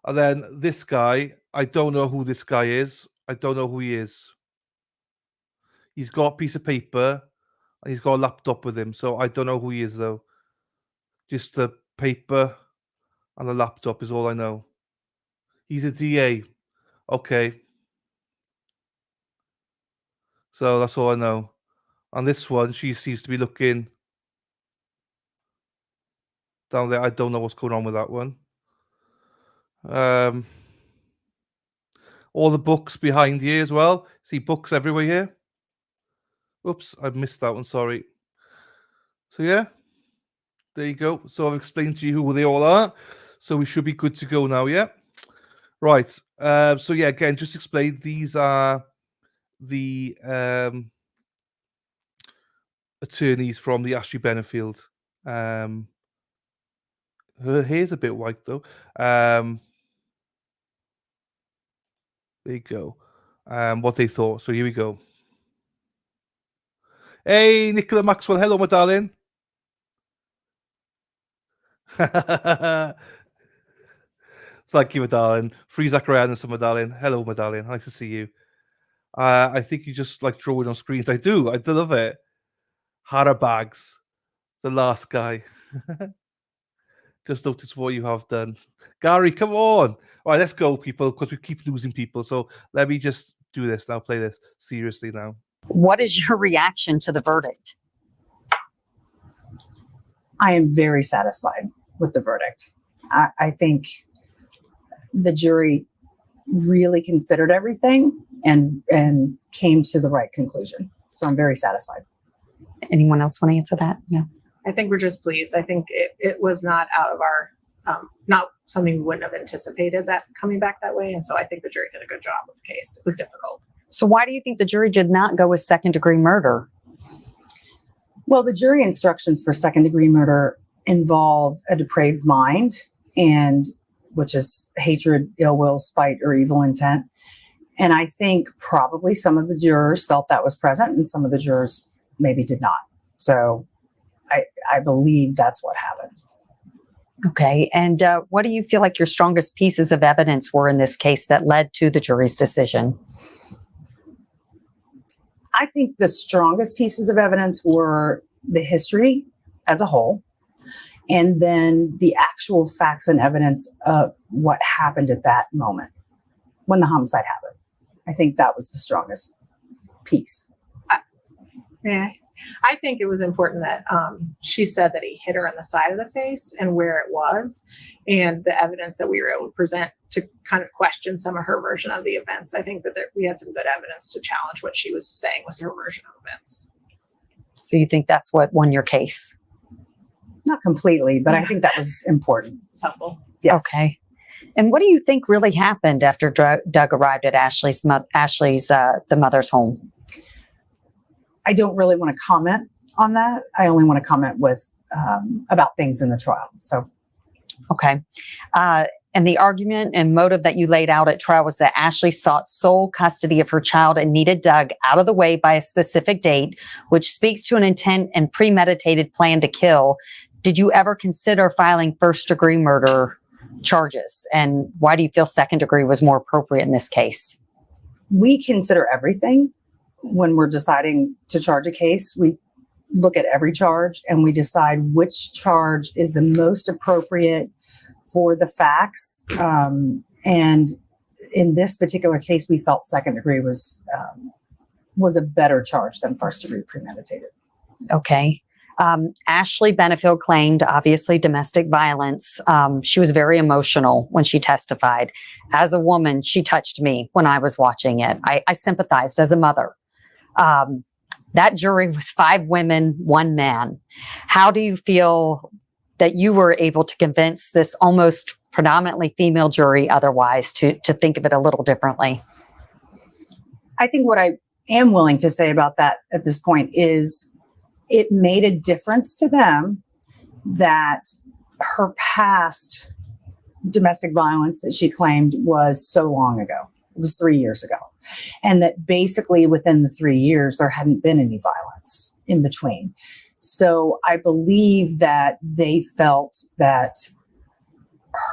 And then this guy, I don't know who this guy is. I don't know who he is. He's got a piece of paper and he's got a laptop with him, so I don't know who he is though. Just the paper and the laptop is all I know. He's a DA. Okay. So that's all I know. On this one, she seems to be looking down there. I don't know what's going on with that one. All the books behind here as well. See books everywhere here. Oops, I missed that one. Sorry. So yeah, there you go. So I've explained to you who they all are. So we should be good to go now. Yeah. Right. So yeah, again, just explain. These are the attorneys from the Ashley Benefield. Her hair's a bit white though. There you go. What they thought. So here we go. Hey, Nicola Maxwell. Hello, my darling. Thank you, my darling. Free Zachariah and my darling. Hello, my darling. Nice to see you. I think you just like throw it on screens. I do love it. Hara Bags, the last guy. Just notice what you have done. Gary, come on. All right, let's go, people, because we keep losing people. So let me just do this now, play this seriously now. What is your reaction to the verdict? I am very satisfied with the verdict. I think the jury really considered everything and came to the right conclusion. So I'm very satisfied. Anyone else want to answer that? No. I think we're just pleased. I think it was not out of our, not something we wouldn't have anticipated that coming back that way. And so I think the jury did a good job with the case. It was difficult. So why do you think the jury did not go with second-degree murder? Well, the jury instructions for second-degree murder involve a depraved mind, and which is hatred, ill will, spite, or evil intent. And I think probably some of the jurors felt that was present and some of the jurors maybe did not. So I believe that's what happened. Okay. And what do you feel like your strongest pieces of evidence were in this case that led to the jury's decision? I think the strongest pieces of evidence were the history as a whole, and then the actual facts and evidence of what happened at that moment when the homicide happened. I think that was the strongest piece. I think it was important that she said that he hit her on the side of the face and where it was, and the evidence that we were able to present to kind of question some of her version of the events. I think that we had some good evidence to challenge what she was saying was her version of events. So you think that's what won your case? Not completely, but I think that was important. It's helpful. Yes. Okay. And what do you think really happened after Doug arrived at Ashley's the mother's home? I don't really want to comment on that. I only want to comment with about things in the trial. So, okay. And the argument and motive that you laid out at trial was that Ashley sought sole custody of her child and needed Doug out of the way by a specific date, which speaks to an intent and premeditated plan to kill. Did you ever consider filing first-degree murder charges? And why do you feel second degree was more appropriate in this case? We consider everything. When we're deciding to charge a case, we look at every charge and we decide which charge is the most appropriate for the facts. And in this particular case, we felt second degree was a better charge than first degree premeditated. Okay. Ashley Benefield claimed, obviously, domestic violence. She was very emotional when she testified. As a woman, she touched me when I was watching it. I sympathized as a mother. That jury was 5 women, 1 man. How do you feel that you were able to convince this almost predominantly female jury otherwise to think of it a little differently? I think what I am willing to say about that at this point is it made a difference to them that her past domestic violence that she claimed was so long ago. It was 3 years ago. And that basically within the 3 years, there hadn't been any violence in between. So I believe that they felt that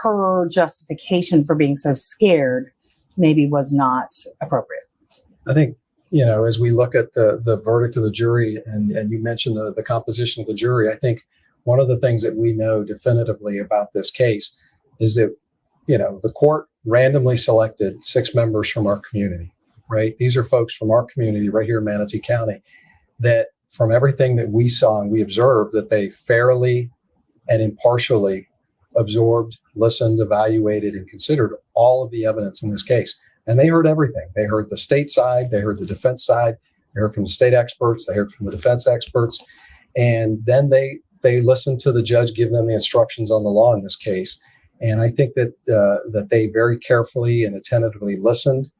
her justification for being so scared maybe was not appropriate. I think, as we look at the verdict of the jury, and you mentioned the composition of the jury, I think one of the things that we know definitively about this case is that, the court randomly selected 6 members from our community, right? These are folks from our community right here in Manatee County that from everything that we saw and we observed that they fairly and impartially absorbed, listened, evaluated, and considered all of the evidence in this case. And they heard everything. They heard the state side, they heard the defense side, they heard from the state experts, they heard from the defense experts, and then they listened to the judge give them the instructions on the law in this case. And I think that they very carefully and attentively listened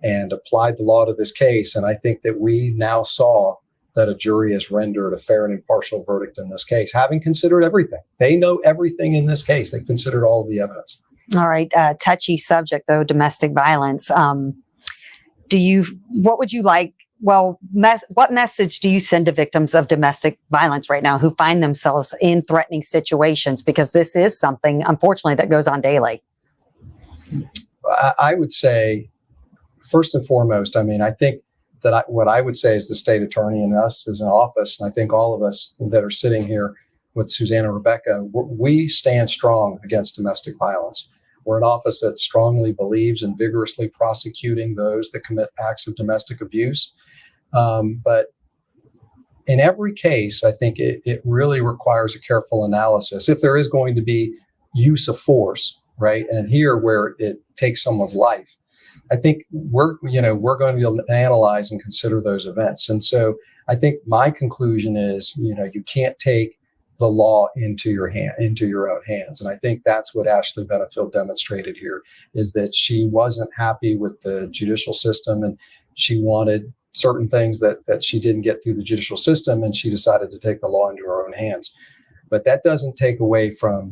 and applied the law to this case. And I think that we now saw that a jury has rendered a fair and impartial verdict in this case, having considered everything. They know everything in this case. They considered all of the evidence. All right. Touchy subject, though, domestic violence. What would you like? Well, what message do you send to victims of domestic violence right now who find themselves in threatening situations? Because this is something, unfortunately, that goes on daily. I would say, first and foremost, I mean, I think that what I would say is the state attorney and us as an office, and I think all of us that are sitting here with Suzanne and Rebecca, we stand strong against domestic violence. We're an office that strongly believes in vigorously prosecuting those that commit acts of domestic abuse. But in every case, I think it really requires a careful analysis. If there is going to be use of force, right, and here where it takes someone's life, I think we're going to analyze and consider those events. And so I think my conclusion is, you can't take the law into your own hands. And I think that's what Ashley Benefield demonstrated here, is that she wasn't happy with the judicial system, and she wanted certain things that she didn't get through the judicial system, and she decided to take the law into her own hands. But that doesn't take away from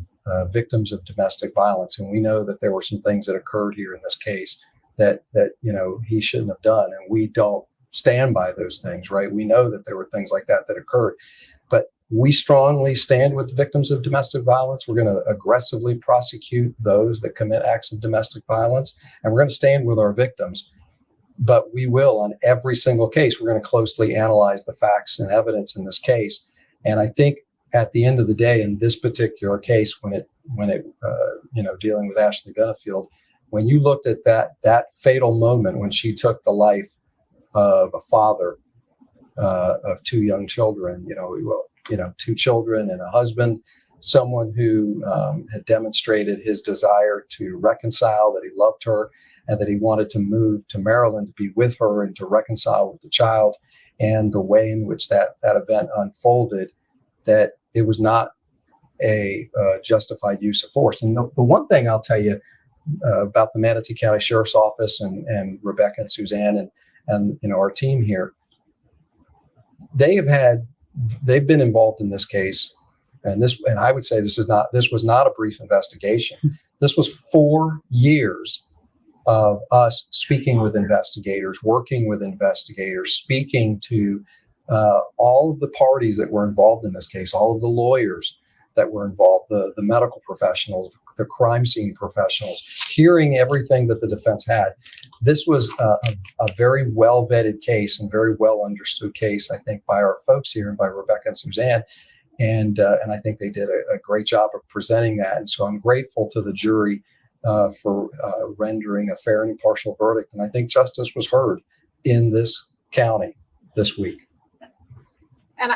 victims of domestic violence. And we know that there were some things that occurred here in this case that he shouldn't have done. And we don't stand by those things, right? We know that there were things like that occurred. But we strongly stand with the victims of domestic violence. We're going to aggressively prosecute those that commit acts of domestic violence, and we're going to stand with our victims. But we will, on every single case, we're going to closely analyze the facts and evidence in this case. And I think at the end of the day, in this particular case, when it dealing with Ashley Benefield, when you looked at that fatal moment when she took the life of a father of two young children, two children and a husband, someone who had demonstrated his desire to reconcile, that he loved her, and that he wanted to move to Maryland to be with her and to reconcile with the child, and the way in which that event unfolded, that it was not a justified use of force. And the one thing I'll tell you about the Manatee County Sheriff's Office and Rebecca and Suzanne and our team here, they've been involved in this case, and I would say this was not a brief investigation. This was 4 years of us speaking with investigators, working with investigators, speaking to all of the parties that were involved in this case, all of the lawyers that were involved, the medical professionals, the crime scene professionals, hearing everything that the defense had. This was a very well vetted case and very well understood case, I think, by our folks here and by Rebecca and Suzanne. And I think they did a great job of presenting that. And so I'm grateful to the jury for rendering a fair and impartial verdict. And I think justice was heard in this county this week. And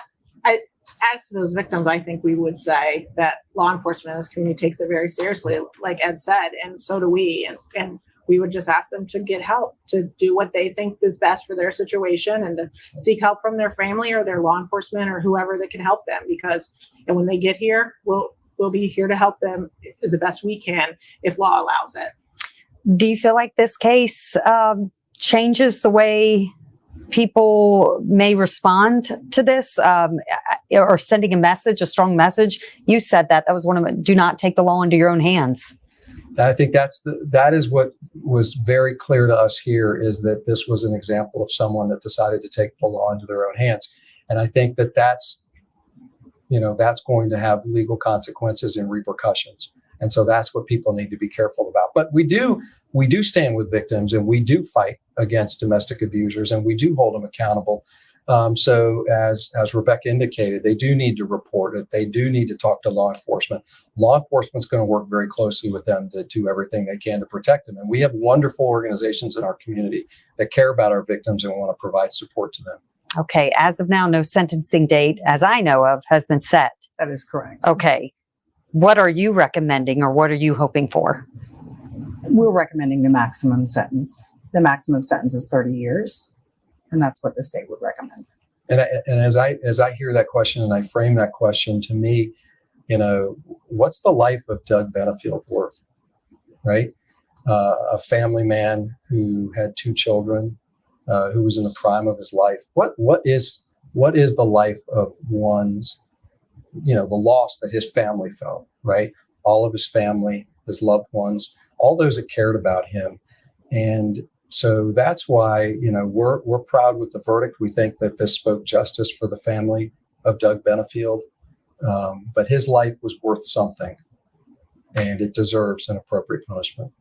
as to those victims, I think we would say that law enforcement in this community takes it very seriously, like Ed said, and so do we. And we would just ask them to get help, to do what they think is best for their situation, and to seek help from their family or their law enforcement or whoever that can help them. And when they get here, we'll be here to help them as the best we can if law allows it. Do you feel like this case changes the way people may respond to this, or sending a strong message? You said that was one of them. Do not take the law into your own hands. I think that is what was very clear to us here, is that this was an example of someone that decided to take the law into their own hands. And I think that's going to have legal consequences and repercussions. And so that's what people need to be careful about. But we do stand with victims, and we do fight against domestic abusers, and we do hold them accountable. So as Rebecca indicated, they do need to report it. They do need to talk to law enforcement. Law enforcement's going to work very closely with them to do everything they can to protect them. And we have wonderful organizations in our community that care about our victims and want to provide support to them. Okay. As of now, no sentencing date, as I know of, has been set. That is correct. Okay. What are you recommending, or what are you hoping for? We're recommending the maximum sentence. The maximum sentence is 30 years, and that's what the state would recommend. And as I hear that question and I frame that question, to me, what's the life of Doug Benefield worth, right? A family man who had 2 children, who was in the prime of his life. What is the life of one's, the loss that his family felt, right? All of his family, his loved ones, all those that cared about him. And so that's why, we're proud with the verdict. We think that this spoke justice for the family of Doug Benefield. But his life was worth something, and it deserves an appropriate punishment.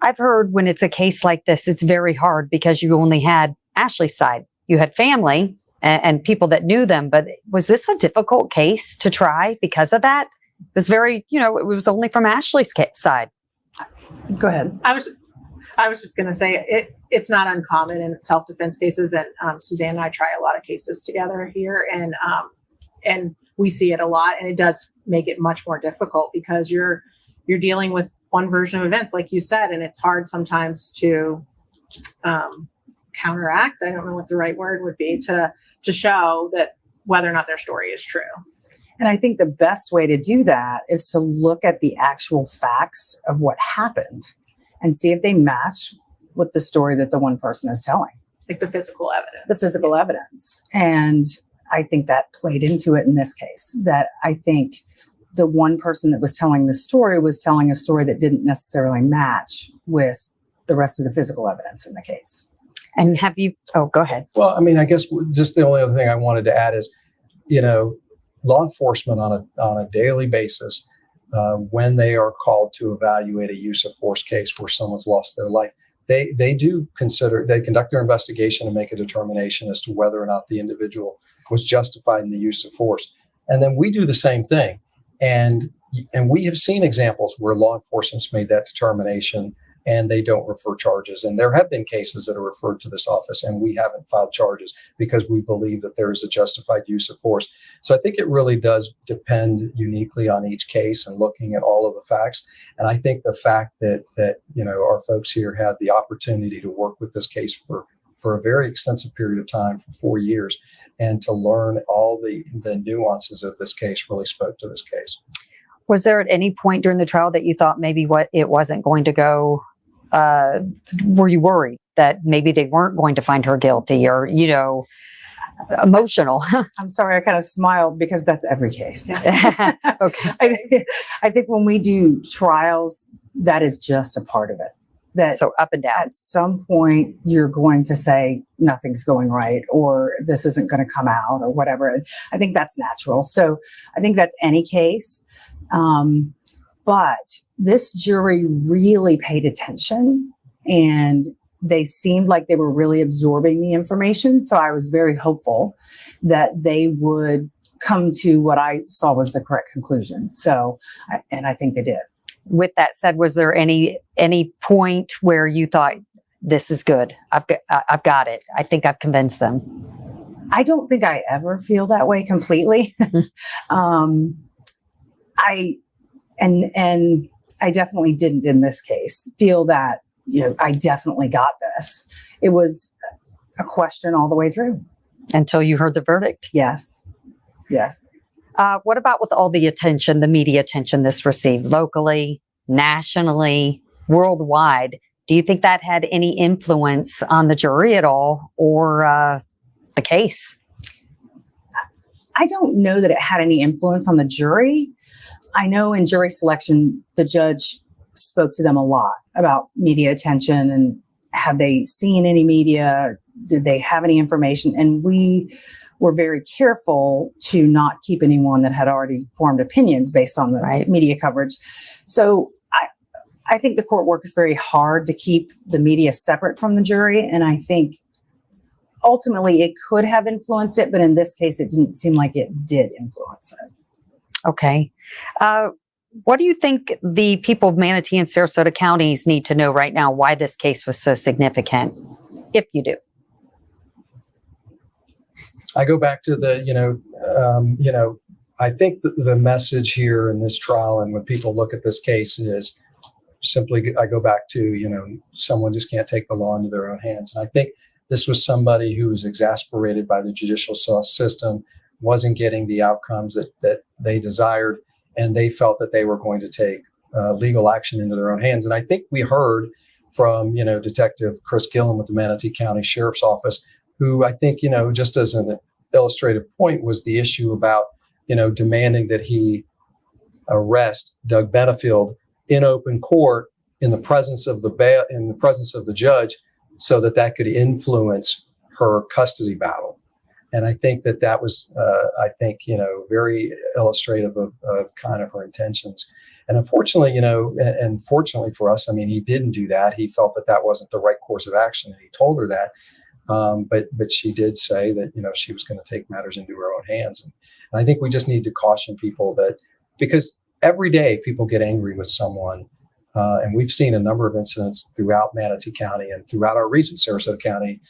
I've heard when it's a case like this, it's very hard because you only had Ashley's side. You had family and people that knew them. But was this a difficult case to try because of that? It was very, it was only from Ashley's side. Go ahead. I was just going to say it's not uncommon in self-defense cases, and Suzanne and I try a lot of cases together here, and we see it a lot, and it does make it much more difficult because you're dealing with one version of events, like you said, and it's hard sometimes to counteract. I don't know what the right word would be to show that whether or not their story is true. And I think the best way to do that is to look at the actual facts of what happened and see if they match with the story that the one person is telling. Like the physical evidence. The physical evidence. And I think that played into it in this case, that I think the one person that was telling the story was telling a story that didn't necessarily match with the rest of the physical evidence in the case. And go ahead. Well, I mean, I guess just the only other thing I wanted to add is, law enforcement on a daily basis, when they are called to evaluate a use of force case where someone's lost their life, they conduct their investigation and make a determination as to whether or not the individual was justified in the use of force. And then we do the same thing. And we have seen examples where law enforcement's made that determination and they don't refer charges. And there have been cases that are referred to this office and we haven't filed charges because we believe that there is a justified use of force. So I think it really does depend uniquely on each case and looking at all of the facts. And I think the fact that our folks here had the opportunity to work with this case for a very extensive period of time, for 4 years, and to learn all the nuances of this case really spoke to this case. Was there at any point during the trial that you thought maybe it wasn't going to go? Were you worried that maybe they weren't going to find her guilty or, emotional? I'm sorry, I kind of smiled because that's every case. Okay. I think when we do trials, that is just a part of it. So up and down. At some point, you're going to say nothing's going right or this isn't going to come out or whatever. And I think that's natural. So I think that's any case. But this jury really paid attention and they seemed like they were really absorbing the information. So I was very hopeful that they would come to what I saw was the correct conclusion. And I think they did. With that said, was there any point where you thought this is good? I've got it. I think I've convinced them. I don't think I ever feel that way completely. I definitely didn't in this case feel that, I definitely got this. It was a question all the way through. Until you heard the verdict? Yes. Yes. What about with all the attention, the media attention this received locally, nationally, worldwide? Do you think that had any influence on the jury at all or the case? I don't know that it had any influence on the jury. I know in jury selection, the judge spoke to them a lot about media attention and have they seen any media? Did they have any information? And we were very careful to not keep anyone that had already formed opinions based on the media coverage. So I think the court works very hard to keep the media separate from the jury. And I think ultimately it could have influenced it, but in this case, it didn't seem like it did influence it. Okay. What do you think the people of Manatee and Sarasota counties need to know right now why this case was so significant, if you do? I go back to I think the message here in this trial and when people look at this case is simply, I go back to, someone just can't take the law into their own hands. And I think this was somebody who was exasperated by the judicial system, wasn't getting the outcomes that they desired, and they felt that they were going to take legal action into their own hands. And I think we heard from, Detective Chris Gillen with the Manatee County Sheriff's Office, who I think, just as an illustrative point was the issue about, demanding that he arrest Doug Benefield in open court in the presence of the judge so that could influence her custody battle. And I think that was, very illustrative of kind of her intentions. And unfortunately, and fortunately for us, I mean, he didn't do that. He felt that that wasn't the right course of action, and he told her that. But she did say that, she was going to take matters into her own hands. And I think we just need to caution people that, because every day people get angry with someone. And we've seen a number of incidents throughout Manatee County and throughout our region, Sarasota County,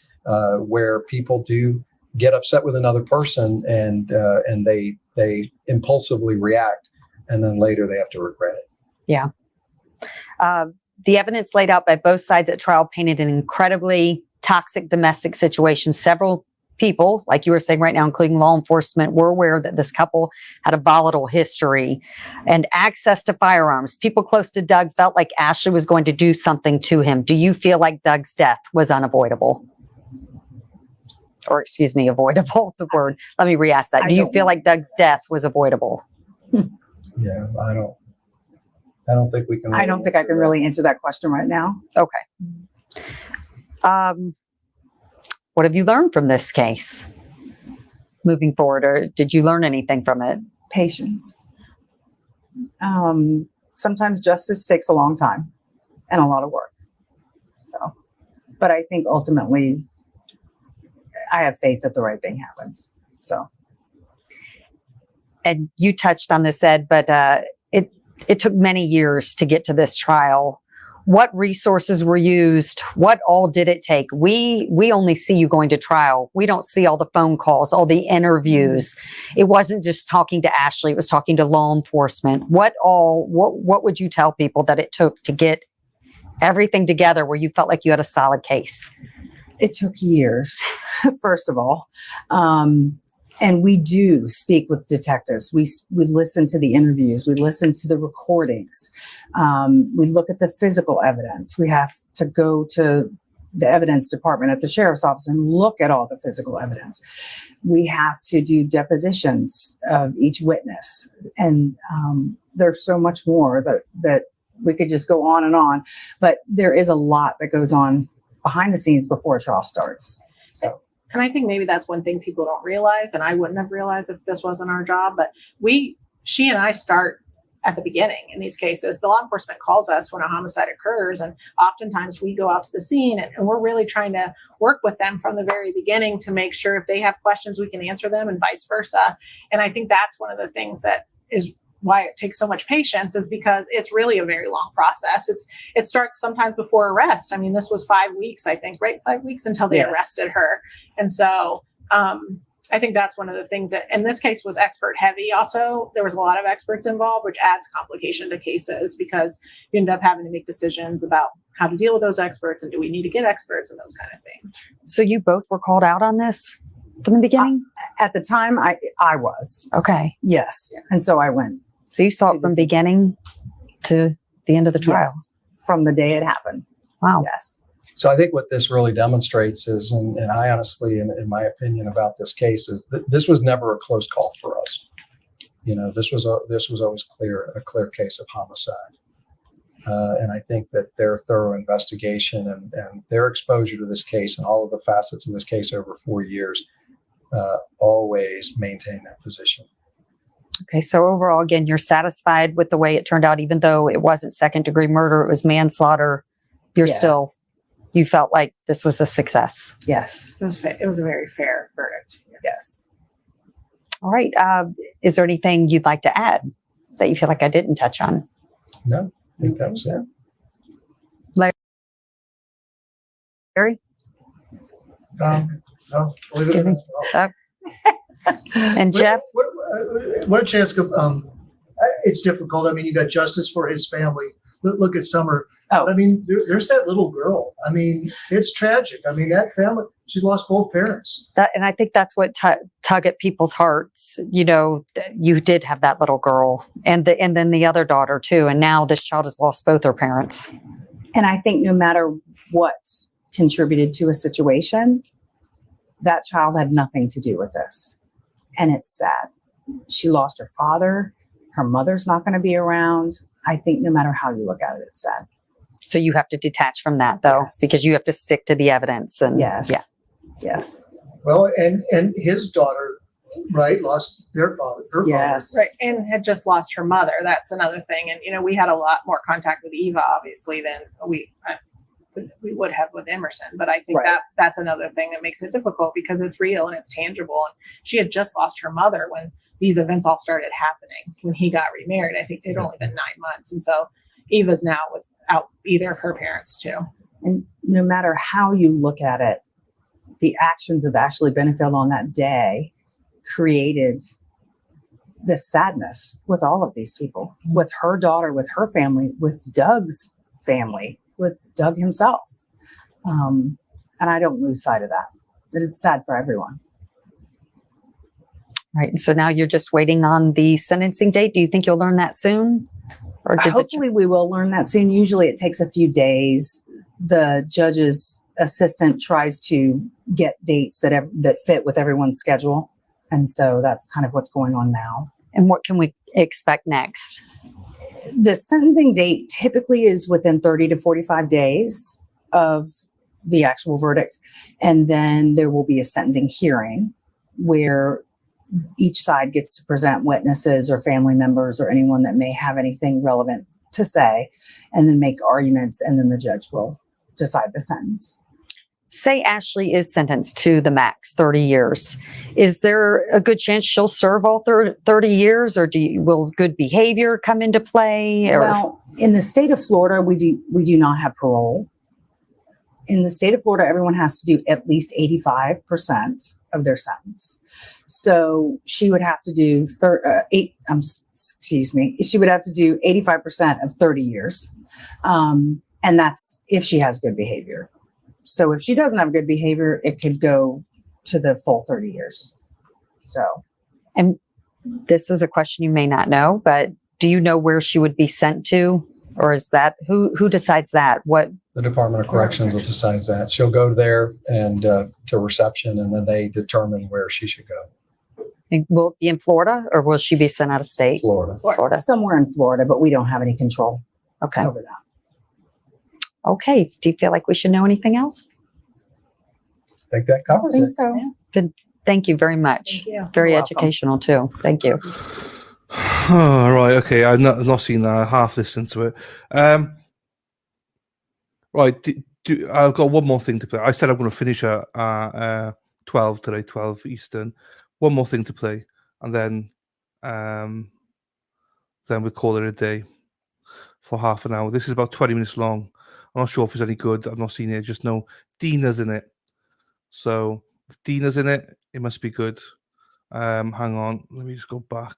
where people do get upset with another person and they impulsively react, and then later they have to regret it. Yeah. The evidence laid out by both sides at trial painted an incredibly toxic domestic situation. Several people, like you were saying right now, including law enforcement, were aware that this couple had a volatile history and access to firearms. People close to Doug felt like Ashley was going to do something to him. Do you feel like Doug's death was unavoidable? Or excuse me, avoidable, the word. Let me re-ask that. Do you feel like Doug's death was avoidable? Yeah, I don't think we can. I don't think I can really answer that question right now. Okay. What have you learned from this case moving forward, or did you learn anything from it? Patience. Sometimes justice takes a long time and a lot of work. So, but I think ultimately I have faith that the right thing happens. So. And you touched on this, Ed, but it took many years to get to this trial. What resources were used? What all did it take? We only see you going to trial. We don't see all the phone calls, all the interviews. It wasn't just talking to Ashley. It was talking to law enforcement. What would you tell people that it took to get everything together where you felt like you had a solid case? It took years, first of all. And we do speak with detectives. We listen to the interviews. We listen to the recordings. We look at the physical evidence. We have to go to the evidence department at the sheriff's office and look at all the physical evidence. We have to do depositions of each witness. And there's so much more that we could just go on and on. But there is a lot that goes on behind the scenes before a trial starts. So. And I think maybe that's one thing people don't realize, and I wouldn't have realized if this wasn't our job, but she and I start at the beginning in these cases. The law enforcement calls us when a homicide occurs, and oftentimes we go out to the scene and we're really trying to work with them from the very beginning to make sure if they have questions, we can answer them and vice versa. And I think that's one of the things that is why it takes so much patience, is because it's really a very long process. It starts sometimes before arrest. I mean, this was 5 weeks, I think, right? 5 weeks until they arrested her. And so I think that's one of the things that, and this case was expert heavy also. There was a lot of experts involved, which adds complication to cases because you end up having to make decisions about how to deal with those experts and do we need to get experts and those kind of things. So you both were called out on this from the beginning? At the time, I was. Okay. Yes. And so I went. So you saw it from beginning to the end of the trial? Yes, from the day it happened. Wow. Yes. So I think what this really demonstrates is, and I honestly, in my opinion about this case, is that this was never a close call for us. This was always a clear case of homicide. And I think that their thorough investigation and their exposure to this case and all of the facets of this case over 4 years always maintain that position. Okay, so overall, again, you're satisfied with the way it turned out, even though it wasn't second-degree murder, it was manslaughter. You felt like this was a success. Yes. It was a very fair verdict. Yes. All right. Is there anything you'd like to add that you feel like I didn't touch on? No, I think that was it. Larry? No, believe it or not. And Jeff? What a chance. It's difficult. I mean, you got justice for his family. Look at Summer. Oh. I mean, there's that little girl. I mean, it's tragic. I mean, that family, she lost both parents. And I think that's what tug at people's hearts. You did have that little girl and then the other daughter too. And now this child has lost both her parents. And I think no matter what contributed to a situation, that child had nothing to do with this. And it's sad. She lost her father. Her mother's not going to be around. I think no matter how you look at it, it's sad. So you have to detach from that, though, because you have to stick to the evidence. And yes. Yeah. Yes. Well, and his daughter right? Lost their father, her Yes. father. Right, and had just lost her mother. That's another thing. And, we had a lot more contact with Eva, obviously, than we would have with Emerson. But I think Right. that's another thing that makes it difficult because it's real and it's tangible. And she had just lost her mother when these events all started happening. When he got remarried, I think they'd only been 9 months. And so Eva's now without either of her parents too. And no matter how you look at it, the actions of Ashley Benefield on that day created this sadness with all of these people, with her daughter, with her family, with Doug's family, with Doug himself. And I don't lose sight of that. That it's sad for everyone. Right. So now you're just waiting on the sentencing date. Do you think you'll learn that soon? Or Hopefully we will learn that soon. Usually it takes a few days. The judge's assistant tries to get dates that fit with everyone's schedule. And so that's kind of what's going on now. And what can we expect next? The sentencing date typically is within 30 to 45 days of the actual verdict. And then there will be a sentencing hearing where each side gets to present witnesses or family members or anyone that may have anything relevant to say, and then make arguments, and then the judge will decide the sentence. Say Ashley is sentenced to the max 30 years. Is there a good chance she'll serve all 30 years, or will good behavior come into play? Or? Well, in the state of Florida, we do not have parole. In the state of Florida, everyone has to do at least 85% of their sentence. So she would have to do she would have to do 85% of 30 years. And that's if she has good behavior. So if she doesn't have good behavior, it could go to the full 30 years. So. And this is a question you may not know, but do you know where she would be sent to? Or is that, who decides that? What? The Department of Corrections will decide that. She'll go there and to reception, and then they determine where she should go. And will it be in Florida, or will she be sent out of state? Florida. Somewhere in Florida, but we don't have any control over that. Okay. Do you feel like we should know anything else? I think that covers it. So. Good. Thank you very much. Thank you. Very You're welcome. educational too. Thank you. Oh, right. Okay. I've not seen that. I half listened to it. Right. I've got one more thing to play. I said I'm going to finish at 12 today, 12 Eastern. One more thing to play, and then we call it a day for half an hour. This is about 20 minutes long. I'm not sure if it's any good. I've not seen it. Just know Dina's in it. So if Dina's in it, it must be good. Hang on. Let me just go back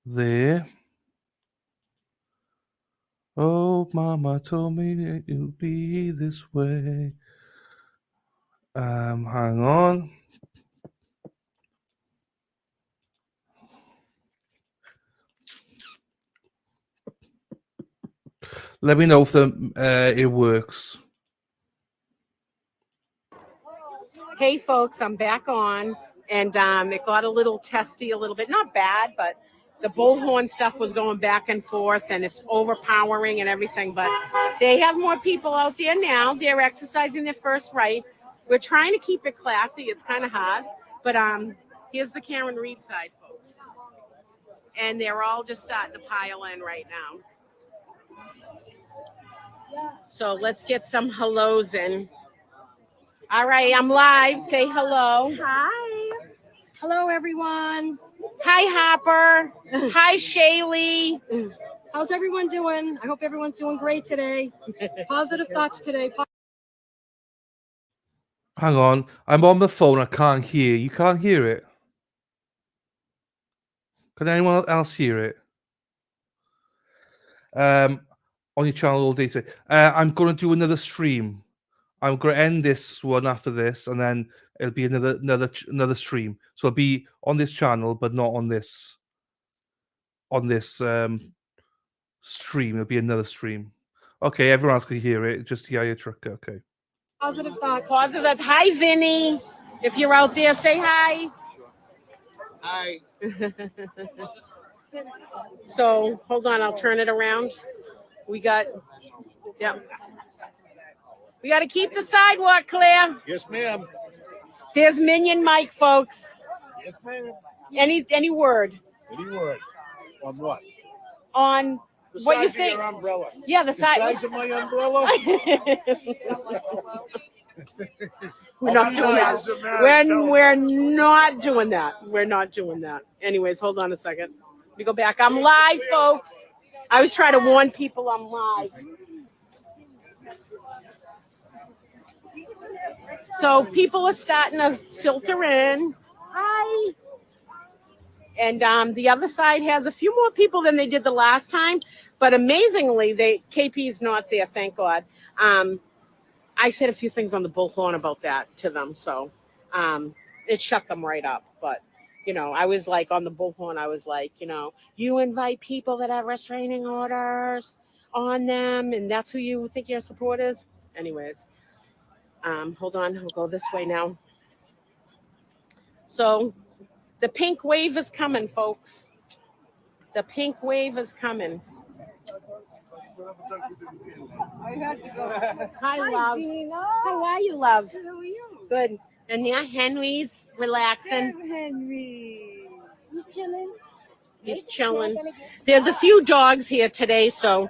there. Oh, Mama told me it would be this way. Hang on. Let me know if it works. Hey folks, I'm back on, and it got a little testy a little bit. Not bad, but the bullhorn stuff was going back and forth, and it's overpowering and everything. But they have more people out there now. They're exercising their first right. We're trying to keep it classy. It's kind of hard, but here's the Karen Reed side, folks, and they're all just starting to pile in right now. So let's get some hellos in. All right, I'm live. Say hello. Hi. Hello, everyone. Hi, Hopper. Hi, Shaylee. How's everyone doing? I hope everyone's doing great today. Positive thoughts today. Hang on. I'm on the phone. I can't hear. You can't hear it? Can anyone else hear it? On your channel all day today. I'm going to do another stream. I'm going to end this one after this, and then it'll be another stream. So it'll be on this channel, but not on this stream. It'll be another stream. Okay, everyone else can hear it. Just hear your truck. Okay. Positive thoughts. Positive. Hi, Vinny. If you're out there, say hi. Hi. So hold on, I'll turn it around. We got to keep the sidewalk clear. Yes, ma'am. There's Minion Mike, folks. Yes, ma'am. Any word Any word on what? on The what you size of think? your umbrella. Yeah, the The size of my umbrella. We're I'll not be doing that. nice, doesn't matter. Tell We're not doing that. We're not doing that. Anyways, hold on a second. Let me go back. I'm live, folks. I was trying to warn people I'm live. So people are starting to filter in. Hi. And the other side has a few more people than they did the last time. But amazingly, KP's not there, thank God. I said a few things on the bullhorn about that to them. So it shut them right up. But, I was like on the bullhorn, I was like, you invite people that have restraining orders on them, and that's who you think your support is. Anyways, hold on, we'll go this way now. So the pink wave is coming, folks. The pink wave is coming. Hi, love. How are you, love? How are you? Good. And yeah, Henry's relaxing. Henry, you chilling? He's chilling. There's a few dogs here today, so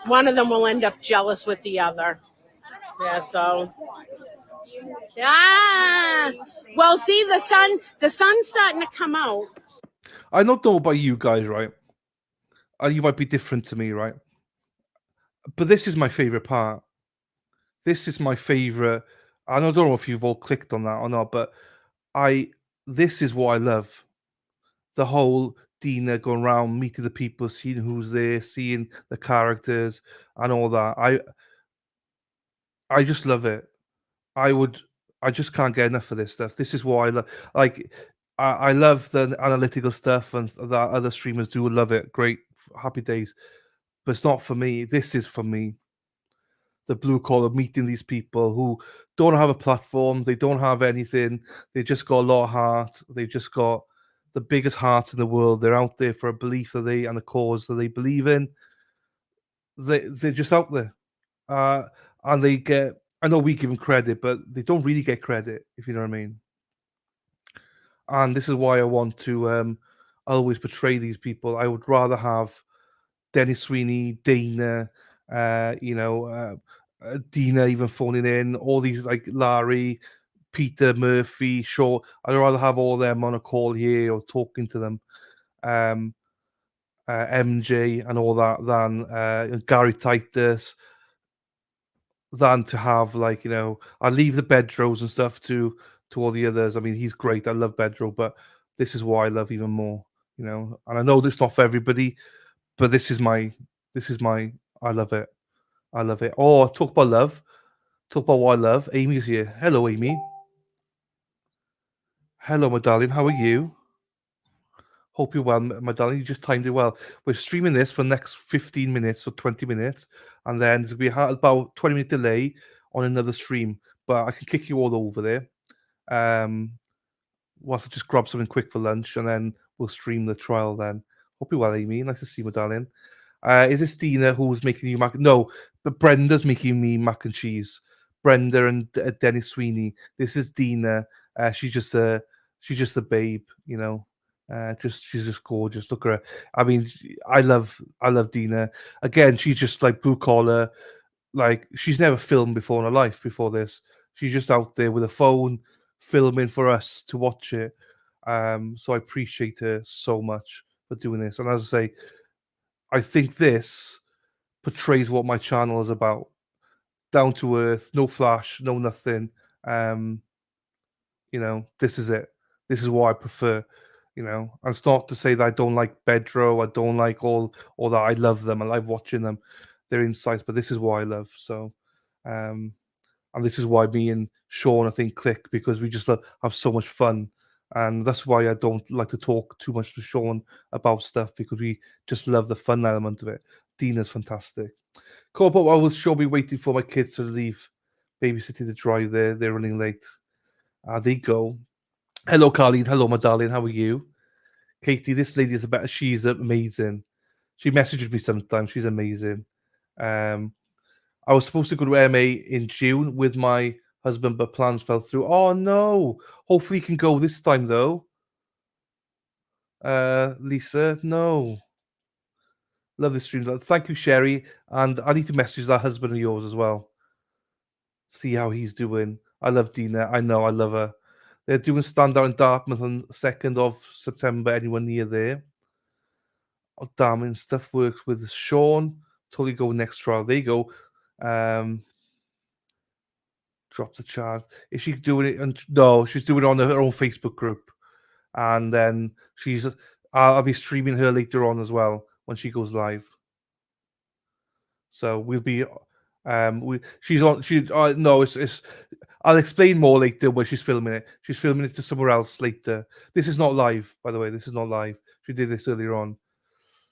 one of them will end up jealous with the other. Yeah, so. Yeah. Well, see, the sun's starting to come out. I don't know about you guys, right? You might be different to me, right? But this is my favorite part. This is my favorite. I don't know if you've all clicked on that or not, but this is what I love. The whole Dina going around, meeting the people, seeing who's there, seeing the characters and all that. I just love it. I just can't get enough of this stuff. This is what I love. Like, I love the analytical stuff, and that other streamers do love it. Great, happy days. But it's not for me. This is for me. The blue collar, meeting these people who don't have a platform. They don't have anything. They just got a lot of heart. They just got the biggest hearts in the world. They're out there for a belief and a cause that they believe in. They're just out there. And they get, I know we give them credit, but they don't really get credit, if you know what I mean. And this is why I want to always portray these people. I would rather have Dennis Sweeney, Dana, Dina even phoning in, all these like Larry, Peter, Murphy, Shaw. I'd rather have all them on a call here or talking to them. MJ and all that than Gary Titus, than to have I leave the Bedros and stuff to all the others. I mean, he's great. I love Bedro, but this is what I love even more, And I know this is not for everybody, but this is my I love it. I love it. Oh, talk about love. Talk about what I love. Amy's here. Hello, Amy. Hello, my darling. How are you? Hope you're well, my darling. You just timed it well. We're streaming this for the next 15 minutes or 20 minutes, and then there's going to be about 20-minute delay on another stream, but I can kick you all over there. Whilst I just grab something quick for lunch, and then we'll stream the trial then. Hope you're well, Amy. Nice to see you, my darling. Is this Dina who's making you mac? No, but Brenda's making me mac and cheese. Brenda and Dennis Sweeney. This is Dina. She's just a babe, she's just gorgeous. Look at her. I mean, I love Dina. Again, she's just like blue collar. Like, she's never filmed before in her life before this. She's just out there with a phone filming for us to watch it. So I appreciate her so much for doing this. And as I say, I think this portrays what my channel is about. Down to earth, no flash, no nothing. This is it. This is what I prefer. And it's not to say that I don't like Bedro, I don't like all that. I love them. I like watching them, their insights, but this is what I love. So, and this is why me and Sean, I think, click, because we just have so much fun. And that's why I don't like to talk too much to Sean about stuff, because we just love the fun element of it. Dina's fantastic. Cool, but I will sure be waiting for my kids to leave babysitting the drive there. They're running late. They go. Hello, Carleen. Hello, my darling. How are you? Katie, this lady is she's amazing. She messages me sometimes. She's amazing. I was supposed to go to MA in June with my husband, but plans fell through. Oh no! Hopefully he can go this time though. Lisa, no. Love this stream. Thank you, Sherry. And I need to message that husband of yours as well. See how he's doing. I love Dina. I know, I love her. They're doing stand out in Dartmouth on 2nd of September. Anyone near there? Oh, damn, and stuff works with Sean. Totally go next trial. There you go. Drop the chat. Is she doing it? No, she's doing it on her own Facebook group. And then I'll be streaming her later on as well when she goes live. So we'll be, she's on. No, it's. I'll explain more later where she's filming it. She's filming it to somewhere else later. This is not live, by the way. This is not live. She did this earlier on.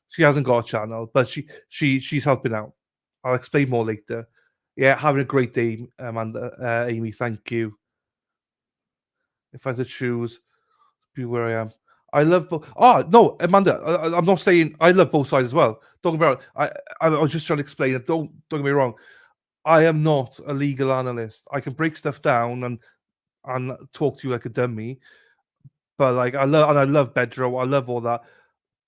She hasn't got a channel, but she's helping out. I'll explain more later. Yeah, having a great day, Amanda, Amy. Thank you. If I had to choose, be where I am. I love both. Oh no, Amanda. I'm not saying I love both sides as well. Don't get me wrong. I was just trying to explain it. Don't get me wrong. I am not a legal analyst. I can break stuff down and talk to you like a dummy. But like I love Bedro. I love all that.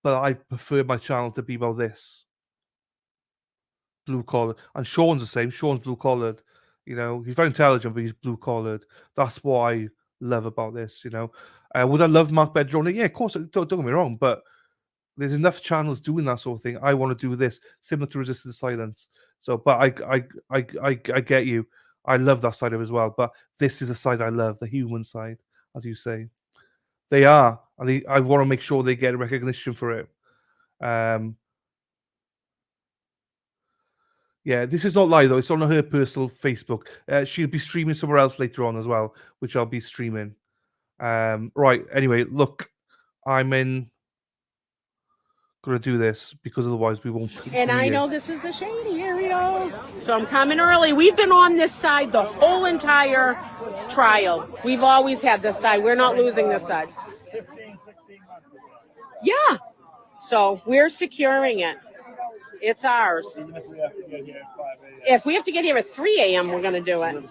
But I prefer my channel to be about this. Blue collar. And Sean's the same. Sean's blue collared. You know, he's very intelligent, but he's blue collared. That's what I love about this, you know. Would I love Mark Bedrone? Yeah, of course. Don't get me wrong, but there's enough channels doing that sort of thing. I want to do this, similar to Resistance Silence. So, but I get you. I love that side of it as well. But this is a side I love, the human side, as you say. They are, and I want to make sure they get recognition for it. Yeah, this is not live though. It's on her personal Facebook. She'll be streaming somewhere else later on as well, which I'll be streaming. Right. Anyway, look, I'm gonna do this because otherwise we won't. And I know this is the shady area, so I'm coming early. We've been on this side the whole entire trial. We've always had this side. We're not losing this side. 15, 16 months ago. Yeah. So we're securing it. It's ours. Even if we have to get here at 5 a.m. If we have to get here at 3 a.m., we're going to do it.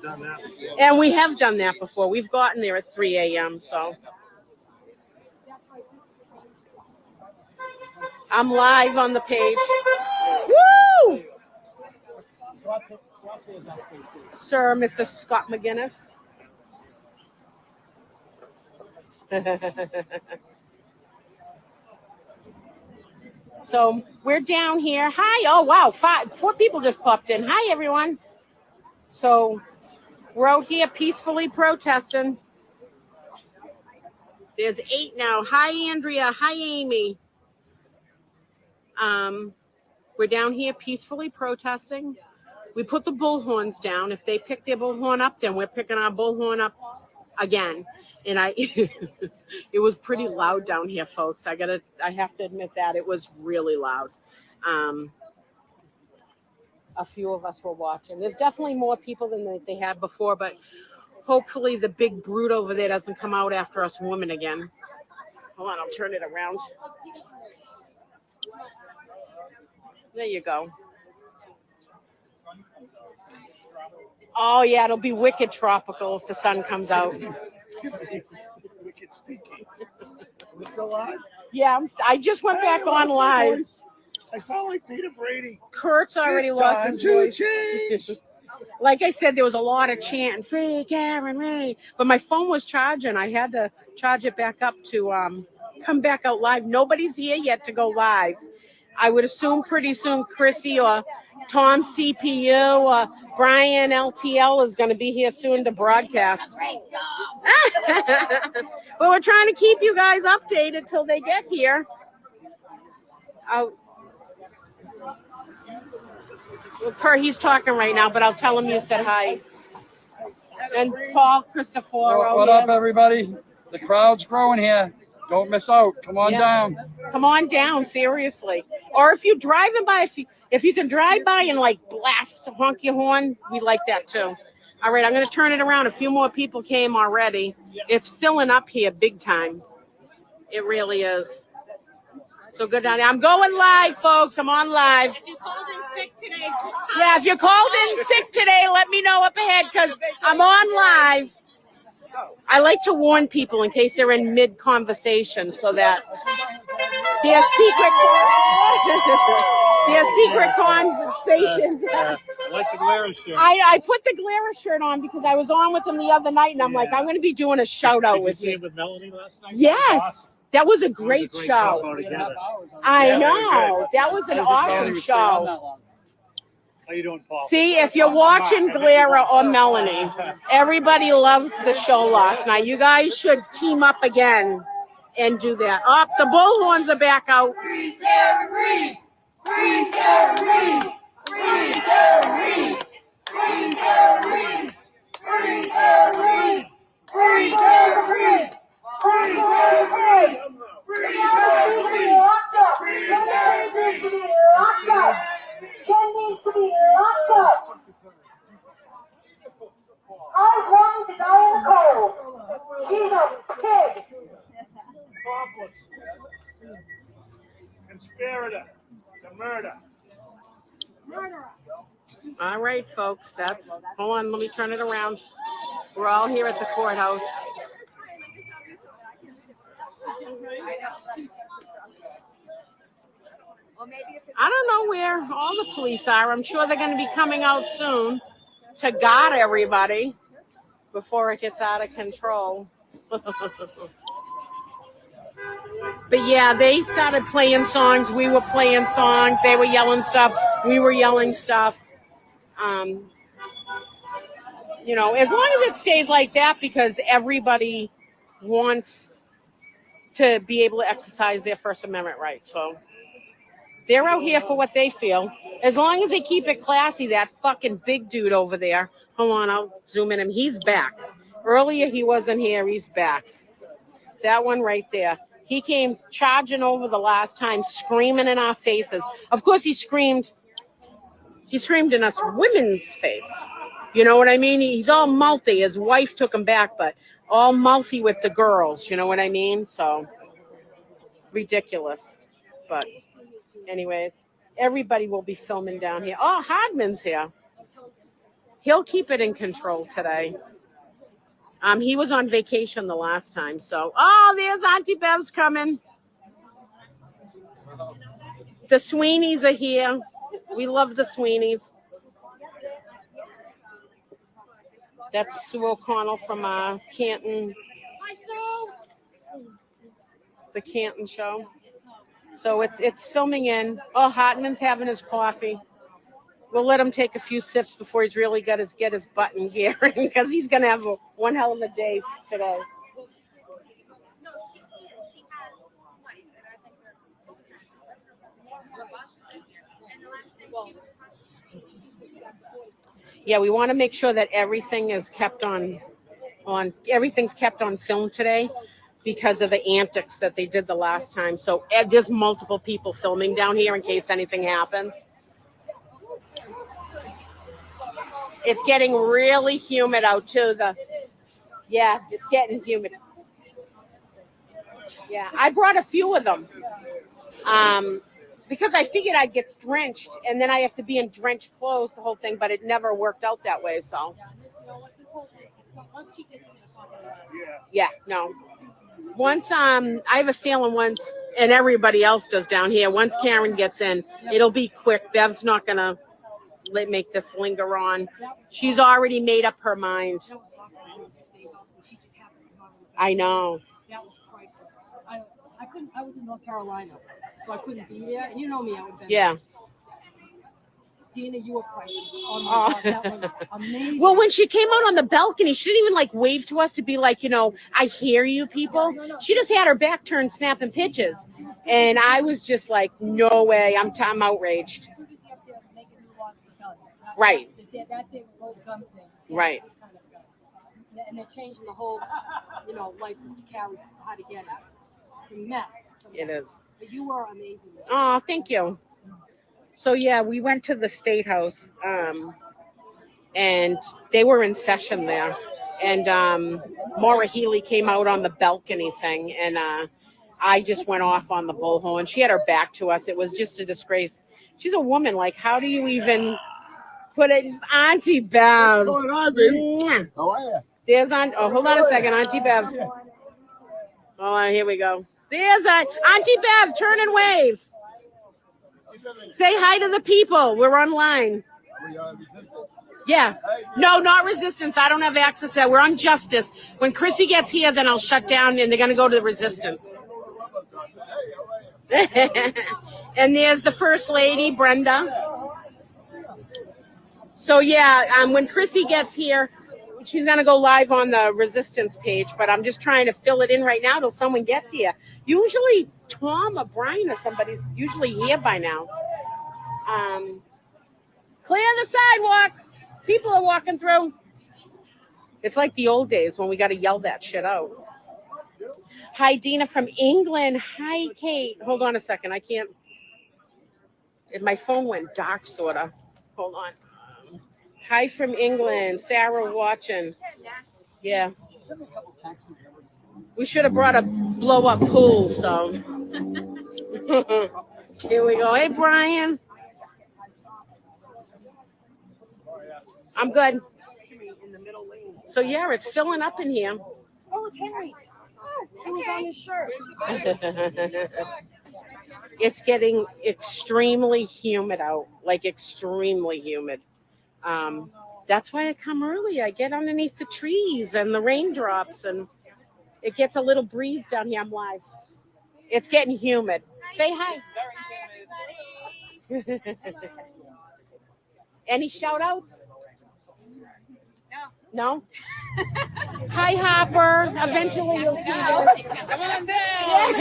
And we have done that before. We've gotten there at 3 a.m., so. I'm live on the page. Woo! Sir, Mr. Scott McGinnis. So we're down here. Hi. Oh, wow. 4 people just popped in. Hi, everyone. So we're out here peacefully protesting. There's 8 now. Hi, Andrea. Hi, Amy. We're down here peacefully protesting. We put the bullhorns down. If they pick their bullhorn up, then we're picking our bullhorn up again. And it was pretty loud down here, folks. I have to admit that it was really loud. A few of us were watching. There's definitely more people than they had before, but hopefully the big brute over there doesn't come out after us women again. Hold on, I'll turn it around. There you go. Oh, yeah, it'll be wicked tropical if the sun comes out. It's going to be wicked stinky. Let's go live? Yeah, I just went back on live. I sound like Peter Brady. Kurt's already lost his voice. Change. Like I said, there was a lot of chanting, free Karen Ray. But my phone was charging. I had to charge it back up to come back out live. Nobody's here yet to go live. I would assume pretty soon Chrissy or Tom CPU or Brian LTL is going to be here soon to broadcast. But we're trying to keep you guys updated till they get here. He's talking right now, but I'll tell him you said hi. And Paul, Christopher. What up, everybody? The crowd's growing here. Don't miss out. Come on down. Come on down, seriously. Or if you're driving by, if you can drive by and like blast, honk your horn, we like that too. All right, I'm going to turn it around. A few more people came already. It's filling up here big time. It really is. So good down there. I'm going live, folks. I'm on live. If you called in sick today, Yeah, if you're called in sick today, let me know up ahead because I'm on live. I like to warn people in case they're in mid-conversation so that their secret conversations. Like the Glara shirt. I put the Glara shirt on because I was on with him the other night, and I'm like, I'm going to be doing a shout out Did you with see you. it with Melanie last night? Yes, that was a great show. combo together. I Yeah, know. good. That was an awesome show. How you doing, Paul? See, if you're watching Glara or Melanie, everybody loved the show last night. You guys should team up again and do that. Oh, the bullhorns are back out. Free Gary! Free Gary! Free Gary! Free Gary! Free Gary! Free Gary! Free Gary! Free Gary! Locked up! Gary needs to be locked up! Jen needs to be locked up! I want to die in the cold. She's a pig. Conspirator to murder. All right, folks. Hold on. Let me turn it around. We're all here at the courthouse. I don't know where all the police are. I'm sure they're going to be coming out soon to guard everybody before it gets out of control. But yeah, they started playing songs. We were playing songs. They were yelling stuff. We were yelling stuff. You know, as long as it stays like that, because everybody wants to be able to exercise their First Amendment rights. So they're out here for what they feel. As long as they keep it classy, that fucking big dude over there. Hold on, I'll zoom in him. He's back. Earlier he wasn't here. He's back. That one right there. He came charging over the last time, screaming in our faces. Of course, he screamed in us women's face. You know what I mean? He's all mouthy. His wife took him back, but all mouthy with the girls. You know what I mean? So ridiculous. But anyways, everybody will be filming down here. Oh, Hardman's here. He'll keep it in control today. He was on vacation the last time, so there's Auntie Bev's coming. The Sweeneys are here. We love the Sweeneys. That's Sue O'Connell from Canton. Hi, Sue. The Canton show. So it's filming in. Oh, Hartman's having his coffee. We'll let him take a few sips before he's really get his butt in gear because he's gonna have one hell of a day today. Yeah, we want to make sure that everything is kept everything's kept on film today because of the antics that they did the last time. So there's multiple people filming down here in case anything happens. It's getting really humid out too. Yeah, it's getting humid. Yeah, I brought a few of them because I figured I'd get drenched and then I have to be in drenched clothes the whole thing, but it never worked out that way. So yeah, no. Once I have a feeling once, and everybody else does down here, once Karen gets in, it'll be quick. Bev's not gonna make this linger on. She's already made up her mind. I know. That was priceless. I couldn't. I was in North Carolina, so I couldn't be there. You know me. I would have been. Yeah. Dina, you were priceless. Oh my God, that was amazing. Well, when she came out on the balcony, she didn't even wave to us to be like, I hear you people. She just had her back turned, snapping pictures, and I was just like, no way. I'm outraged. Right. That day with the gun thing. Right. And they're changing the whole, license to carry, how to get it. It's a mess. It is. But you were amazing. Oh, thank you. So yeah, we went to the State House, and they were in session there. And Maura Healey came out on the balcony thing, and I just went off on the bullhorn. She had her back to us. It was just a disgrace. She's a woman. Like, how do you even put it? Auntie Bev. What's going on, baby? Mwah. How are you? There's hold on a second, Auntie Bev. Hold on, here we go. There's Auntie Bev, turn and wave. Say hi to the people. We're online. Yeah. No, not resistance. I don't have access to that. We're on justice. When Chrissy gets here, then I'll shut down and they're going to go to the resistance. And there's the First Lady, Brenda. So, yeah, when Chrissy gets here, she's going to go live on the resistance page, but I'm just trying to fill it in right now till someone gets here. Usually Tom or Brian or somebody's usually here by now. Clear the sidewalk. People are walking through. It's like the old days when we got to yell that shit out. Hi, Dina from England. Hi, Kate. Hold on a second. I can't. My phone went dark, sort of. Hold on. Hi from England. Sarah watching. Yeah. We should have brought a blow-up pool, so. Here we go. Hey, Brian. I'm good. So, yeah, it's filling up in here. Oh, it's Henry's. Oh, it was on his shirt. It's getting extremely humid out, like extremely humid. That's why I come early. I get underneath the trees and the raindrops, and it gets a little breeze down here. I'm live. It's getting humid. Say hi. Any shout outs? No? Hi, Hopper. Eventually you'll see this. Come on down.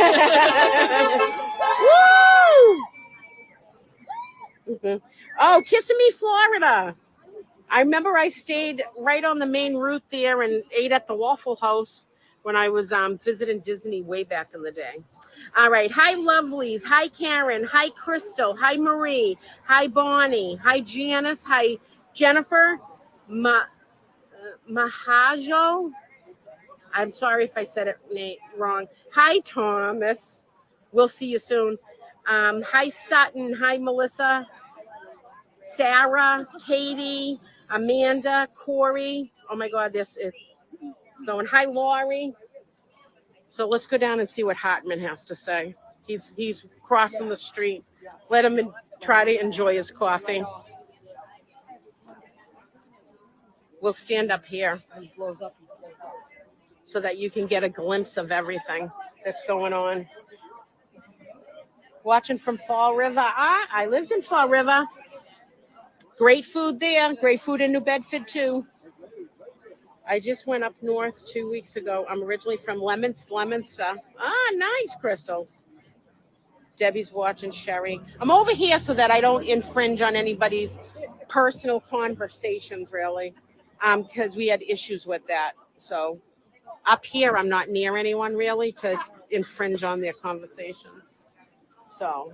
Woo! Oh, Kissimmee, Florida. I remember I stayed right on the main route there and ate at the Waffle House when I was visiting Disney way back in the day. All right. Hi, lovelies. Hi, Karen. Hi, Crystal. Hi, Marie. Hi, Bonnie. Hi, Janice. Hi, Jennifer. Mahajo. I'm sorry if I said it wrong. Hi, Thomas. We'll see you soon. Hi, Sutton. Hi, Melissa. Sarah, Katie, Amanda, Corey. Oh my God, this is going. Hi, Laurie. So let's go down and see what Hartman has to say. He's crossing the street. Let him try to enjoy his coffee. We'll stand up here so that you can get a glimpse of everything that's going on. Watching from Fall River. I lived in Fall River. Great food there. Great food in New Bedford, too. I just went up north 2 weeks ago. I'm originally from Leominster. Nice, Crystal. Debbie's watching Sherry. I'm over here so that I don't infringe on anybody's personal conversations, really. Because we had issues with that. So up here, I'm not near anyone really to infringe on their conversations. So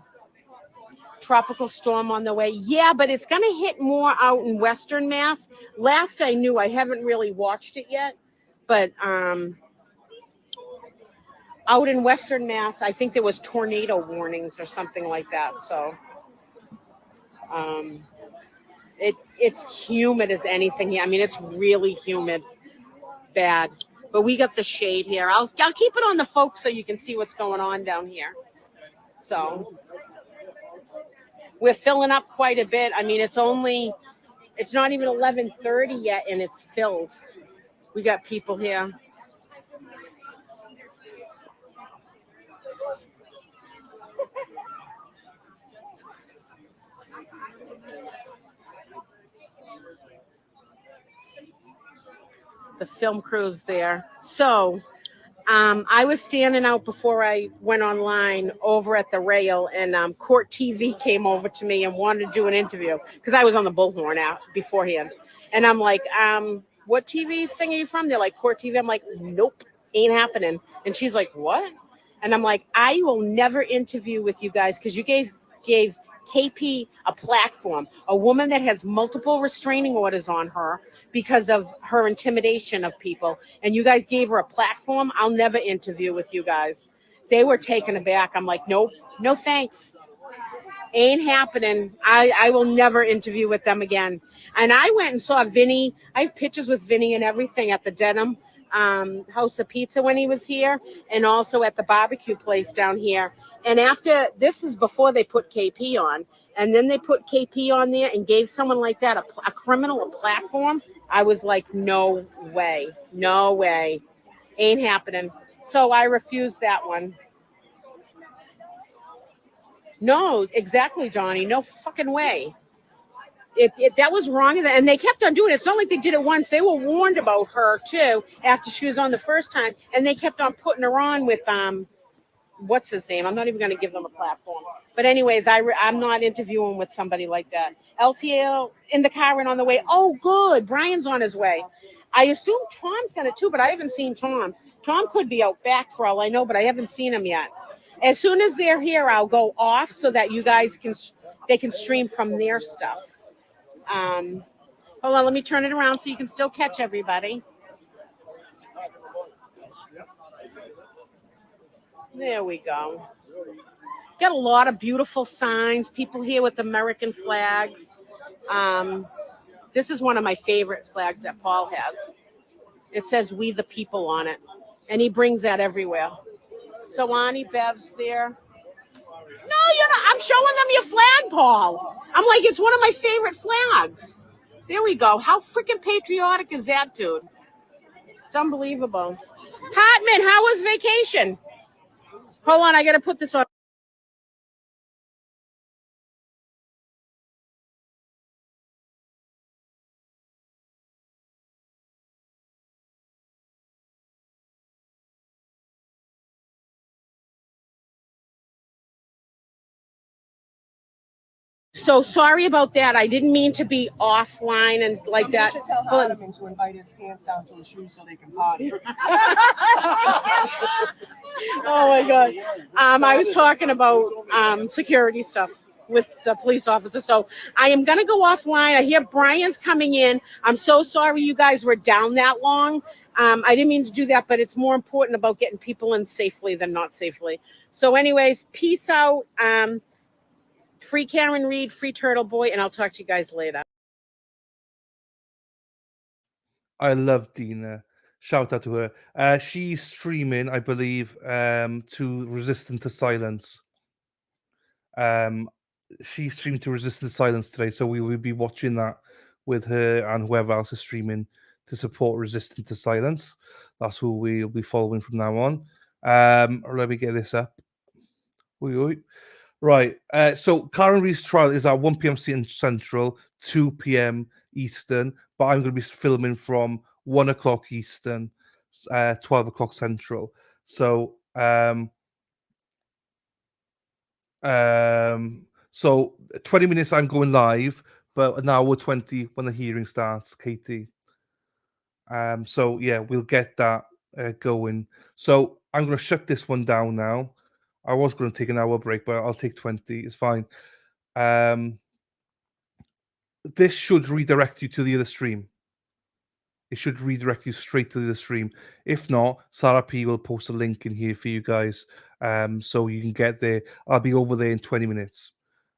tropical storm on the way. Yeah, but it's going to hit more out in Western Mass. Last I knew, I haven't really watched it yet, but out in Western Mass, I think there was tornado warnings or something like that. So it's humid as anything here. I mean, it's really humid, bad. But we got the shade here. I'll keep it on the folks so you can see what's going on down here. So we're filling up quite a bit. I mean, it's not even 11:30 yet, and it's filled. We got people here. The film crew's there. So I was standing out before I went online over at the rail, and Court TV came over to me and wanted to do an interview because I was on the bullhorn out beforehand. And I'm like, what TV thing are you from? They're like, Court TV. I'm like, nope, ain't happening. And she's like, what? And I'm like, I will never interview with you guys because you gave KP a platform, a woman that has multiple restraining orders on her because of her intimidation of people, and you guys gave her a platform. I'll never interview with you guys. They were taken aback. I'm like, nope, no thanks. Ain't happening. I will never interview with them again. And I went and saw Vinny. I have pictures with Vinny and everything at the Denim House of Pizza when he was here, and also at the barbecue place down here. And after, this is before they put KP on, and then they put KP on there and gave someone like that a criminal a platform. I was like, no way, no way, ain't happening. So I refused that one. No, exactly, Johnny. No fucking way. That was wrong, and they kept on doing it. It's not like they did it once. They were warned about her too after she was on the first time, and they kept on putting her on with what's his name? I'm not even going to give them a platform. But anyways, I'm not interviewing with somebody like that. LTL in the car and on the way. Oh, good. Brian's on his way. I assume Tom's going to too, but I haven't seen Tom. Tom could be out back for all I know, but I haven't seen him yet. As soon as they're here, I'll go off so that you guys they can stream from their stuff. Hold on, let me turn it around so you can still catch everybody. There we go. Got a lot of beautiful signs. People here with American flags. This is one of my favorite flags that Paul has. It says "We the People" on it, and he brings that everywhere. So Ani Bev's there. No, you're not. I'm showing them your flag, Paul. I'm like, it's one of my favorite flags. There we go. How freaking patriotic is that, dude? It's unbelievable. Hartman, how was vacation? Hold on, I got to put this on. So sorry about that. I didn't mean to be offline and like that. You should tell Hardeman to invite his pants down to his shoes so they can party. Oh my God. I was talking about security stuff with the police officer. So I am going to go offline. I hear Brian's coming in. I'm so sorry you guys were down that long. I didn't mean to do that, but it's more important about getting people in safely than not safely. So anyways, peace out. Free Karen Reed, free Turtle Boy, and I'll talk to you guys later. I love Dina. Shout out to her. She's streaming, I believe, to Resistant to Silence. She streamed to Resistant to Silence today, so we will be watching that with her and whoever else is streaming to support Resistant to Silence. That's who we'll be following from now on. Let me get this up. Right. So Karen Reed's trial is at 1 p.m. Central, 2 p.m. Eastern, but I'm going to be filming from 1 o'clock Eastern, 12 o'clock Central. So, so 20 minutes I'm going live, but an hour 20 when the hearing starts, Katie. So yeah, we'll get that going. So I'm going to shut this one down now. I was going to take an hour break, but I'll take 20. It's fine. This should redirect you to the other stream. It should redirect you straight to the stream. If not, Sarah P will post a link in here for you guys, so you can get there. I'll be over there in 20 minutes.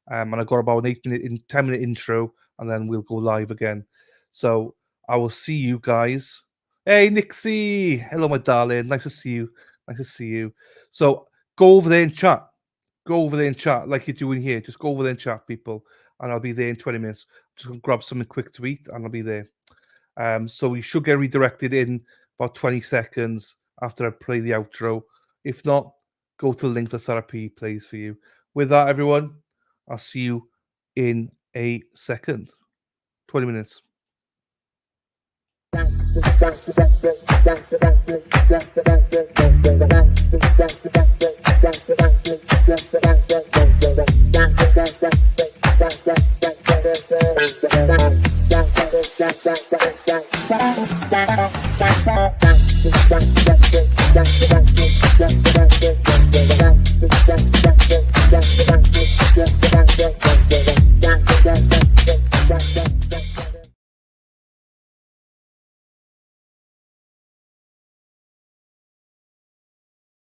And I've got about an 10-minute intro, and then we'll go live again. So I will see you guys. Hey, Nixie. Hello, my darling. Nice to see you. Nice to see you. So go over there and chat. Go over there and chat like you're doing here. Just go over there and chat, people. And I'll be there in 20 minutes. Just gonna grab something quick to eat, and I'll be there. So you should get redirected in about 20 seconds after I play the outro. If not, go to the link that Sarah P plays for you. With that, everyone, I'll see you in a second. 20 minutes.